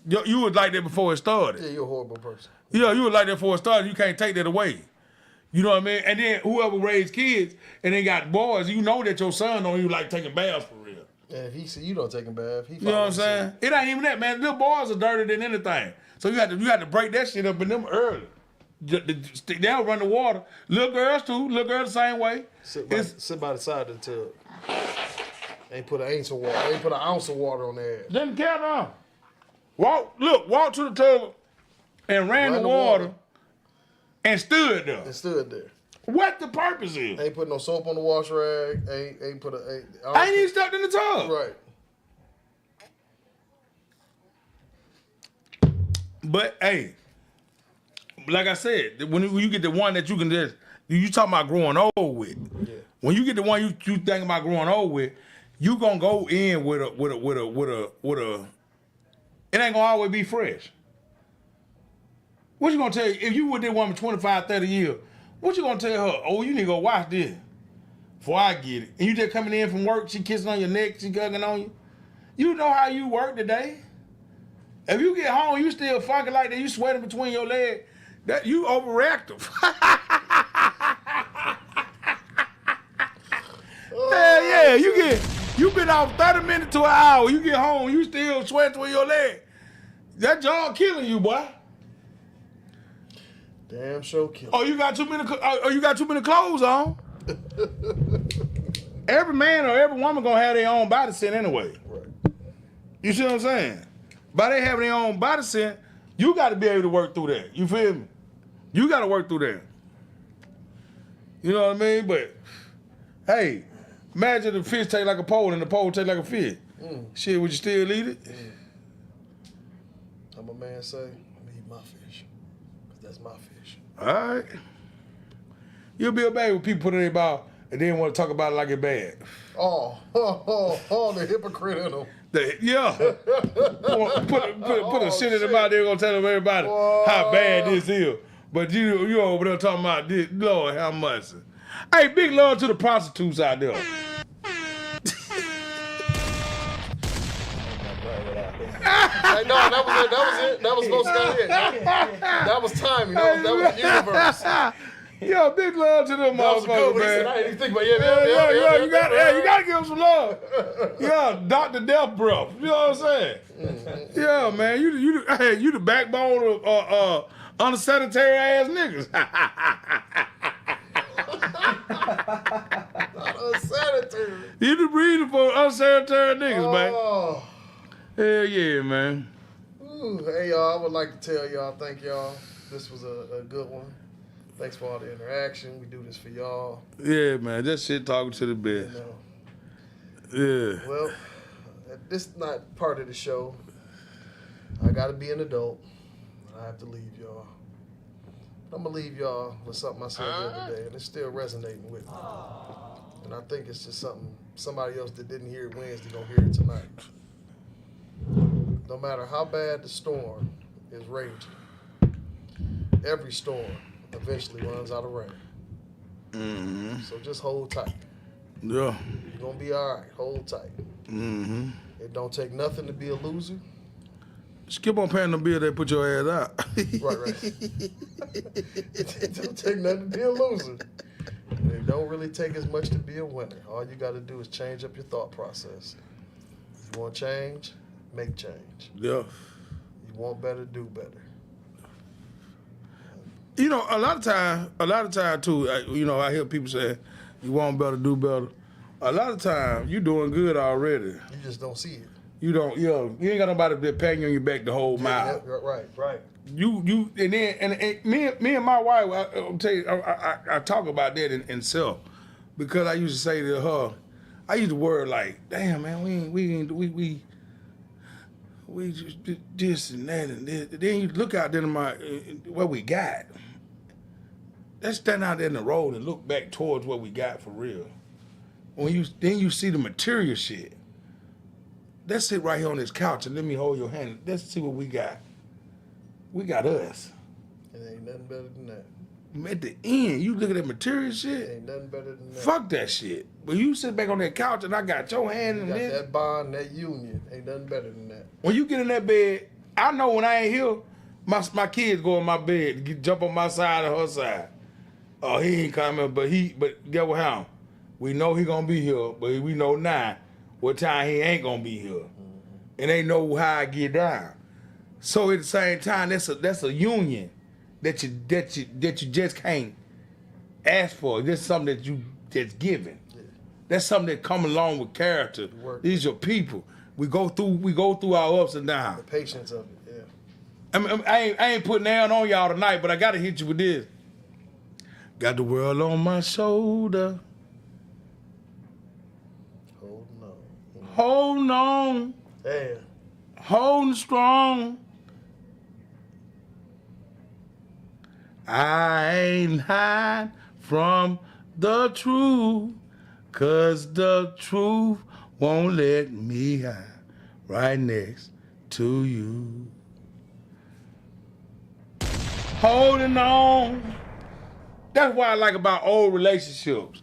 you was like that before it started. Yeah, you're a horrible person. Yeah, you was like that before it started. You can't take that away. You know what I mean? And then whoever raised kids and they got boys, you know that your son don't even like taking baths for real. And if he see you don't take a bath, he you know what I'm saying? It ain't even that, man. Little boys are dirtier than anything. So you have to break that shit up in them early. They'll run the water. Little girls too. Little girls the same way. Sit by the side of the tub. Ain't put an ounce of water. Ain't put an ounce of water on their ass. Didn't care now. Walk to the tub and ran the water and stood there. And stood there. What the purpose is? Ain't put no soap on the wash rag. I ain't even stepped in the tub. Right. But hey, like I said, when you get the one that you can just, you talking about growing old with. Yeah. When you get the one you think about growing old with, you gonna go in with a. It ain't gonna always be fresh. What you gonna tell you if you with that woman 25, 30 years? What you gonna tell her? Oh, you need to go watch this before I get it. And you just coming in from work, she kissing on your neck, she gugging on you. You know how you work today. If you get home, you still fucking like that, you sweating between your legs, that you overactive. Hell Yeah, you been out 30 minutes to an hour. You get home, you still sweat with your leg. That jog killing you, boy. Damn show killer. Oh, you got too many clothes on. Every man or every woman gonna have their own body scent anyway. Right. You see what I'm saying? By they having their own body scent, you got to be able to work through that. You feel me? You got to work through that. You know what I mean? But hey, imagine the fish taste like a pole and the pole taste like a fish. Shit, would you still eat it? I'm a man say, I'm gonna eat my fish. 'Cause that's my fish. All right. You'll be a bad when people put it in their mouth and then want to talk about it like it's bad. Oh, the hypocrite in them. Yeah. Put a shit in the mouth, they're gonna tell everybody how bad this is. But you over there talking about this, Lord, how much? Hey, big love to the prostitutes out there. Hey, no, that was it. That was supposed to be it. That was timing. That was the universe. Yeah, big love to them That was a good motherfuckers, one. He said, man. I didn't even think about You gotta give them some love. Yeah, Dr. Death Breath. You know what I'm saying? Yeah, man. You the backbone of unsanitary ass niggas. Unsanitary. You the breeder for unsanitary niggas, man. Oh. Hell yeah, man. Ooh, hey, y'all. I would like to tell y'all, thank y'all. This was a good one. Thanks for all the interaction. We do this for y'all. Yeah, man. That shit talking to the You best. know. Yeah. Well, this is not part of the show. I got to be an adult. I have to leave y'all. I'm going to leave y'all with something I said the other day, and it's still resonating with me. And I think it's just something somebody else that didn't hear it Wednesday going to hear it tonight. No matter how bad the storm is raging, every storm eventually runs out of rain. Mm-hmm. So just hold tight. Yeah. You're going to be all right. Hold tight. Mm-hmm. It don't take nothing to be a loser. Skip on paying the bill, they put your ass out. Right. It don't take nothing to be a loser. And it don't really take as much to be a winner. All you got to do is change up your thought process. You want change? Make change. Yeah. You want better? Do better. You know, a lot of time too, I hear people say, you want better, do better. A lot of time, you doing good already. You just don't see it. You don't, you ain't got nobody that patting you on your back the whole mile. Yeah, right. You and then me and my wife, I'll tell you, I talk about that in self, because I used to say to her, I used to word like, damn man, we just this and that and this. Then you look out there what we got. Let's stand out there in the road and look back towards what we got for real. Then you see the material shit. Let's sit right here on this couch and let me hold your hand. Let's see what we got. We got us. It ain't nothing better than that. At the end, you look at that material It shit. ain't nothing better than that. Fuck that shit. But you sit back on that couch and I got your hand You in got this. that bond, that union. Ain't nothing better than that. When you get in that bed, I know when I ain't here, my kids go in my bed, jump on my side or her side. Oh, he ain't coming, but get what how? We know he gonna be here, but we know now what time he ain't gonna be here. And they know how I get down. So at the same time, that's a union that you just can't ask for. That's something that's given. That's something that come along with character. These are people. We go through our ups and downs. The patience of it, yeah. I ain't putting down on y'all tonight, but I gotta hit you with this. Got the world on my shoulder. Holding on. Yeah. Holding strong. I ain't hide from the truth, 'cause the truth won't let me hide right next to you. Holding on. That's what I like about old relationships.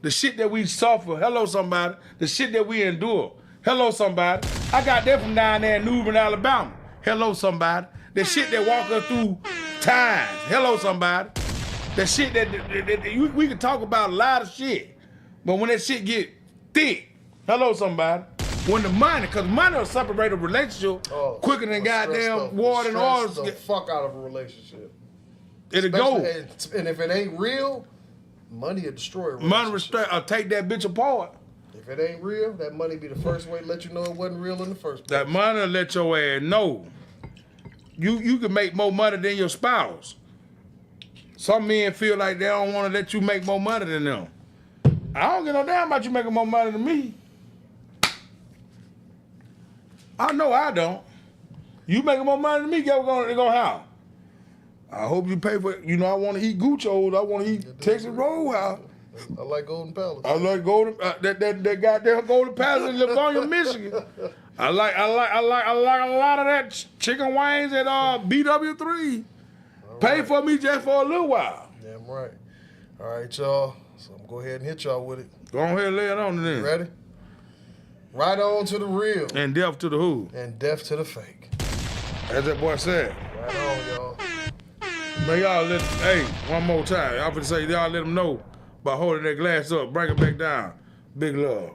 The shit that we suffer, hello somebody. The shit that we endure, hello somebody. I got that from down there in New Bern, Alabama. Hello somebody. The shit that walk us through times, hello somebody. The shit that we can talk about a lot of shit, but when that shit get thick. Hello, somebody. When the money, because money will separate a relationship quicker than goddamn water and oil. The fuck out of a relationship. It'll go. And if it ain't real, money will destroy a Money relationship. will take that bitch apart. If it ain't real, that money be the first way to let you know it wasn't real in the first place. That money will let your ass know. You can make more money than your spouse. Some men feel like they don't want to let you make more money than them. I don't give no damn about you making more money than me. I know I don't. You making more money than me, they gonna how? I hope you pay for it. You know, I want to eat Gucci's. I want to eat Texas Roadhouse. I like Golden Palace. I like that goddamn Golden Palace in Livonia, Michigan. I like a lot of that chicken wings at BW3. Pay for me just for a little while. Damn right. All right, y'all. So I'm gonna go ahead and hit y'all with it. Go ahead and lay it on then. Ready? Right on to the real. And death to the who? And death to the fake. As that boy said. Right on, y'all. Man, y'all hey, one more time. I'm finna say y'all let them know by holding that glass up. Bring it back down. Big love.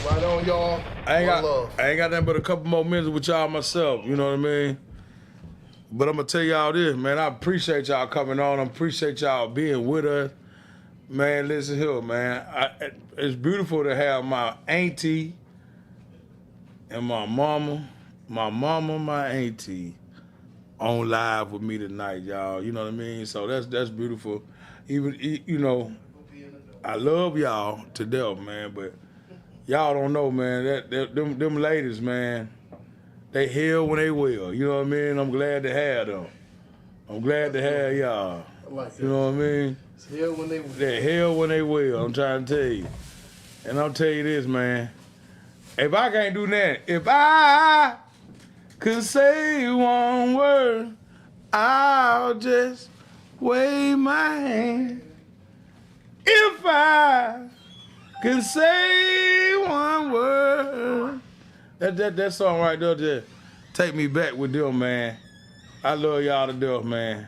Right on, y'all. I love. ain't got nothing but a couple more minutes with y'all myself, you know what I mean? But I'm gonna tell y'all this, man, I appreciate y'all coming on. I appreciate y'all being with us. Man, listen here, man. It's beautiful to have my auntie and my mama, my auntie on live with me tonight, y'all. You know what I mean? So that's beautiful. Even, you know, I love y'all to death, man, but y'all don't know, man, them ladies, man, they hell when they will. You know what I mean? I'm glad to have them. I'm glad to have y'all. I like that. You know what I mean? It's hell when they will. They're hell when they will. I'm trying to tell you. And I'll tell you this, man. If I can't do that, if I could say one word, I'll just wave my hand. If I could say one word. That song right there just take me back with them, man. I love y'all to death, man.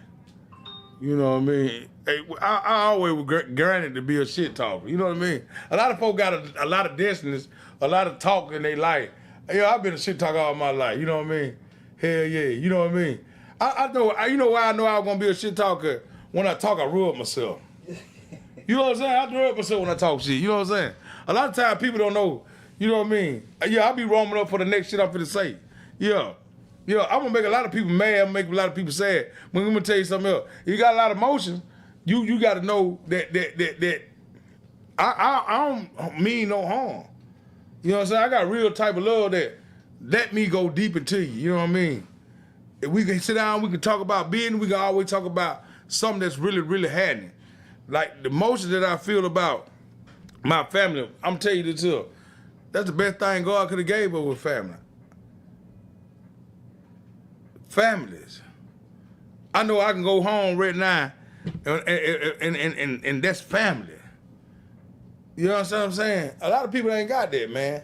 You know what I mean? Hey, I always was granted to be a shit talker. You know what I mean? A lot of folk got a lot of destinies, a lot of talk in their life. Yo, I've been a shit talker all my life. You know what I mean? Hell yeah. You know what I mean? I know. You know why I know I was gonna be a shit talker? When I talk, I rub myself. You know what I'm saying? I rub myself when I talk shit. You know what I'm saying? A lot of times people don't know. You know what I mean? Yeah, I be roaming up for the next shit I'm finna say. Yeah. Yeah, I'm gonna make a lot of people mad. I'm gonna make a lot of people sad. But I'm gonna tell you something else. If you got a lot of emotions, you gotta know that I don't mean no harm. You know what I'm saying? I got real type of love that let me go deep into you. You know what I mean? If we can sit down, we can talk about business, we can always talk about something that's really, really happening. Like the emotions that I feel about my family, I'm telling you this here. That's the best thing God could have gave us with family. Families. I know I can go home right now and that's family. You know what I'm saying? A lot of people ain't got that, man.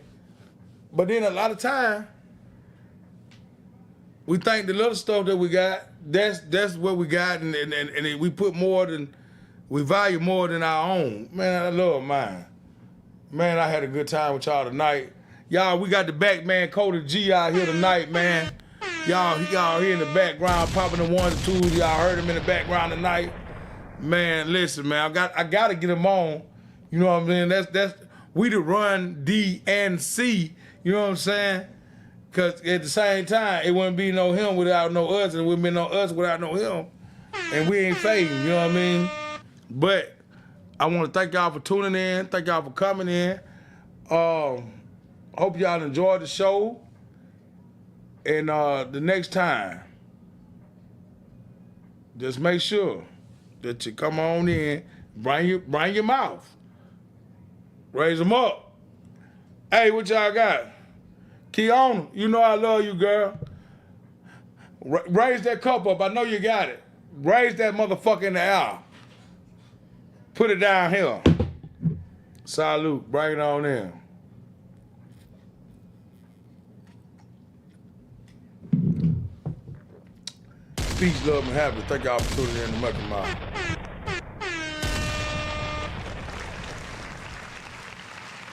But then a lot of time, we think the little stuff that we got, that's what we got, and we put more than, we value more than our own. Man, I love mine. Man, I had a good time with y'all tonight. Y'all, we got the back man Cody G out here tonight, man. Y'all here in the background popping the ones and twos. Y'all heard him in the background tonight. Man, listen, man, I gotta get him on. You know what I'm saying? That's we the run D and C. You know what I'm saying? Cause at the same time, it wouldn't be no him without no us, and it wouldn't be no us without no him. And we ain't fading, you know what I mean? But I want to thank y'all for tuning in. Thank y'all for coming in. Hope y'all enjoyed the show. And the next time, just make sure that you come on in, bring your mouth. Raise them up. Hey, what y'all got? Keona, you know I love you, girl. Raise that cup up. I know you got it. Raise that motherfucker in the air. Put it down here. Salute. Bring it on in. Peace, love, and happiness. Thank y'all for tuning in to Mucky Mouth.